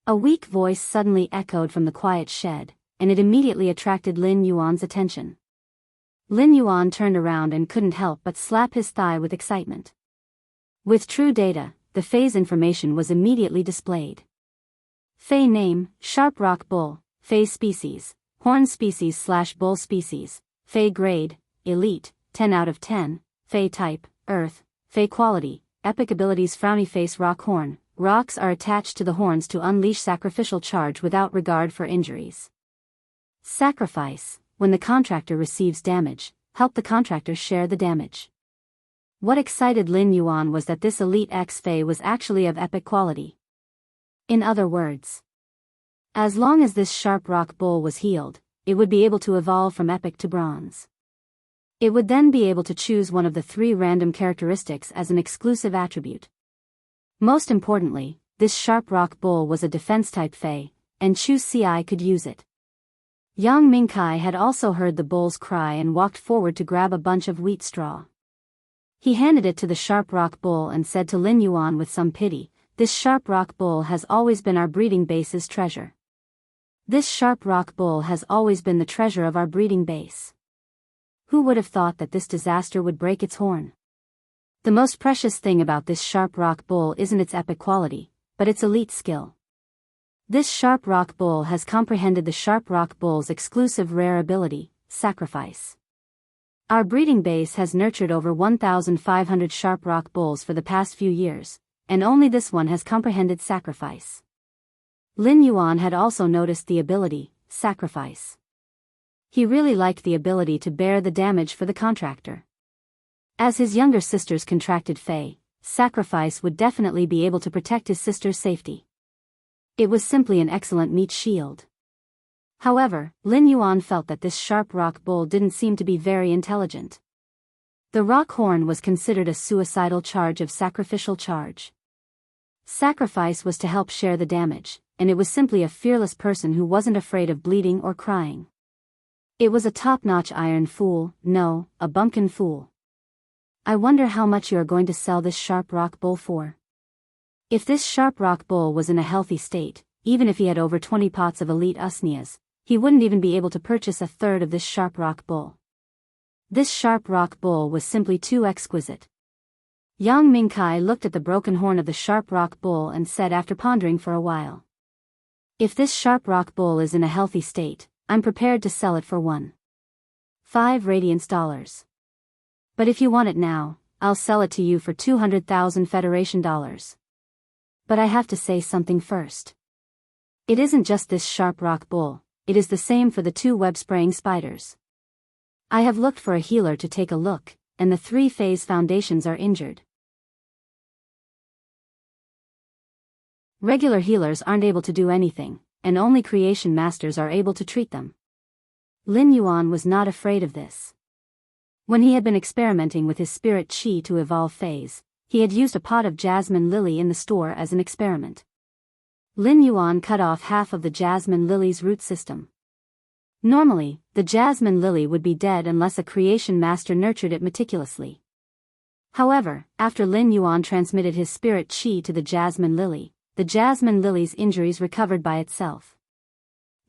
A weak voice suddenly echoed from the quiet shed, and it immediately attracted Lin Yuan's attention. Lin Yuan turned around and couldn't help but slap his thigh with excitement. With true data, the phase information was immediately displayed. Fey name, Sharp Rock Bull, Phase species, Horn species/Bull species, Fey grade, Elite, 10 out of 10, Fey type, Earth, Fey quality, epic abilities Frowny Face Rock Horn, rocks are attached to the horns to unleash sacrificial charge without regard for injuries. Sacrifice. When the contractor receives damage, help the contractor share the damage. What excited Lin Yuan was that this Elite X Fey was actually of epic quality. In other words, as long as this Sharp Rock Bull was healed, it would be able to evolve from epic to bronze. It would then be able to choose one of the 3 random characteristics as an exclusive attribute. Most importantly, this Sharp Rock Bull was a defense-type Fey, and Chu Ci could use it. Yang Mingkai had also heard the bull's cry and walked forward to grab a bunch of wheat straw. He handed it to the Sharp Rock Bull and said to Lin Yuan with some pity, "This Sharp Rock Bull has always been our breeding base's treasure. This Sharp Rock Bull has always been the treasure of our breeding base. Who would have thought that this disaster would break its horn? The most precious thing about this Sharp Rock Bull isn't its epic quality, but its elite skill. This Sharp Rock Bull has comprehended the Sharp Rock Bull's exclusive rare ability, Sacrifice. Our breeding base has nurtured over 1,500 Sharp Rock Bulls for the past few years, and only this one has comprehended Sacrifice." Lin Yuan had also noticed the ability, Sacrifice. He really liked the ability to bear the damage for the contractor. As his younger sister's contracted Fey, Sacrifice would definitely be able to protect his sister's safety. It was simply an excellent meat shield. However, Lin Yuan felt that this Sharp Rock Bull didn't seem to be very intelligent. The rock horn was considered a suicidal charge of sacrificial charge. Sacrifice was to help share the damage, and it was simply a fearless person who wasn't afraid of bleeding or crying. It was a top-notch iron fool, no, a bumpkin fool. I wonder how much you are going to sell this Sharp Rock Bull for. If this Sharp Rock Bull was in a healthy state, even if he had over 20 pots of elite usnias, he wouldn't even be able to purchase a third of this Sharp Rock Bull. This Sharp Rock Bull was simply too exquisite. Yang Mingkai looked at the broken horn of the Sharp Rock Bull and said after pondering for a while, "If this Sharp Rock Bull is in a healthy state, I'm prepared to sell it for 1.5 Radiance dollars. But if you want it now, I'll sell it to you for 200,000 Federation dollars. But I have to say something first. It isn't just this Sharp Rock Bull, it is the same for the 2 web-spraying spiders. I have looked for a healer to take a look, and the 3 phase foundations are injured. Regular healers aren't able to do anything, and only creation masters are able to treat them." Lin Yuan was not afraid of this. When he had been experimenting with his spirit chi to evolve phase, he had used a pot of jasmine lily in the store as an experiment. Lin Yuan cut off half of the jasmine lily's root system. Normally, the jasmine lily would be dead unless a creation master nurtured it meticulously. However, after Lin Yuan transmitted his spirit chi to the jasmine lily's injuries recovered by itself.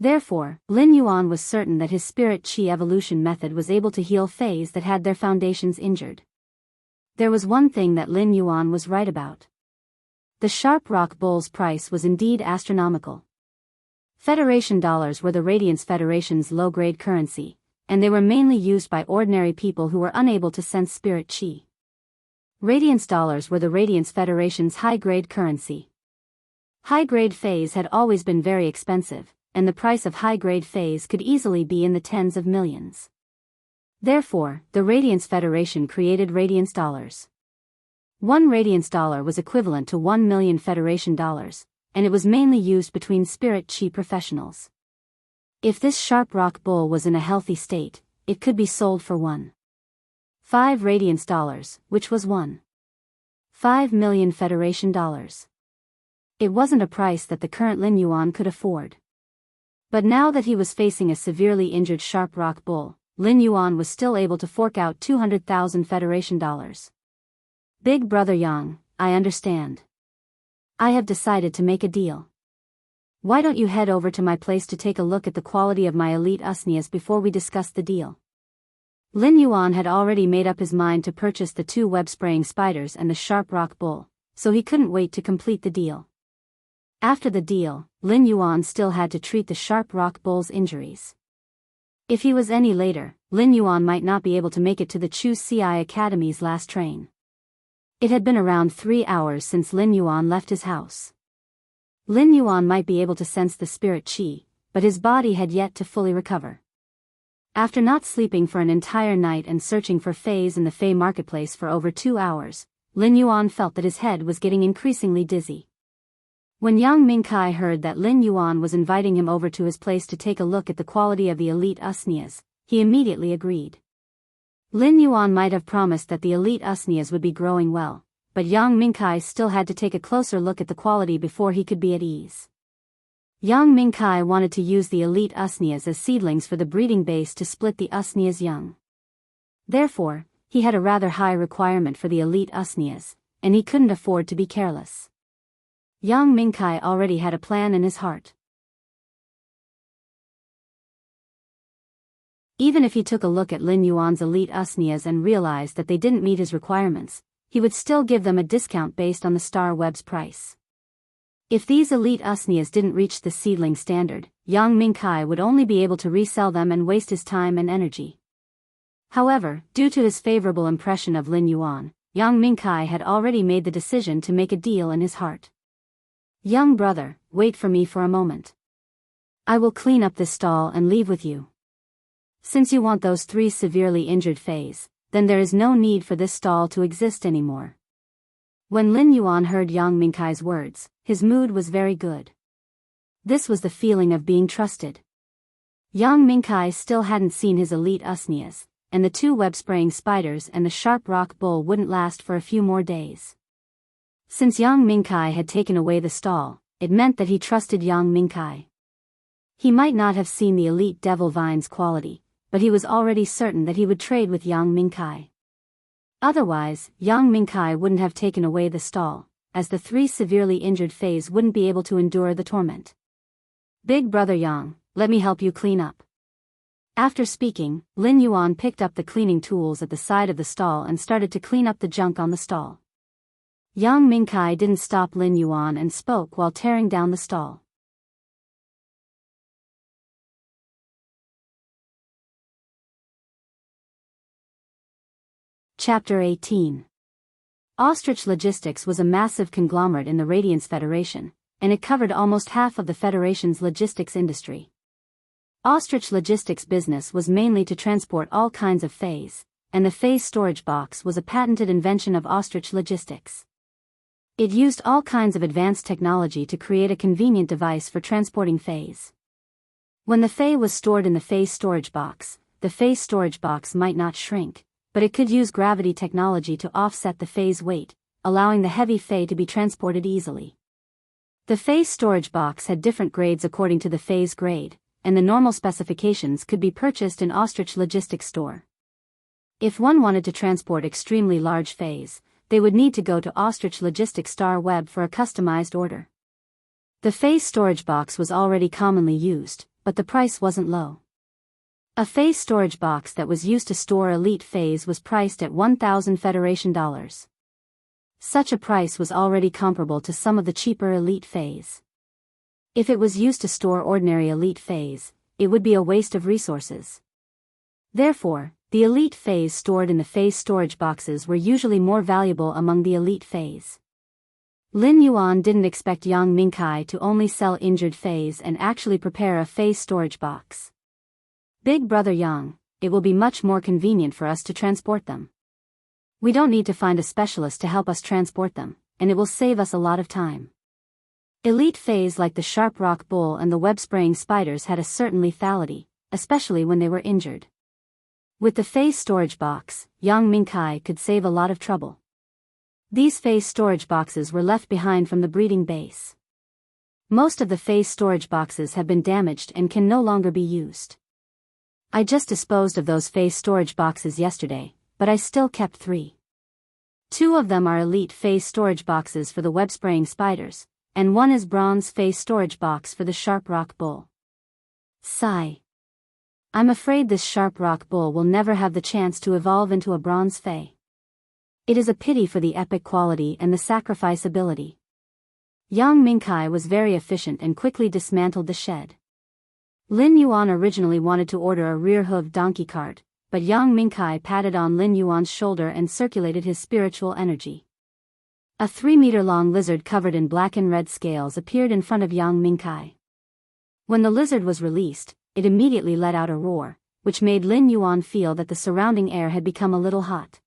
Therefore, Lin Yuan was certain that his spirit chi evolution method was able to heal fays that had their foundations injured. There was one thing that Lin Yuan was right about. The sharp rock bull's price was indeed astronomical. Federation dollars were the Radiance Federation's low-grade currency, and they were mainly used by ordinary people who were unable to sense spirit chi. Radiance dollars were the Radiance Federation's high-grade currency. High-grade fays had always been very expensive, and the price of high-grade fays could easily be in the tens of millions. Therefore, the Radiance Federation created Radiance dollars. 1 Radiance dollar was equivalent to 1 million Federation dollars, and it was mainly used between spirit chi professionals. If this sharp rock bull was in a healthy state, it could be sold for 1.5 Radiance dollars, which was 1.5 million Federation dollars. It wasn't a price that the current Lin Yuan could afford. But now that he was facing a severely injured sharp rock bull, Lin Yuan was still able to fork out 200,000 Federation dollars. Big Brother Yang, I understand. I have decided to make a deal. Why don't you head over to my place to take a look at the quality of my elite usnias before we discuss the deal? Lin Yuan had already made up his mind to purchase the 2 web-spraying spiders and the sharp rock bull, so he couldn't wait to complete the deal. After the deal, Lin Yuan still had to treat the sharp rock bull's injuries. If he was any later, Lin Yuan might not be able to make it to the Chu Ci Academy's last train. It had been around 3 hours since Lin Yuan left his house. Lin Yuan might be able to sense the spirit chi, but his body had yet to fully recover. After not sleeping for an entire night and searching for fays in the Fey marketplace for over 2 hours, Lin Yuan felt that his head was getting increasingly dizzy. When Yang Mingkai heard that Lin Yuan was inviting him over to his place to take a look at the quality of the elite usnias, he immediately agreed. Lin Yuan might have promised that the elite usnias would be growing well, but Yang Mingkai still had to take a closer look at the quality before he could be at ease. Yang Mingkai wanted to use the elite usnias as seedlings for the breeding base to split the usnias young. Therefore, he had a rather high requirement for the elite usnias, and he couldn't afford to be careless. Yang Mingkai already had a plan in his heart. Even if he took a look at Lin Yuan's elite usnias and realized that they didn't meet his requirements, he would still give them a discount based on the Star Web's price. If these elite usnias didn't reach the seedling standard, Yang Mingkai would only be able to resell them and waste his time and energy. However, due to his favorable impression of Lin Yuan, Yang Mingkai had already made the decision to make a deal in his heart. Young brother, wait for me for a moment. I will clean up this stall and leave with you. Since you want those 3 severely injured fays, then there is no need for this stall to exist anymore. When Lin Yuan heard Yang Mingkai's words, his mood was very good. This was the feeling of being trusted. Yang Mingkai still hadn't seen his elite usnias, and the 2 web-spraying spiders and the sharp rock bull wouldn't last for a few more days. Since Yang Mingkai had taken away the stall, it meant that he trusted Yang Mingkai. He might not have seen the elite devil vine's quality, but he was already certain that he would trade with Yang Mingkai. Otherwise, Yang Mingkai wouldn't have taken away the stall, as the 3 severely injured fays wouldn't be able to endure the torment. Big brother Yang, let me help you clean up. After speaking, Lin Yuan picked up the cleaning tools at the side of the stall and started to clean up the junk on the stall. Yang Mingkai didn't stop Lin Yuan and spoke while tearing down the stall. Chapter 18. Ostrich Logistics was a massive conglomerate in the Radiance Federation, and it covered almost half of the Federation's logistics industry. Ostrich Logistics' business was mainly to transport all kinds of fays, and the Fey storage box was a patented invention of Ostrich Logistics. It used all kinds of advanced technology to create a convenient device for transporting fays. When the Fey was stored in the Fey storage box, the Fey storage box might not shrink, but it could use gravity technology to offset the Fae's weight, allowing the heavy Fae to be transported easily. The Fae's storage box had different grades according to the Fae's grade, and the normal specifications could be purchased in Ostrich Logistics Store. If one wanted to transport extremely large Faes, they would need to go to Ostrich Logistics Star Web for a customized order. The Fae's storage box was already commonly used, but the price wasn't low. A Fae storage box that was used to store elite Faes was priced at 1,000 Federation dollars. Such a price was already comparable to some of the cheaper elite Faes. If it was used to store ordinary elite Faes, it would be a waste of resources. Therefore, the elite Faes stored in the Fae storage boxes were usually more valuable among the elite Faes. Lin Yuan didn't expect Yang Mingkai to only sell injured Faes and actually prepare a Fae storage box. Big brother Yang, it will be much more convenient for us to transport them. We don't need to find a specialist to help us transport them, and it will save us a lot of time. Elite Faes like the sharp rock bull and the web-spraying spiders had a certain lethality, especially when they were injured. With the Fae storage box, Yang Mingkai could save a lot of trouble. These Fae storage boxes were left behind from the breeding base. Most of the Fae storage boxes have been damaged and can no longer be used. I just disposed of those Fae storage boxes yesterday, but I still kept 3. 2 of them are elite Fae storage boxes for the web-spraying spiders, and 1 is bronze Fae storage box for the sharp rock bull. Sigh. I'm afraid this sharp rock bull will never have the chance to evolve into a bronze Fae. It is a pity for the epic quality and the sacrifice ability. Yang Mingkai was very efficient and quickly dismantled the shed. Lin Yuan originally wanted to order a rear-hooved donkey cart, but Yang Mingkai patted on Lin Yuan's shoulder and circulated his spiritual energy. A 3-meter-long lizard covered in black and red scales appeared in front of Yang Mingkai. When the lizard was released, it immediately let out a roar, which made Lin Yuan feel that the surrounding air had become a little hot.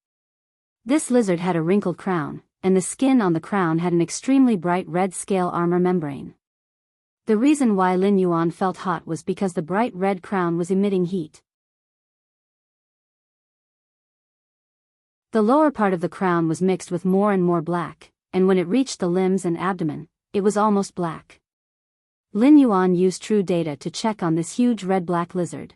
This lizard had a wrinkled crown, and the skin on the crown had an extremely bright red scale armor membrane. The reason why Lin Yuan felt hot was because the bright red crown was emitting heat. The lower part of the crown was mixed with more and more black, and when it reached the limbs and abdomen, it was almost black. Lin Yuan used true data to check on this huge red-black lizard.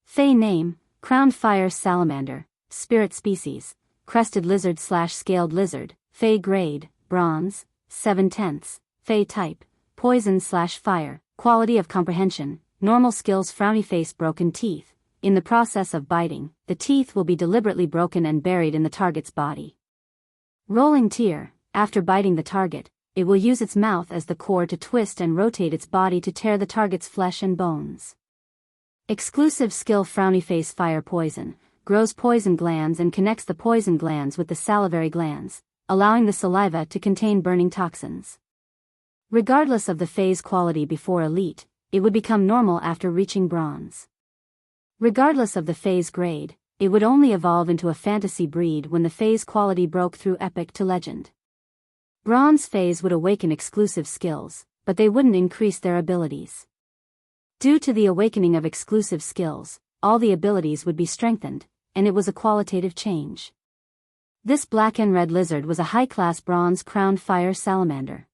Fae name, crowned fire salamander, spirit species, crested lizard/scaled lizard, Fae grade, bronze, 7/10, Fae type, poison/fire, quality of comprehension, normal skills, frowny face, broken teeth. In the process of biting, the teeth will be deliberately broken and buried in the target's body. Rolling tear, after biting the target, it will use its mouth as the core to twist and rotate its body to tear the target's flesh and bones. Exclusive skill, frowny face, fire poison, grows poison glands and connects the poison glands with the salivary glands, allowing the saliva to contain burning toxins. Regardless of the Fae's quality before elite, it would become normal after reaching bronze. Regardless of the Fae's grade, it would only evolve into a fantasy breed when the Fae's quality broke through epic to legend. Bronze Faes would awaken exclusive skills, but they wouldn't increase their abilities. Due to the awakening of exclusive skills, all the abilities would be strengthened, and it was a qualitative change. This black and red lizard was a high-class bronze-crowned fire salamander.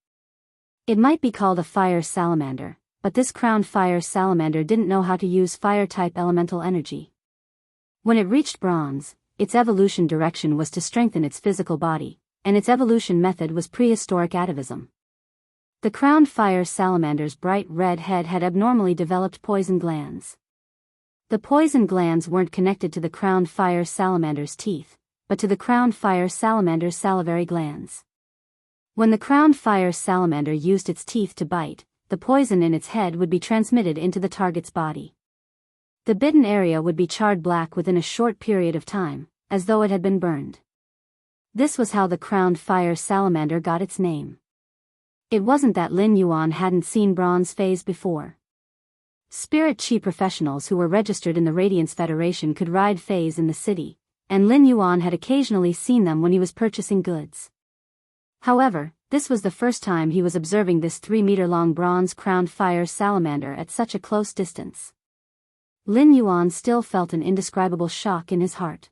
It might be called a fire salamander, but this crowned fire salamander didn't know how to use fire-type elemental energy. When it reached bronze, its evolution direction was to strengthen its physical body, and its evolution method was prehistoric atavism. The crowned fire salamander's bright red head had abnormally developed poison glands. The poison glands weren't connected to the crowned fire salamander's teeth, but to the crowned fire salamander's salivary glands. When the crowned fire salamander used its teeth to bite, the poison in its head would be transmitted into the target's body. The bitten area would be charred black within a short period of time, as though it had been burned. This was how the crowned fire salamander got its name. It wasn't that Lin Yuan hadn't seen bronze Faes before. Spirit Chi professionals who were registered in the Radiance Federation could ride Faes in the city, and Lin Yuan had occasionally seen them when he was purchasing goods. However, this was the first time he was observing this 3-meter-long bronze-crowned fire salamander at such a close distance. Lin Yuan still felt an indescribable shock in his heart.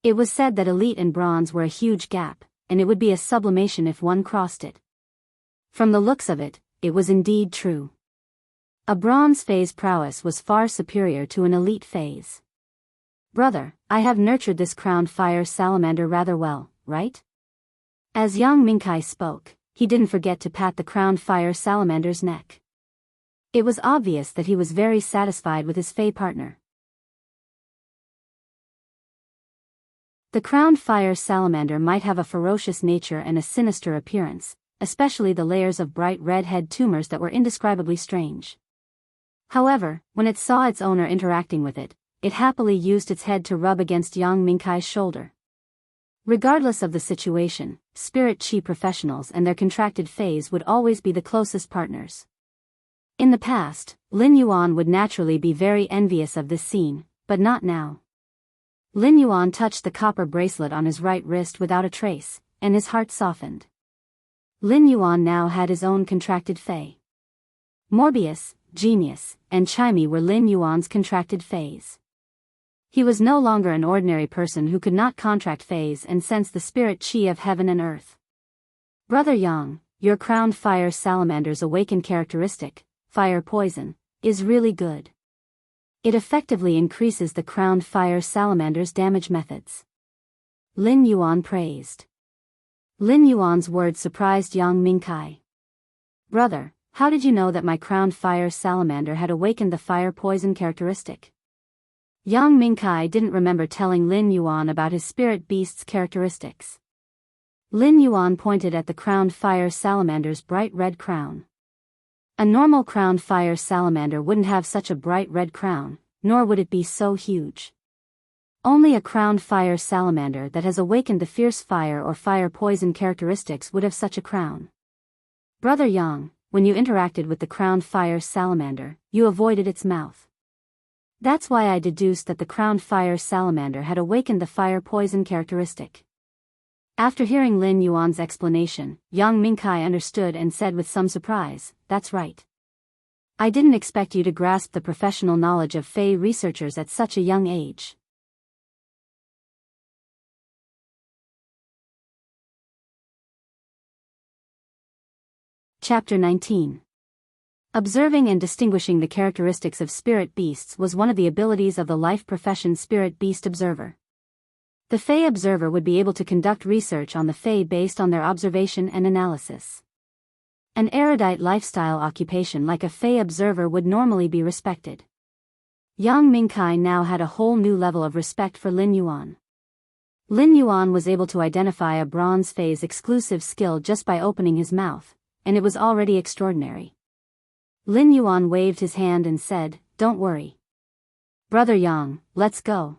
It was said that elite and bronze were a huge gap, and it would be a sublimation if one crossed it. From the looks of it, it was indeed true. A bronze phase prowess was far superior to an elite phase. Brother, I have nurtured this crowned fire salamander rather well, right? As young Minkai spoke, he didn't forget to pat the crowned fire salamander's neck. It was obvious that he was very satisfied with his Fey partner. The crowned fire salamander might have a ferocious nature and a sinister appearance, especially the layers of bright red head tumors that were indescribably strange. However, when it saw its owner interacting with it, it happily used its head to rub against young Minkai's shoulder. Regardless of the situation, spirit chi professionals and their contracted Fays would always be the closest partners. In the past, Lin Yuan would naturally be very envious of this scene, but not now. Lin Yuan touched the copper bracelet on his right wrist without a trace, and his heart softened. Lin Yuan now had his own contracted Fey. Morbius, Genius, and Chimey were Lin Yuan's contracted Fays. He was no longer an ordinary person who could not contract Fays and sense the spirit chi of heaven and earth. Brother Yang, your crowned fire salamander's awakened characteristic, fire poison, is really good. It effectively increases the crowned fire salamander's damage methods. Lin Yuan praised. Lin Yuan's words surprised young Minkai. Brother, how did you know that my crowned fire salamander had awakened the fire poison characteristic? Young Minkai didn't remember telling Lin Yuan about his spirit beast's characteristics. Lin Yuan pointed at the crowned fire salamander's bright red crown. A normal crowned fire salamander wouldn't have such a bright red crown, nor would it be so huge. Only a crowned fire salamander that has awakened the fierce fire or fire poison characteristics would have such a crown. Brother Yang, when you interacted with the crowned fire salamander, you avoided its mouth. That's why I deduced that the crowned fire salamander had awakened the fire poison characteristic. After hearing Lin Yuan's explanation, young Minkai understood and said with some surprise, that's right. I didn't expect you to grasp the professional knowledge of Fey researchers at such a young age. Chapter 19. Observing and distinguishing the characteristics of spirit beasts was one of the abilities of the life profession Spirit Beast Observer. The Fey observer would be able to conduct research on the Fey based on their observation and analysis. An erudite lifestyle occupation like a Fey observer would normally be respected. Young Minkai now had a whole new level of respect for Lin Yuan. Lin Yuan was able to identify a bronze Fey's exclusive skill just by opening his mouth, and it was already extraordinary. Lin Yuan waved his hand and said, "Don't worry. Brother Yang, let's go.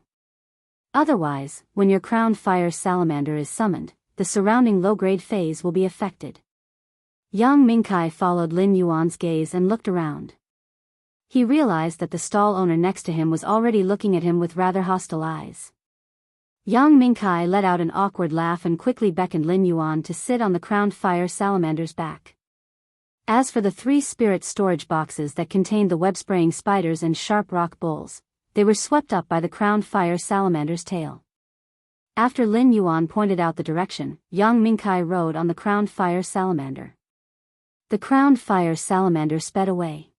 Otherwise, when your crowned fire salamander is summoned, the surrounding low-grade Fays will be affected." Young Minkai followed Lin Yuan's gaze and looked around. He realized that the stall owner next to him was already looking at him with rather hostile eyes. Young Minkai let out an awkward laugh and quickly beckoned Lin Yuan to sit on the crowned fire salamander's back. As for the 3 spirit storage boxes that contained the web-spraying spiders and sharp rock bulls, they were swept up by the crowned fire salamander's tail. After Lin Yuan pointed out the direction, young Minkai rode on the crowned fire salamander. The crowned fire salamander sped away.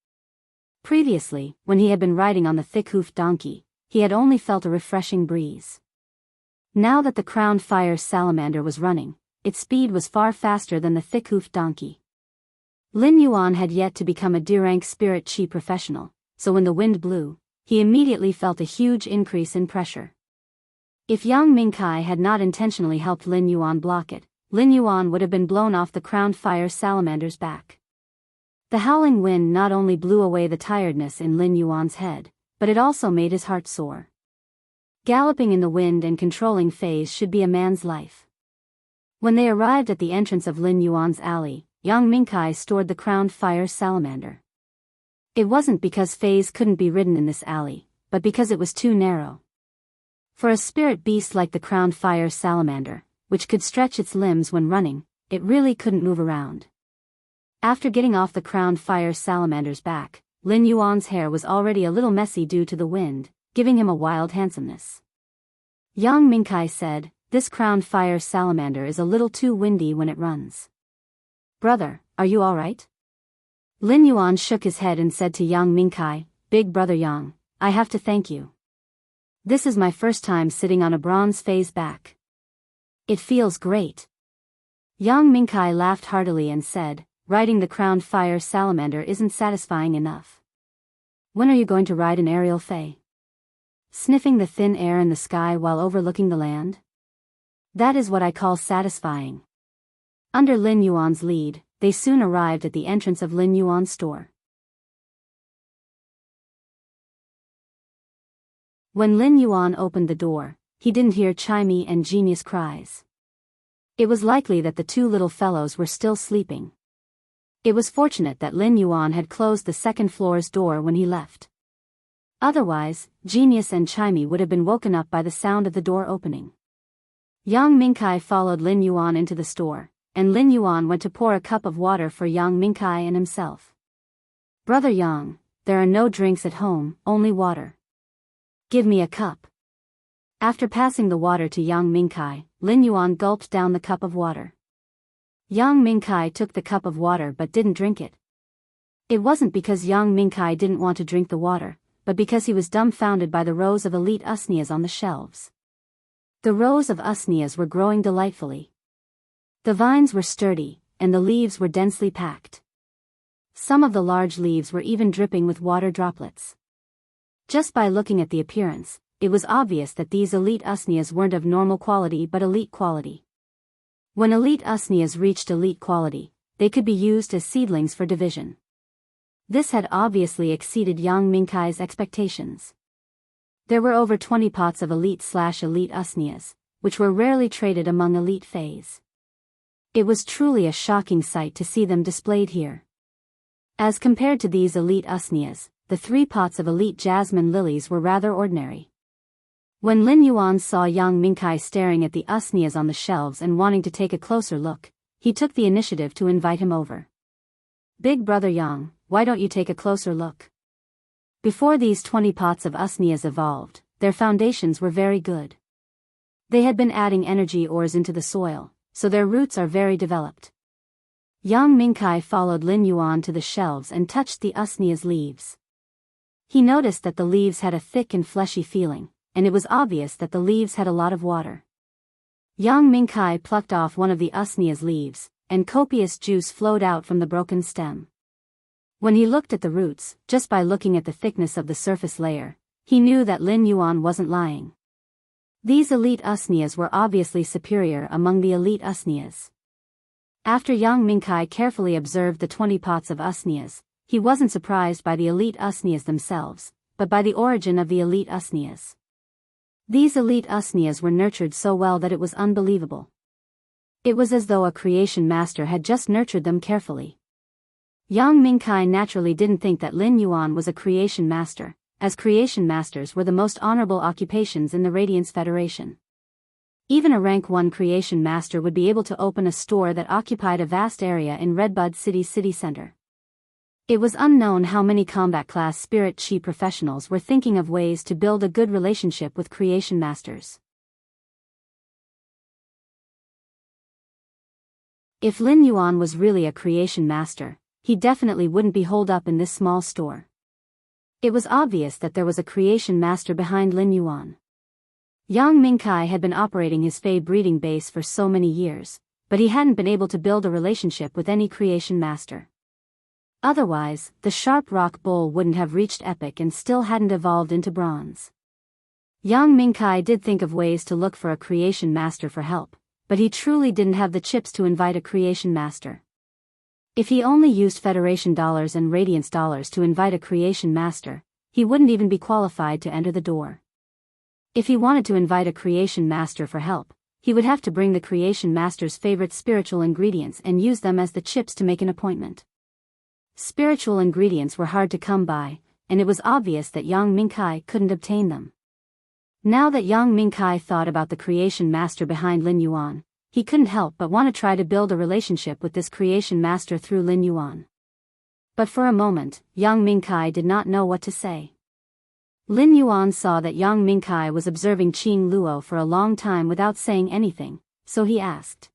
Previously, when he had been riding on the thick-hoofed donkey, he had only felt a refreshing breeze. Now that the crowned fire salamander was running, its speed was far faster than the thick-hoofed donkey. Lin Yuan had yet to become a D-rank spirit chi professional, so when the wind blew, he immediately felt a huge increase in pressure. If young Minkai had not intentionally helped Lin Yuan block it, Lin Yuan would have been blown off the crowned fire salamander's back. The howling wind not only blew away the tiredness in Lin Yuan's head, but it also made his heart soar. Galloping in the wind and controlling Fays should be a man's life. When they arrived at the entrance of Lin Yuan's alley, young Minkai stored the crowned fire salamander. It wasn't because Fays couldn't be ridden in this alley, but because it was too narrow. For a spirit beast like the crowned fire salamander, which could stretch its limbs when running, it really couldn't move around. After getting off the crowned fire salamander's back, Lin Yuan's hair was already a little messy due to the wind, giving him a wild handsomeness. Yang Mingkai said, "This crowned fire salamander is a little too windy when it runs." "Brother, are you alright?" Lin Yuan shook his head and said to Yang Mingkai, "Big brother Yang, I have to thank you. This is my first time sitting on a bronze phase back. It feels great." Yang Mingkai laughed heartily and said, "Riding the crowned fire salamander isn't satisfying enough. When are you going to ride an aerial fae? Sniffing the thin air in the sky while overlooking the land? That is what I call satisfying." Under Lin Yuan's lead, they soon arrived at the entrance of Lin Yuan's store. When Lin Yuan opened the door, he didn't hear chimey and genius cries. It was likely that the two little fellows were still sleeping. It was fortunate that Lin Yuan had closed the second floor's door when he left. Otherwise, Genius and Chimey would have been woken up by the sound of the door opening. Yang Mingkai followed Lin Yuan into the store, and Lin Yuan went to pour a cup of water for Yang Mingkai and himself. "Brother Yang, there are no drinks at home, only water. Give me a cup." After passing the water to Yang Mingkai, Lin Yuan gulped down the cup of water. Yang Mingkai took the cup of water but didn't drink it. It wasn't because Yang Mingkai didn't want to drink the water, but because he was dumbfounded by the rows of elite usneas on the shelves. The rows of usneas were growing delightfully. The vines were sturdy, and the leaves were densely packed. Some of the large leaves were even dripping with water droplets. Just by looking at the appearance, it was obvious that these elite usneas weren't of normal quality but elite quality. When elite usneas reached elite quality, they could be used as seedlings for division. This had obviously exceeded Yang Mingkai's expectations. There were over 20 pots of elite/elite usneas, which were rarely traded among elite fays. It was truly a shocking sight to see them displayed here. As compared to these elite usneas, the 3 pots of elite jasmine lilies were rather ordinary. When Lin Yuan saw Yang Mingkai staring at the usneas on the shelves and wanting to take a closer look, he took the initiative to invite him over. "Big brother Yang, why don't you take a closer look?" Before these 20 pots of usneas evolved, their foundations were very good. They had been adding energy ores into the soil, so their roots are very developed. Yang Mingkai followed Lin Yuan to the shelves and touched the usnea's leaves. He noticed that the leaves had a thick and fleshy feeling, and it was obvious that the leaves had a lot of water. Yang Mingkai plucked off one of the usnea's leaves, and copious juice flowed out from the broken stem. When he looked at the roots, just by looking at the thickness of the surface layer, he knew that Lin Yuan wasn't lying. These elite usneas were obviously superior among the elite usneas. After Yang Mingkai carefully observed the 20 pots of usneas, he wasn't surprised by the elite usneas themselves, but by the origin of the elite usneas. These elite usneas were nurtured so well that it was unbelievable. It was as though a creation master had just nurtured them carefully. Yang Mingkai naturally didn't think that Lin Yuan was a creation master, as creation masters were the most honorable occupations in the Radiance Federation. Even a rank 1 creation master would be able to open a store that occupied a vast area in Redbud City's city center. It was unknown how many combat class spirit chi professionals were thinking of ways to build a good relationship with creation masters. If Lin Yuan was really a creation master, he definitely wouldn't be holed up in this small store. It was obvious that there was a creation master behind Lin Yuan. Yang Mingkai had been operating his Fey breeding base for so many years, but he hadn't been able to build a relationship with any creation master. Otherwise, the sharp rock bull wouldn't have reached epic and still hadn't evolved into bronze. Yang Mingkai did think of ways to look for a creation master for help, but he truly didn't have the chips to invite a creation master. If he only used Federation dollars and Radiance dollars to invite a creation master, he wouldn't even be qualified to enter the door. If he wanted to invite a creation master for help, he would have to bring the creation master's favorite spiritual ingredients and use them as the chips to make an appointment. Spiritual ingredients were hard to come by, and it was obvious that Yang Mingkai couldn't obtain them. Now that Yang Mingkai thought about the creation master behind Lin Yuan, he couldn't help but want to try to build a relationship with this creation master through Lin Yuan. But for a moment, Yang Mingkai did not know what to say. Lin Yuan saw that Yang Mingkai was observing Qing Luo for a long time without saying anything, so he asked.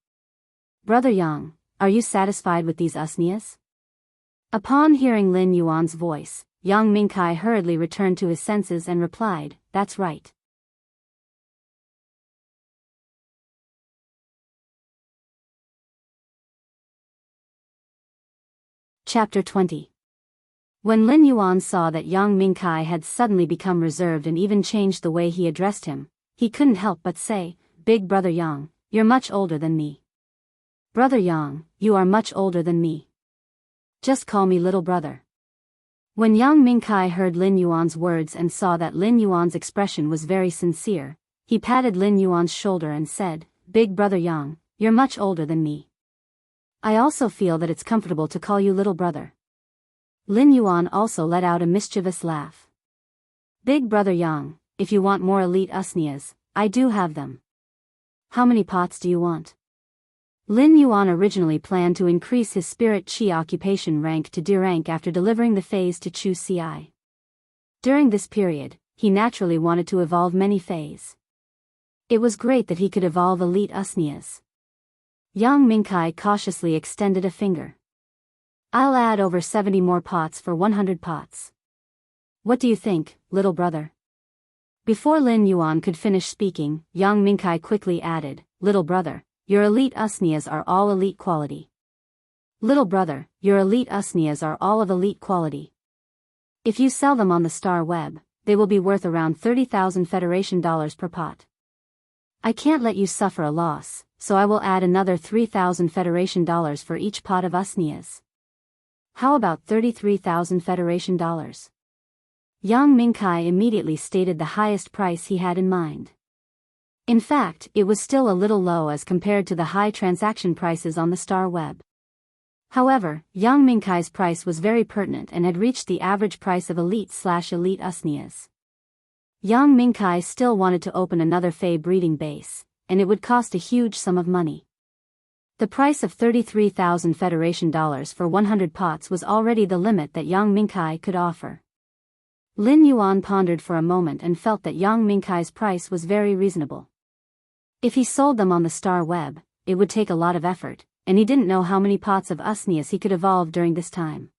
Brother Yang, are you satisfied with these usnias? Upon hearing Lin Yuan's voice, Yang Mingkai hurriedly returned to his senses and replied, that's right. Chapter 20. When Lin Yuan saw that Yang Mingkai had suddenly become reserved and even changed the way he addressed him, he couldn't help but say, Big brother Yang, you're much older than me. Brother Yang, you are much older than me. Just call me little brother. When Yang Mingkai heard Lin Yuan's words and saw that Lin Yuan's expression was very sincere, he patted Lin Yuan's shoulder and said, Big brother Yang, you're much older than me. I also feel that it's comfortable to call you little brother. Lin Yuan also let out a mischievous laugh. Big brother Yang, if you want more elite usnias, I do have them. How many pots do you want? Lin Yuan originally planned to increase his spirit chi occupation rank to D rank after delivering the phase to Chu Ci. During this period, he naturally wanted to evolve many phase. It was great that he could evolve elite usnias. Yang Mingkai cautiously extended a finger. I'll add over 70 more pots for 100 pots. What do you think, little brother? Before Lin Yuan could finish speaking, Yang Mingkai quickly added, Little brother, your elite usnias are all elite quality. Little brother, your elite usnias are all of elite quality. If you sell them on the Star Web, they will be worth around 30,000 Federation dollars per pot. I can't let you suffer a loss, so I will add another 3,000 Federation dollars for each pot of usnias. How about 33,000 Federation dollars? Yang Mingkai immediately stated the highest price he had in mind. In fact, it was still a little low as compared to the high transaction prices on the Star Web. However, Yang Mingkai's price was very pertinent and had reached the average price of elite/elite usnias. Yang Mingkai still wanted to open another Fey breeding base, and it would cost a huge sum of money. The price of 33,000 Federation dollars for 100 pots was already the limit that Yang Mingkai could offer. Lin Yuan pondered for a moment and felt that Yang Mingkai's price was very reasonable. If he sold them on the Star Web, it would take a lot of effort, and he didn't know how many pots of usnias he could evolve during this time.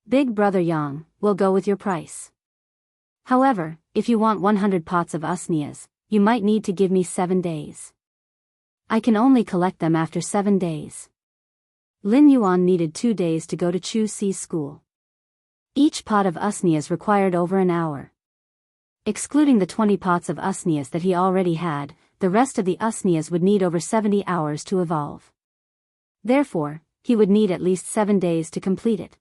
Big brother Yang, we'll go with your price. However, if you want 100 pots of usnias, you might need to give me 7 days. I can only collect them after 7 days. Lin Yuan needed 2 days to go to Chu Ci's school. Each pot of usnias required over an hour. Excluding the 20 pots of usnias that he already had, the rest of the usnias would need over 70 hours to evolve. Therefore, he would need at least 7 days to complete it.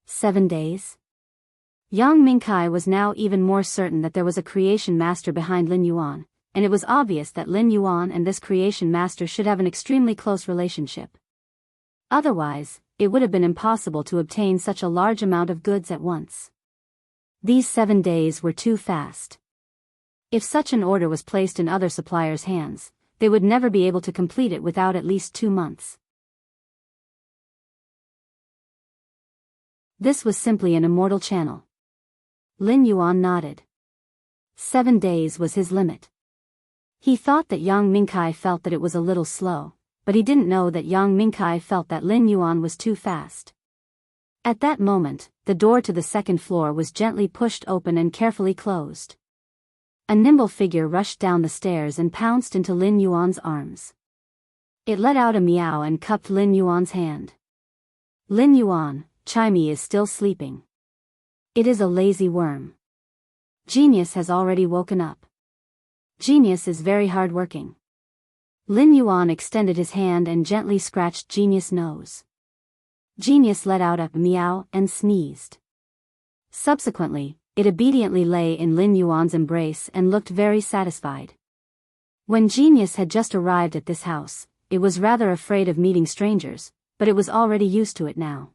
7 days? Yang Mingkai was now even more certain that there was a creation master behind Lin Yuan, and it was obvious that Lin Yuan and this creation master should have an extremely close relationship. Otherwise, it would have been impossible to obtain such a large amount of goods at once. These 7 days were too fast. If such an order was placed in other suppliers' hands, they would never be able to complete it without at least 2 months. This was simply an immortal channel. Lin Yuan nodded. 7 days was his limit. He thought that Yang Mingkai felt that it was a little slow, but he didn't know that Yang Mingkai felt that Lin Yuan was too fast. At that moment, the door to the second floor was gently pushed open and carefully closed. A nimble figure rushed down the stairs and pounced into Lin Yuan's arms. It let out a meow and cupped Lin Yuan's hand. Lin Yuan, Chimey is still sleeping. It is a lazy worm. Genius has already woken up. Genius is very hard-working. Lin Yuan extended his hand and gently scratched Genius' nose. Genius let out a meow and sneezed. Subsequently, it obediently lay in Lin Yuan's embrace and looked very satisfied. When Genius had just arrived at this house, it was rather afraid of meeting strangers, but it was already used to it now.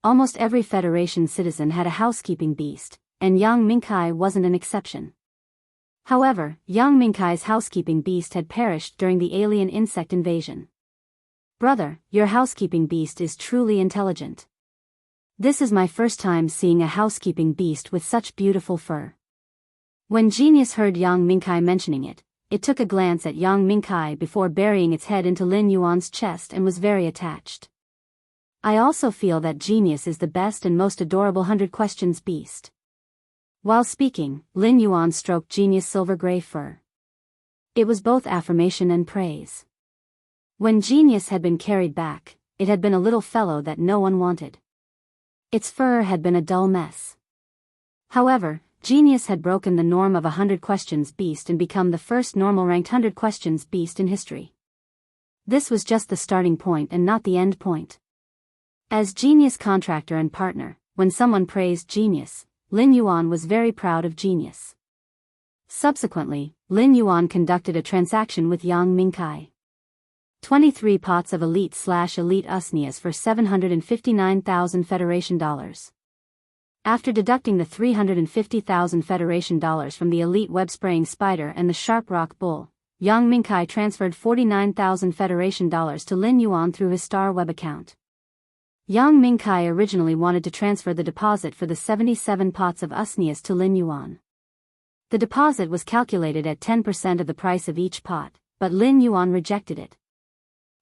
Almost every Federation citizen had a housekeeping beast, and Yang Mingkai wasn't an exception. However, Yang Mingkai's housekeeping beast had perished during the alien insect invasion. Brother, your housekeeping beast is truly intelligent. This is my first time seeing a housekeeping beast with such beautiful fur. When Genius heard Yang Mingkai mentioning it, it took a glance at Yang Mingkai before burying its head into Lin Yuan's chest and was very attached. I also feel that Genius is the best and most adorable 100 Questions beast. While speaking, Lin Yuan stroked Genius' silver-gray fur. It was both affirmation and praise. When Genius had been carried back, it had been a little fellow that no one wanted. Its fur had been a dull mess. However, Genius had broken the norm of 100 Questions beast and become the first normal-ranked 100 Questions beast in history. This was just the starting point and not the end point. As Genius' contractor and partner, when someone praised Genius, Lin Yuan was very proud of Genius. Subsequently, Lin Yuan conducted a transaction with Yang Mingkai. 23 pots of elite/elite usnias for 759,000 Federation dollars. After deducting the 350,000 Federation dollars from the elite web-spraying spider and the sharp rock bull, Yang Mingkai transferred 49,000 Federation dollars to Lin Yuan through his Star Web account. Yang Mingkai originally wanted to transfer the deposit for the 77 pots of usnias to Lin Yuan. The deposit was calculated at 10% of the price of each pot, but Lin Yuan rejected it.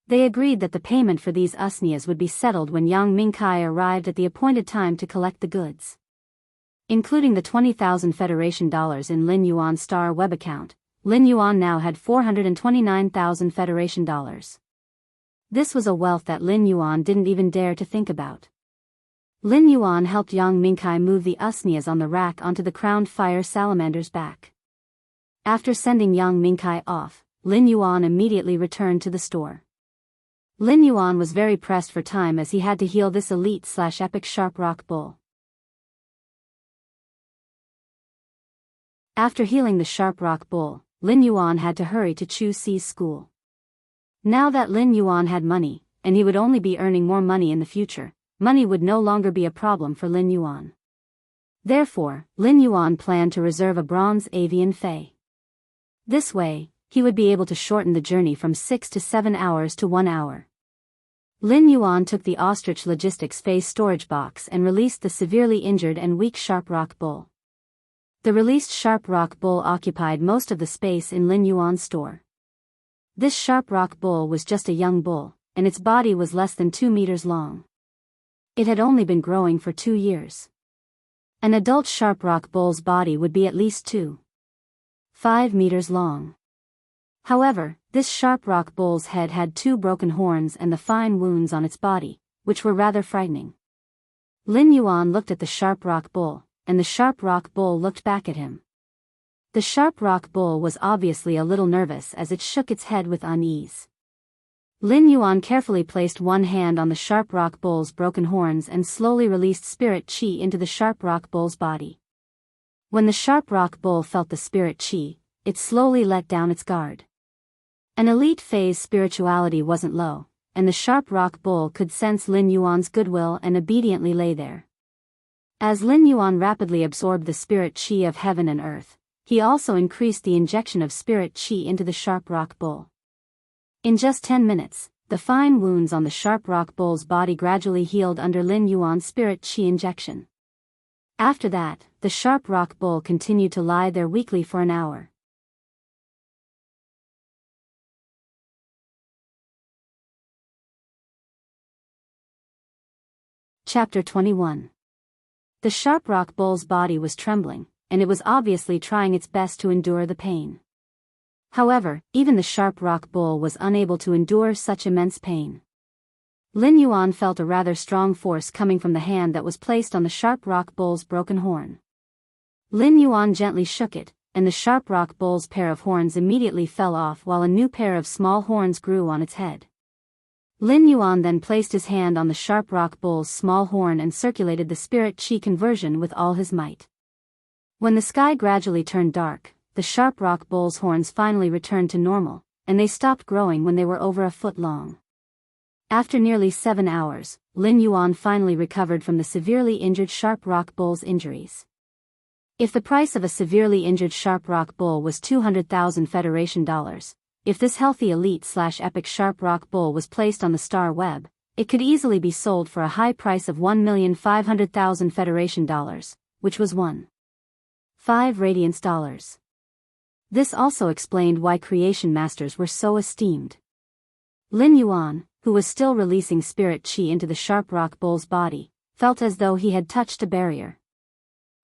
They agreed that the payment for these usnias would be settled when Yang Mingkai arrived at the appointed time to collect the goods. Including the 20,000 Federation dollars in Lin Yuan's Star Web account, Lin Yuan now had 429,000 Federation dollars. This was a wealth that Lin Yuan didn't even dare to think about. Lin Yuan helped Yang Mingkai move the usnias on the rack onto the crowned fire salamander's back. After sending Yang Mingkai off, Lin Yuan immediately returned to the store. Lin Yuan was very pressed for time as he had to heal this elite/epic sharp rock bull. After healing the sharp rock bull, Lin Yuan had to hurry to Chu Si's school. Now that Lin Yuan had money, and he would only be earning more money in the future, money would no longer be a problem for Lin Yuan. Therefore, Lin Yuan planned to reserve a bronze avian fei. This way, he would be able to shorten the journey from 6 to 7 hours to 1 hour. Lin Yuan took the ostrich logistics phase storage box and released the severely injured and weak sharp rock bull. The released sharp rock bull occupied most of the space in Lin Yuan's store. This sharp rock bull was just a young bull, and its body was less than 2 meters long. It had only been growing for 2 years. An adult sharp rock bull's body would be at least 2.5 meters long. However, this sharp rock bull's head had 2 broken horns and the fine wounds on its body, which were rather frightening. Lin Yuan looked at the sharp rock bull, and the sharp rock bull looked back at him. The sharp rock bull was obviously a little nervous as it shook its head with unease. Lin Yuan carefully placed one hand on the sharp rock bull's broken horns and slowly released spirit qi into the sharp rock bull's body. When the sharp rock bull felt the spirit qi, it slowly let down its guard. An elite phase spirituality wasn't low, and the sharp rock bull could sense Lin Yuan's goodwill and obediently lay there. As Lin Yuan rapidly absorbed the spirit qi of heaven and earth, he also increased the injection of spirit qi into the sharp rock bull. In just 10 minutes, the fine wounds on the sharp rock bull's body gradually healed under Lin Yuan's spirit qi injection. After that, the sharp rock bull continued to lie there weakly for an hour. Chapter 21. The sharp rock bull's body was trembling, and it was obviously trying its best to endure the pain. However, even the sharp rock bull was unable to endure such immense pain. Lin Yuan felt a rather strong force coming from the hand that was placed on the sharp rock bull's broken horn. Lin Yuan gently shook it, and the sharp rock bull's pair of horns immediately fell off while a new pair of small horns grew on its head. Lin Yuan then placed his hand on the sharp rock bull's small horn and circulated the spirit qi conversion with all his might. When the sky gradually turned dark, the sharp rock bull's horns finally returned to normal, and they stopped growing when they were over a foot long. After nearly 7 hours, Lin Yuan finally recovered from the severely injured sharp rock bull's injuries. If the price of a severely injured sharp rock bull was 200,000 Federation dollars, if this healthy elite/epic sharp rock bull was placed on the Star Web, it could easily be sold for a high price of 1,500,000 Federation dollars, which was 1.5 radiance dollars. This also explained why creation masters were so esteemed. Lin Yuan, who was still releasing spirit chi into the sharp rock bull's body, felt as though he had touched a barrier.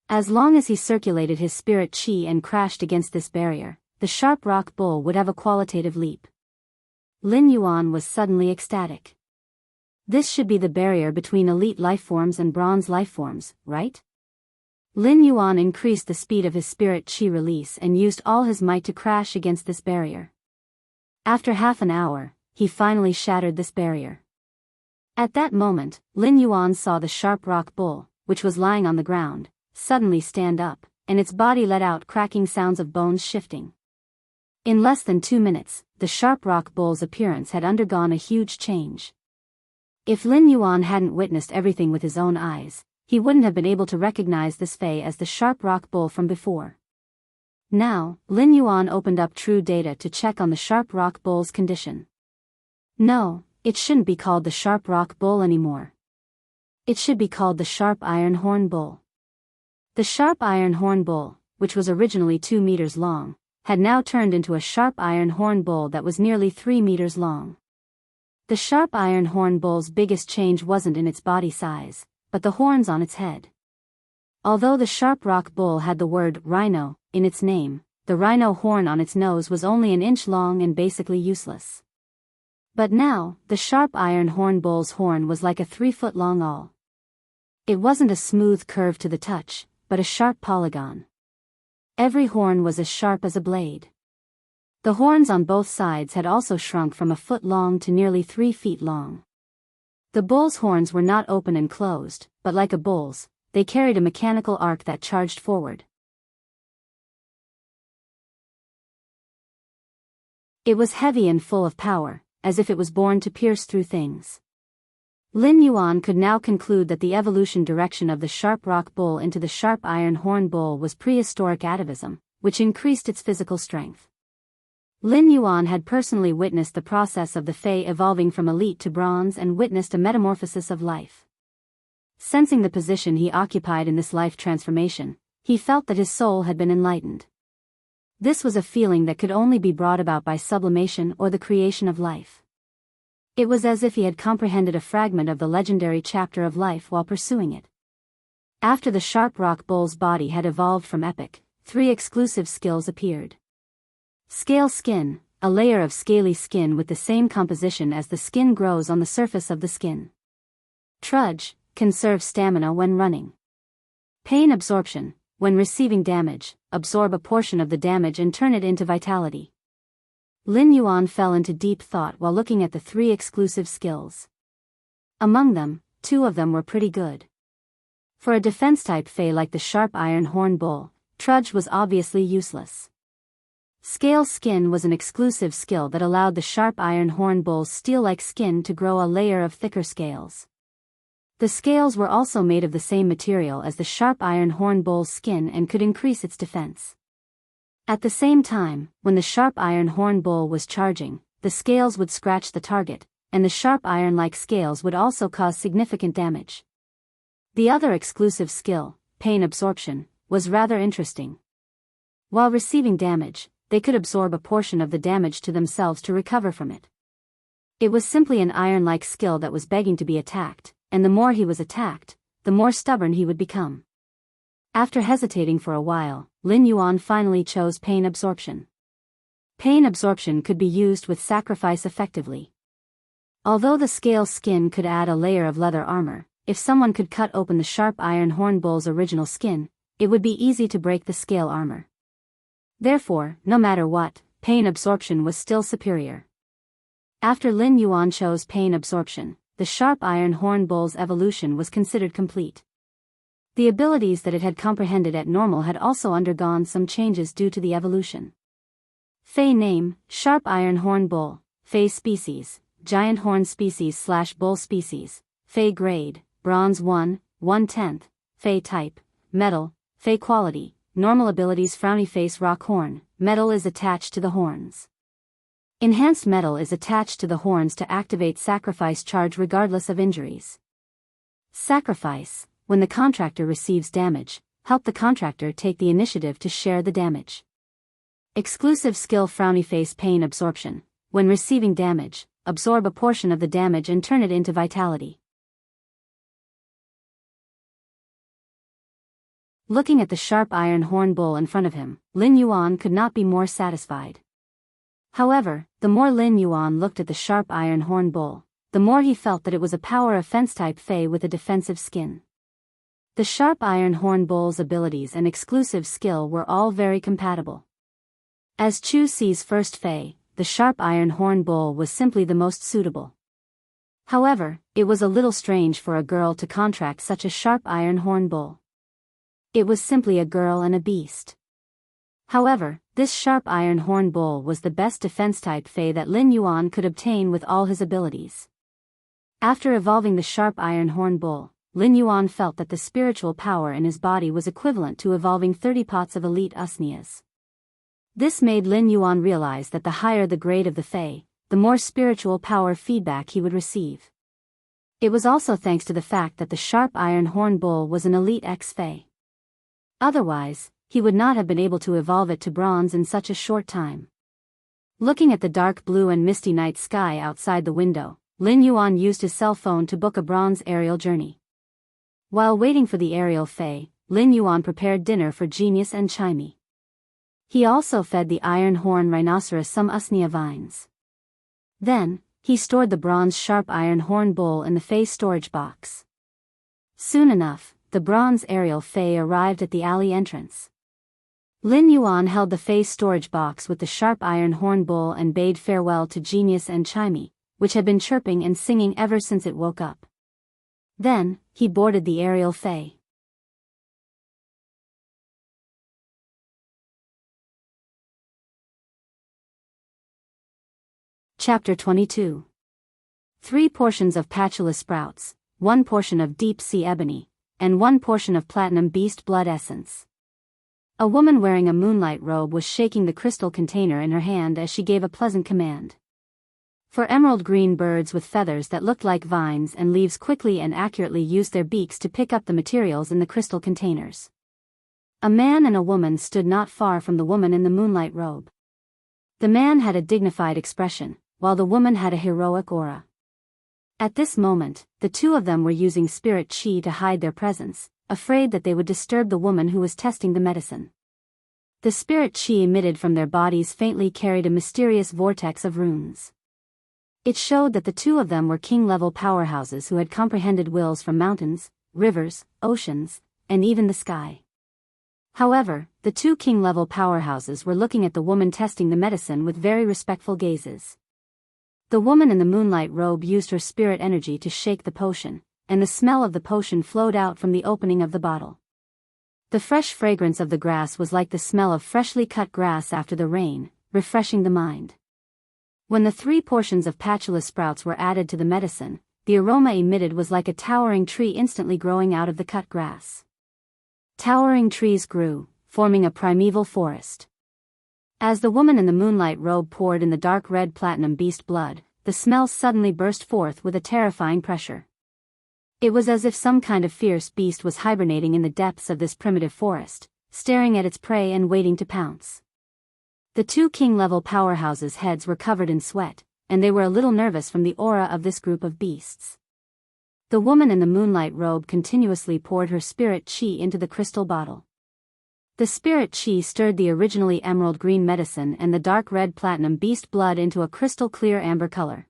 As long as he circulated his spirit chi and crashed against this barrier, the sharp rock bull would have a qualitative leap. Lin Yuan was suddenly ecstatic. This should be the barrier between elite lifeforms and bronze lifeforms, right? Lin Yuan increased the speed of his spirit chi release and used all his might to crash against this barrier. After half an hour, he finally shattered this barrier. At that moment, Lin Yuan saw the sharp rock bull, which was lying on the ground, suddenly stand up, and its body let out cracking sounds of bones shifting. In less than 2 minutes, the sharp rock bull's appearance had undergone a huge change. If Lin Yuan hadn't witnessed everything with his own eyes, he wouldn't have been able to recognize this Fei as the sharp rock bull from before. Now, Lin Yuan opened up True Data to check on the sharp rock bull's condition. No, it shouldn't be called the sharp rock bull anymore. It should be called the sharp iron horn bull. The sharp iron horn bull, which was originally 2 meters long, had now turned into a sharp iron horn bull that was nearly 3 meters long. The sharp iron horn bull's biggest change wasn't in its body size, but the horns on its head. Although the sharp rock bull had the word rhino in its name, the rhino horn on its nose was only an inch long and basically useless. But now, the sharp iron horn bull's horn was like a 3-foot-long awl. It wasn't a smooth curve to the touch, but a sharp polygon. Every horn was as sharp as a blade. The horns on both sides had also shrunk from a foot long to nearly 3 feet long. The bull's horns were not open and closed, but like a bull's, they carried a mechanical arc that charged forward. It was heavy and full of power, as if it was born to pierce through things. Lin Yuan could now conclude that the evolution direction of the sharp rock bull into the sharp iron horn bull was prehistoric atavism, which increased its physical strength. Lin Yuan had personally witnessed the process of the Fei evolving from elite to bronze and witnessed a metamorphosis of life. Sensing the position he occupied in this life transformation, he felt that his soul had been enlightened. This was a feeling that could only be brought about by sublimation or the creation of life. It was as if he had comprehended a fragment of the legendary chapter of life while pursuing it. After the sharp rock bull's body had evolved from epic, 3 exclusive skills appeared. Scale skin, a layer of scaly skin with the same composition as the skin grows on the surface of the skin. Trudge, conserve stamina when running. Pain absorption, when receiving damage, absorb a portion of the damage and turn it into vitality. Lin Yuan fell into deep thought while looking at the 3 exclusive skills. Among them, 2 of them were pretty good. For a defense-type Fei like the sharp iron horn bull, Trudge was obviously useless. Scale skin was an exclusive skill that allowed the sharp iron horn bull's steel-like skin to grow a layer of thicker scales. The scales were also made of the same material as the sharp iron horn bull's skin and could increase its defense. At the same time, when the sharp iron horn bull was charging, the scales would scratch the target, and the sharp iron-like scales would also cause significant damage. The other exclusive skill, pain absorption, was rather interesting. While receiving damage, they could absorb a portion of the damage to themselves to recover from it. It was simply an iron-like skill that was begging to be attacked, and the more he was attacked, the more stubborn he would become. After hesitating for a while, Lin Yuan finally chose pain absorption. Pain absorption could be used with sacrifice effectively. Although the scale skin could add a layer of leather armor, if someone could cut open the sharp iron horn bull's original skin, it would be easy to break the scale armor. Therefore, no matter what, pain absorption was still superior. After Lin Yuan chose pain absorption, the sharp iron horn bull's evolution was considered complete. The abilities that it had comprehended at normal had also undergone some changes due to the evolution. Fei name, sharp iron horn bull. Fei species, giant horn species/bull species. Fei grade, bronze 1, 1/10. Fei type, metal. Fei quality, normal abilities frowny face rock horn, metal is attached to the horns. Enhanced metal is attached to the horns to activate sacrifice charge regardless of injuries. Sacrifice, when the contractor receives damage, help the contractor take the initiative to share the damage. Exclusive skill frowny face pain absorption, when receiving damage, absorb a portion of the damage and turn it into vitality. Looking at the sharp iron horn bull in front of him, Lin Yuan could not be more satisfied. However, the more Lin Yuan looked at the sharp iron horn bull, the more he felt that it was a power offense-type Fey with a defensive skin. The sharp iron horn bull's abilities and exclusive skill were all very compatible. As Chu Si's first Fey, the sharp iron horn bull was simply the most suitable. However, it was a little strange for a girl to contract such a sharp iron horn bull. It was simply a girl and a beast. However, this sharp iron horn bull was the best defense-type Fey that Lin Yuan could obtain with all his abilities. After evolving the sharp iron horn bull, Lin Yuan felt that the spiritual power in his body was equivalent to evolving 30 pots of elite Usnias. This made Lin Yuan realize that the higher the grade of the Fey, the more spiritual power feedback he would receive. It was also thanks to the fact that the sharp iron horn bull was an elite X-Fey. Otherwise, he would not have been able to evolve it to bronze in such a short time. Looking at the dark blue and misty night sky outside the window, Lin Yuan used his cell phone to book a bronze aerial journey. While waiting for the aerial Fey, Lin Yuan prepared dinner for Genius and Chimey. He also fed the iron horn rhinoceros some Usnia vines. Then, he stored the bronze sharp iron horn bull in the Fey storage box. Soon enough, the bronze aerial Fey arrived at the alley entrance. Lin Yuan held the Fey storage box with the sharp iron horn bull and bade farewell to Genius and Chimey, which had been chirping and singing ever since it woke up. Then, he boarded the aerial Fey. Chapter 22. 3 portions of patula sprouts, 1 portion of deep-sea ebony, and 1 portion of platinum beast blood essence. A woman wearing a moonlight robe was shaking the crystal container in her hand as she gave a pleasant command. For emerald green birds with feathers that looked like vines and leaves quickly and accurately used their beaks to pick up the materials in the crystal containers. A man and a woman stood not far from the woman in the moonlight robe. The man had a dignified expression, while the woman had a heroic aura. At this moment, the two of them were using spirit chi to hide their presence, afraid that they would disturb the woman who was testing the medicine. The spirit chi emitted from their bodies faintly carried a mysterious vortex of runes. It showed that the two of them were king-level powerhouses who had comprehended wills from mountains, rivers, oceans, and even the sky. However, the two king-level powerhouses were looking at the woman testing the medicine with very respectful gazes. The woman in the moonlight robe used her spirit energy to shake the potion, and the smell of the potion flowed out from the opening of the bottle. The fresh fragrance of the grass was like the smell of freshly cut grass after the rain, refreshing the mind. When the 3 portions of patula sprouts were added to the medicine, the aroma emitted was like a towering tree instantly growing out of the cut grass. Towering trees grew, forming a primeval forest. As the woman in the moonlight robe poured in the dark red platinum beast blood, the smell suddenly burst forth with a terrifying pressure. It was as if some kind of fierce beast was hibernating in the depths of this primitive forest, staring at its prey and waiting to pounce. The two king-level powerhouses' heads were covered in sweat, and they were a little nervous from the aura of this group of beasts. The woman in the moonlight robe continuously poured her spirit chi into the crystal bottle. The spirit chi stirred the originally emerald green medicine and the dark red platinum beast blood into a crystal clear amber color.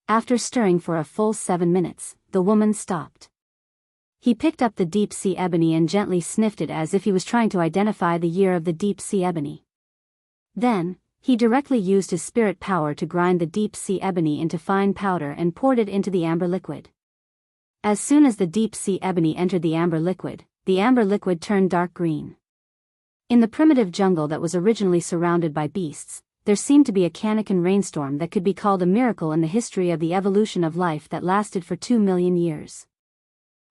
After stirring for a full 7 minutes, the woman stopped. He picked up the deep-sea ebony and gently sniffed it as if he was trying to identify the year of the deep-sea ebony. Then, he directly used his spirit power to grind the deep-sea ebony into fine powder and poured it into the amber liquid. As soon as the deep-sea ebony entered the amber liquid turned dark green. In the primitive jungle that was originally surrounded by beasts, there seemed to be a Kannakin rainstorm that could be called a miracle in the history of the evolution of life that lasted for 2 million years.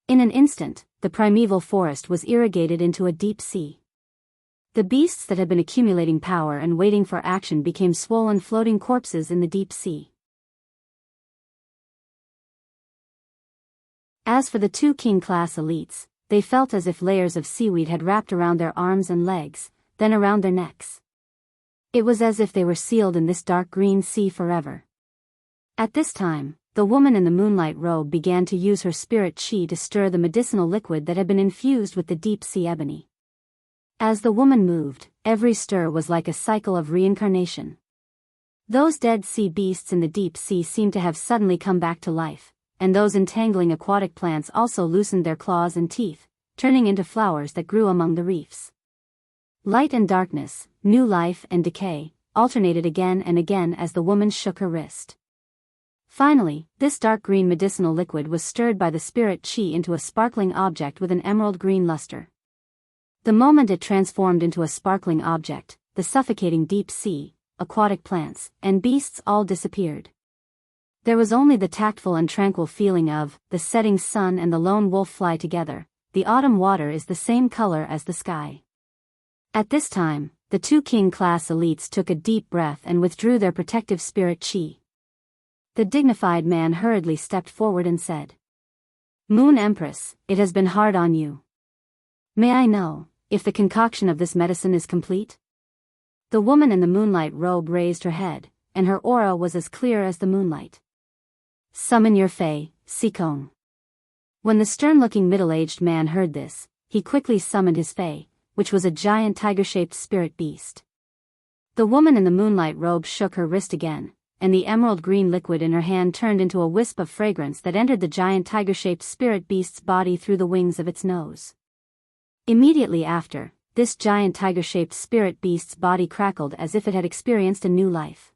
In an instant, the primeval forest was irrigated into a deep sea. The beasts that had been accumulating power and waiting for action became swollen floating corpses in the deep sea. As for the two king-class elites, they felt as if layers of seaweed had wrapped around their arms and legs, then around their necks. It was as if they were sealed in this dark green sea forever. At this time, the woman in the moonlight robe began to use her spirit chi to stir the medicinal liquid that had been infused with the deep sea ebony. As the woman moved, every stir was like a cycle of reincarnation. Those dead sea beasts in the deep sea seemed to have suddenly come back to life, and those entangling aquatic plants also loosened their claws and teeth, turning into flowers that grew among the reefs. Light and darkness, new life and decay, alternated again and again as the woman shook her wrist. Finally, this dark green medicinal liquid was stirred by the spirit chi into a sparkling object with an emerald green luster. The moment it transformed into a sparkling object, the suffocating deep sea, aquatic plants, and beasts all disappeared. There was only the tactful and tranquil feeling of, the setting sun and the lone wolf fly together, the autumn water is the same color as the sky. At this time, the two king-class elites took a deep breath and withdrew their protective spirit chi. The dignified man hurriedly stepped forward and said, "Moon Empress, it has been hard on you. May I know if the concoction of this medicine is complete?" The woman in the moonlight robe raised her head, and her aura was as clear as the moonlight. "Summon your fae, Sikong." When the stern-looking middle-aged man heard this, he quickly summoned his fae, which was a giant tiger-shaped spirit beast. The woman in the moonlight robe shook her wrist again, and the emerald green liquid in her hand turned into a wisp of fragrance that entered the giant tiger-shaped spirit beast's body through the wings of its nose. Immediately after, this giant tiger-shaped spirit beast's body crackled as if it had experienced a new life.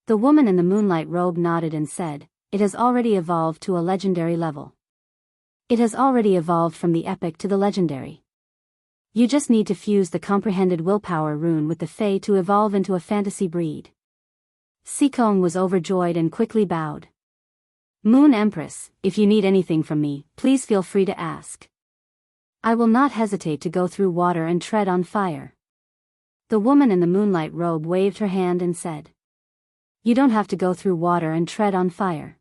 The woman in the moonlight robe nodded and said, "It has already evolved to a legendary level. It has already evolved from the epic to the legendary. You just need to fuse the comprehended willpower rune with the fae to evolve into a fantasy breed." Sikong was overjoyed and quickly bowed. "Moon Empress, if you need anything from me, please feel free to ask. I will not hesitate to go through water and tread on fire." The woman in the moonlight robe waved her hand and said, "You don't have to go through water and tread on fire.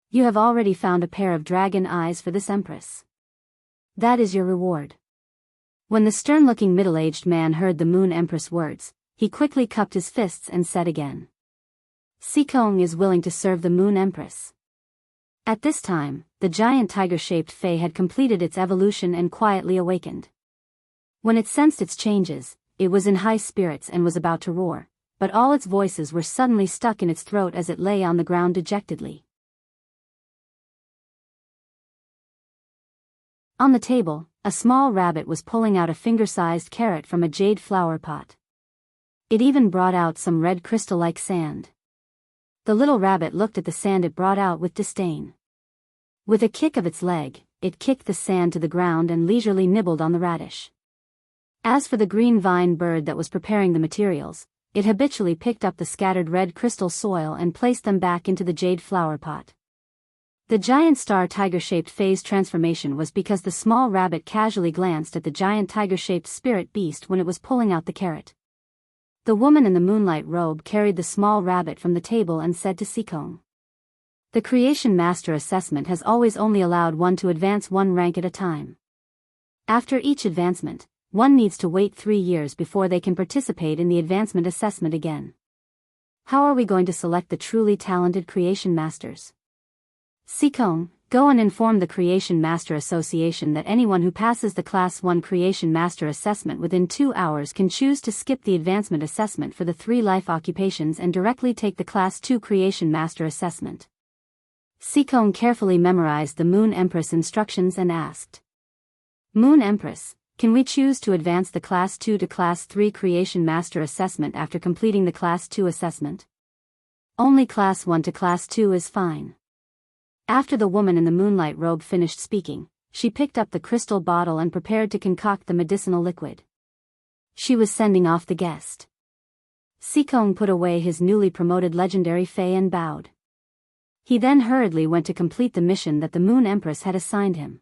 You have already found a pair of dragon eyes for this empress. That is your reward." When the stern-looking middle-aged man heard the Moon Empress words, he quickly cupped his fists and said again, "Sikong is willing to serve the Moon Empress." At this time, the giant tiger-shaped fae had completed its evolution and quietly awakened. When it sensed its changes, it was in high spirits and was about to roar, but all its voices were suddenly stuck in its throat as it lay on the ground dejectedly. On the table, a small rabbit was pulling out a finger-sized carrot from a jade flower pot. It even brought out some red crystal-like sand. The little rabbit looked at the sand it brought out with disdain. With a kick of its leg, it kicked the sand to the ground and leisurely nibbled on the radish. As for the green vine bird that was preparing the materials, it habitually picked up the scattered red crystal soil and placed them back into the jade flower pot. The giant star tiger-shaped phase transformation was because the small rabbit casually glanced at the giant tiger-shaped spirit beast when it was pulling out the carrot. The woman in the moonlight robe carried the small rabbit from the table and said to Sikong, "The Creation Master assessment has always only allowed one to advance one rank at a time. After each advancement, one needs to wait 3 years before they can participate in the advancement assessment again. How are we going to select the truly talented Creation Masters? Sikong, go and inform the Creation Master Association that anyone who passes the Class 1 Creation Master assessment within 2 hours can choose to skip the advancement assessment for the 3 life occupations and directly take the Class 2 Creation Master assessment." Sikong carefully memorized the Moon Empress instructions and asked, "Moon Empress, can we choose to advance the Class 2 to Class 3 Creation Master assessment after completing the Class 2 assessment?" "Only Class 1 to Class 2 is fine." After the woman in the moonlight robe finished speaking, she picked up the crystal bottle and prepared to concoct the medicinal liquid. She was sending off the guest. Sikong put away his newly promoted legendary fae and bowed. He then hurriedly went to complete the mission that the Moon Empress had assigned him.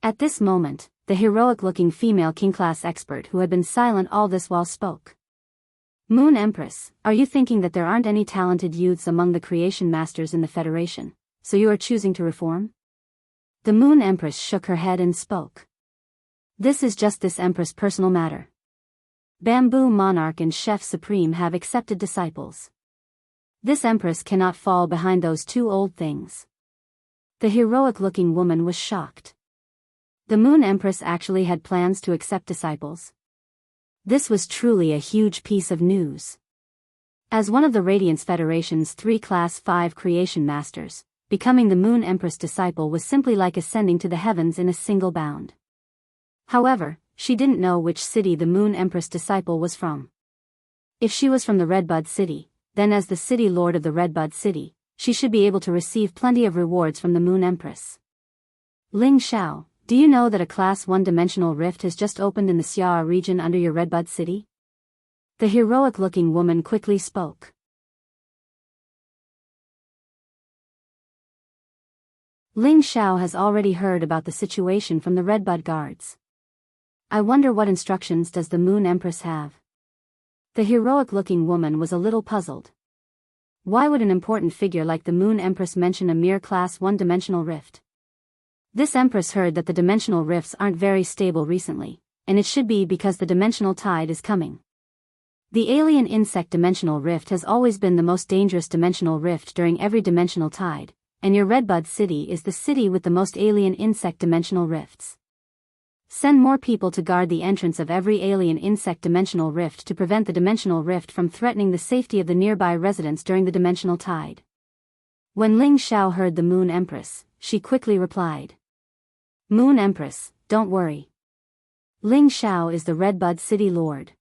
At this moment, the heroic-looking female king-class expert who had been silent all this while spoke. Moon Empress, are you thinking that there aren't any talented youths among the creation masters in the Federation, so you are choosing to reform? The Moon Empress shook her head and spoke. This is just this Empress' personal matter. Bamboo Monarch and Chef Supreme have accepted disciples. This Empress cannot fall behind those two old things. The heroic-looking woman was shocked. The Moon Empress actually had plans to accept disciples. This was truly a huge piece of news. As one of the Radiance Federation's 3 Class 5 creation masters, becoming the Moon Empress disciple was simply like ascending to the heavens in a single bound. However, she didn't know which city the Moon Empress disciple was from. If she was from the Redbud City, then as the city lord of the Redbud City, she should be able to receive plenty of rewards from the Moon Empress. Ling Xiao, do you know that a Class 1 dimensional rift has just opened in the Xia region under your Redbud City? The heroic-looking woman quickly spoke. Ling Xiao has already heard about the situation from the Redbud guards. I wonder what instructions does the Moon Empress have? The heroic-looking woman was a little puzzled. Why would an important figure like the Moon Empress mention a mere Class 1 dimensional rift? This Empress heard that the dimensional rifts aren't very stable recently, and it should be because the dimensional tide is coming. The alien insect dimensional rift has always been the most dangerous dimensional rift during every dimensional tide, and your Redbud City is the city with the most alien insect dimensional rifts. Send more people to guard the entrance of every alien insect dimensional rift to prevent the dimensional rift from threatening the safety of the nearby residents during the dimensional tide. When Ling Xiao heard the Moon Empress, she quickly replied. Moon Empress, don't worry. Ling Xiao is the Redbud City Lord.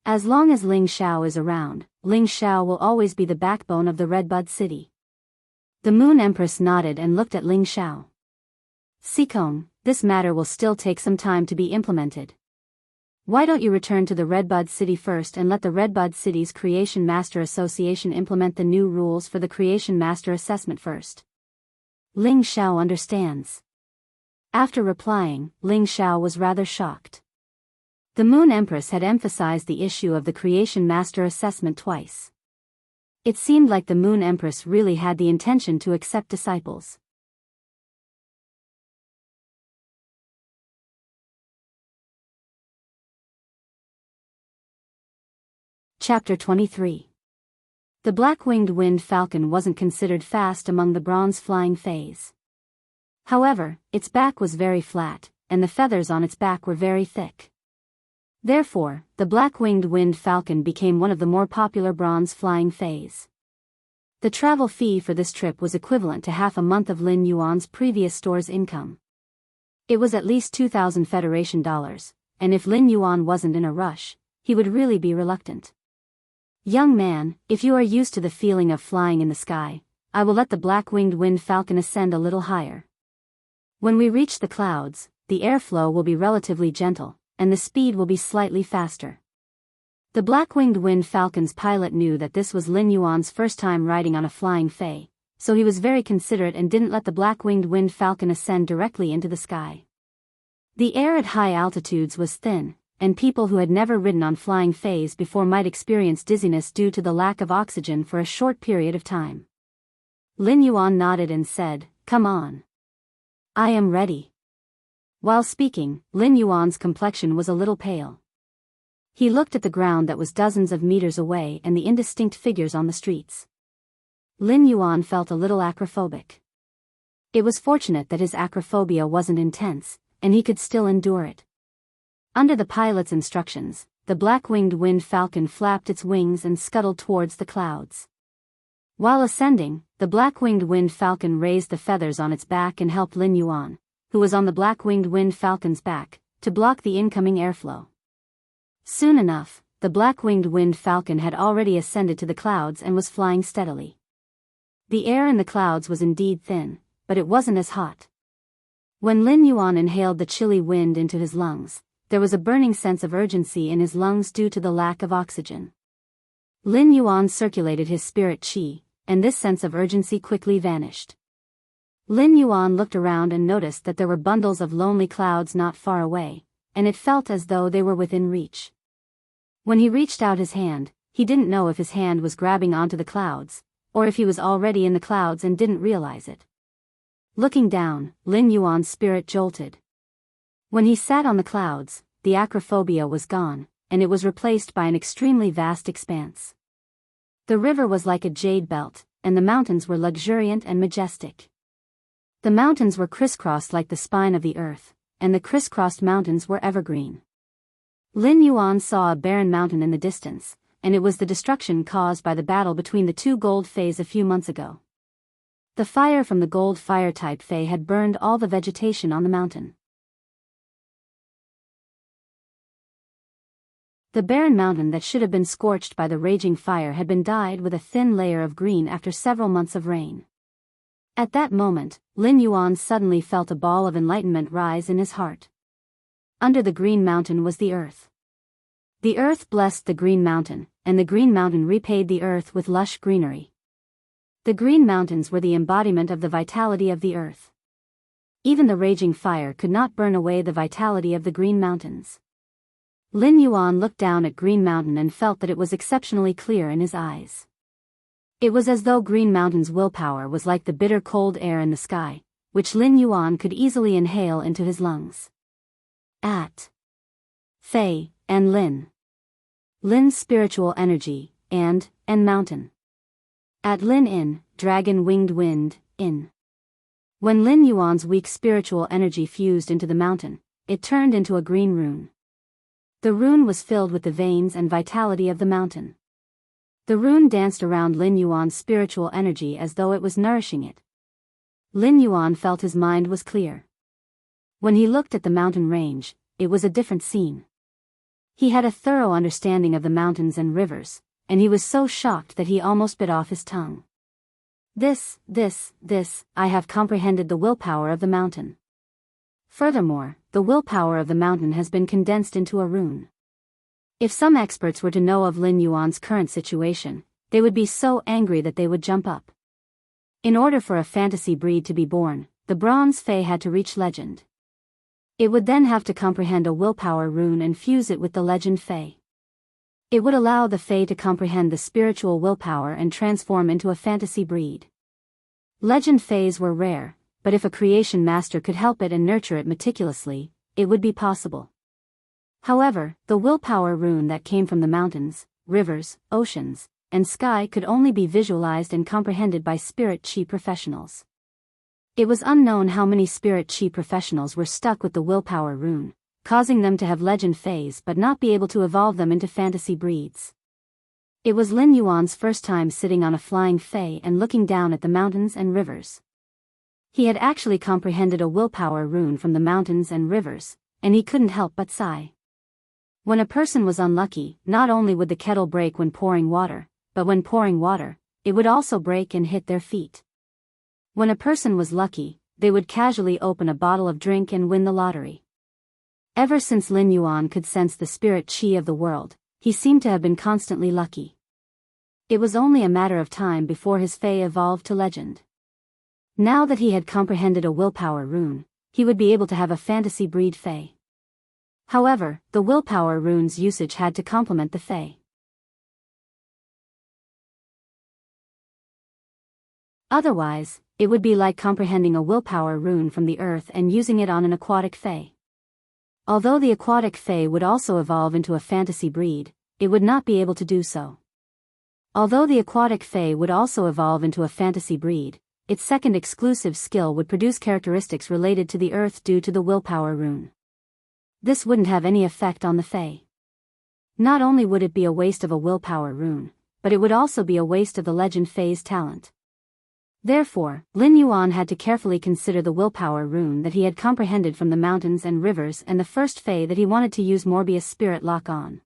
As long as Ling Xiao is around, Ling Xiao will always be the backbone of the Redbud City. The Moon Empress nodded and looked at Ling Xiao. Sikong, this matter will still take some time to be implemented. Why don't you return to the Redbud City first and let the Redbud City's Creation Master Association implement the new rules for the Creation Master Assessment first? Ling Xiao understands. After replying, Ling Xiao was rather shocked. The Moon Empress had emphasized the issue of the Creation Master Assessment twice. It seemed like the Moon Empress really had the intention to accept disciples. Chapter 23. The black-winged wind falcon wasn't considered fast among the bronze flying fays. However, its back was very flat, and the feathers on its back were very thick. Therefore, the black-winged wind falcon became one of the more popular bronze flying fays. The travel fee for this trip was equivalent to half a month of Lin Yuan's previous store's income. It was at least 2,000 Federation dollars, and if Lin Yuan wasn't in a rush, he would really be reluctant. Young man, if you are used to the feeling of flying in the sky, I will let the black-winged wind falcon ascend a little higher. When we reach the clouds, the airflow will be relatively gentle, and the speed will be slightly faster. The black-winged wind falcon's pilot knew that this was Lin Yuan's first time riding on a flying fei, so he was very considerate and didn't let the black-winged wind falcon ascend directly into the sky. The air at high altitudes was thin, and people who had never ridden on flying feis before might experience dizziness due to the lack of oxygen for a short period of time. Lin Yuan nodded and said, "Come on. I am ready." While speaking, Lin Yuan's complexion was a little pale. He looked at the ground that was dozens of meters away and the indistinct figures on the streets. Lin Yuan felt a little acrophobic. It was fortunate that his acrophobia wasn't intense, and he could still endure it. Under the pilot's instructions, the black-winged wind falcon flapped its wings and scuttled towards the clouds. While ascending, the black-winged wind falcon raised the feathers on its back and helped Lin Yuan, who was on the black-winged wind falcon's back, to block the incoming airflow. Soon enough, the black-winged wind falcon had already ascended to the clouds and was flying steadily. The air in the clouds was indeed thin, but it wasn't as hot. When Lin Yuan inhaled the chilly wind into his lungs, there was a burning sense of urgency in his lungs due to the lack of oxygen. Lin Yuan circulated his spirit qi, and this sense of urgency quickly vanished. Lin Yuan looked around and noticed that there were bundles of lonely clouds not far away, and it felt as though they were within reach. When he reached out his hand, he didn't know if his hand was grabbing onto the clouds, or if he was already in the clouds and didn't realize it. Looking down, Lin Yuan's spirit jolted. When he sat on the clouds, the acrophobia was gone, and it was replaced by an extremely vast expanse. The river was like a jade belt, and the mountains were luxuriant and majestic. The mountains were crisscrossed like the spine of the earth, and the crisscrossed mountains were evergreen. Lin Yuan saw a barren mountain in the distance, and it was the destruction caused by the battle between the two gold fays a few months ago. The fire from the gold fire-type fay had burned all the vegetation on the mountain. The barren mountain that should have been scorched by the raging fire had been dyed with a thin layer of green after several months of rain. At that moment, Lin Yuan suddenly felt a ball of enlightenment rise in his heart. Under the green mountain was the earth. The earth blessed the green mountain, and the green mountain repaid the earth with lush greenery. The green mountains were the embodiment of the vitality of the earth. Even the raging fire could not burn away the vitality of the green mountains. Lin Yuan looked down at Green Mountain and felt that it was exceptionally clear in his eyes. It was as though Green Mountain's willpower was like the bitter cold air in the sky, which Lin Yuan could easily inhale into his lungs. At Fei and Lin. Lin's spiritual energy, and mountain. At Lin in, dragon winged wind, in. When Lin Yuan's weak spiritual energy fused into the mountain, it turned into a green rune. The rune was filled with the veins and vitality of the mountain. The rune danced around Lin Yuan's spiritual energy as though it was nourishing it. Lin Yuan felt his mind was clear. When he looked at the mountain range, it was a different scene. He had a thorough understanding of the mountains and rivers, and he was so shocked that he almost bit off his tongue. I have comprehended the willpower of the mountain. Furthermore, the willpower of the mountain has been condensed into a rune. If some experts were to know of Lin Yuan's current situation, they would be so angry that they would jump up. In order for a fantasy breed to be born, the Bronze Fae had to reach legend. It would then have to comprehend a willpower rune and fuse it with the legend Fae. It would allow the Fae to comprehend the spiritual willpower and transform into a fantasy breed. Legend Faes were rare, but if a creation master could help it and nurture it meticulously, it would be possible. However, the willpower rune that came from the mountains, rivers, oceans, and sky could only be visualized and comprehended by spirit chi professionals. It was unknown how many spirit chi professionals were stuck with the willpower rune, causing them to have legend phase but not be able to evolve them into fantasy breeds. It was Lin Yuan's first time sitting on a flying fae and looking down at the mountains and rivers. He had actually comprehended a willpower rune from the mountains and rivers, and he couldn't help but sigh. When a person was unlucky, not only would the kettle break when pouring water, but when pouring water, it would also break and hit their feet. When a person was lucky, they would casually open a bottle of drink and win the lottery. Ever since Lin Yuan could sense the spirit chi of the world, he seemed to have been constantly lucky. It was only a matter of time before his fae evolved to legend. Now that he had comprehended a willpower rune, he would be able to have a fantasy breed fae. However, the willpower rune's usage had to complement the fae. Otherwise, it would be like comprehending a willpower rune from the earth and using it on an aquatic fae. Although the aquatic fae would also evolve into a fantasy breed, it would not be able to do so. Although the aquatic fae would also evolve into a fantasy breed, its second exclusive skill would produce characteristics related to the earth due to the willpower rune. This wouldn't have any effect on the fae. Not only would it be a waste of a willpower rune, but it would also be a waste of the legend fae's talent. Therefore, Lin Yuan had to carefully consider the willpower rune that he had comprehended from the mountains and rivers and the first fae that he wanted to use Morbius Spirit Lock on.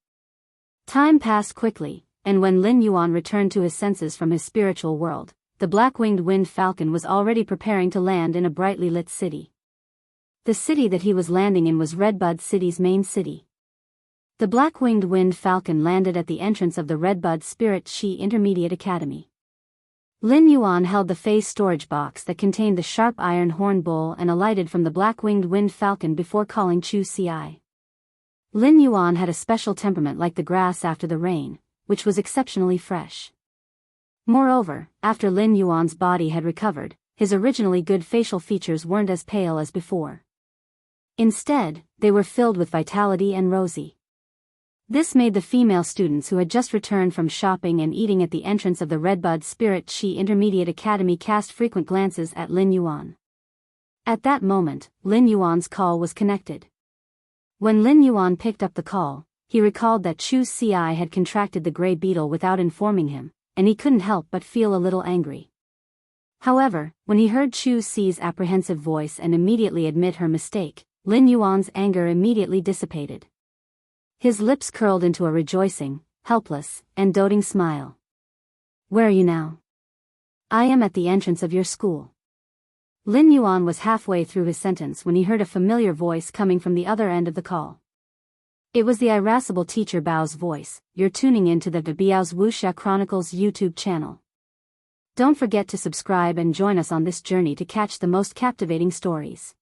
Time passed quickly, and when Lin Yuan returned to his senses from his spiritual world, the black-winged wind falcon was already preparing to land in a brightly lit city. The city that he was landing in was Redbud City's main city. The black-winged wind falcon landed at the entrance of the Redbud Spirit Chi Intermediate Academy. Lin Yuan held the phase storage box that contained the sharp iron horn bowl and alighted from the black-winged wind falcon before calling Chu Ci. Lin Yuan had a special temperament like the grass after the rain, which was exceptionally fresh. Moreover, after Lin Yuan's body had recovered, his originally good facial features weren't as pale as before. Instead, they were filled with vitality and rosy. This made the female students who had just returned from shopping and eating at the entrance of the Redbud Spirit Chi Intermediate Academy cast frequent glances at Lin Yuan. At that moment, Lin Yuan's call was connected. When Lin Yuan picked up the call, he recalled that Chu Ci had contracted the gray beetle without informing him, and he couldn't help but feel a little angry. However, when he heard Chu Ci's apprehensive voice and immediately admit her mistake, Lin Yuan's anger immediately dissipated. His lips curled into a rejoicing, helpless, and doting smile. "Where are you now?" "I am at the entrance of your school." Lin Yuan was halfway through his sentence when he heard a familiar voice coming from the other end of the call. It was the irascible teacher Bao's voice. "You're tuning in to the Biyao's Wuxia Chronicles YouTube channel. Don't forget to subscribe and join us on this journey to catch the most captivating stories.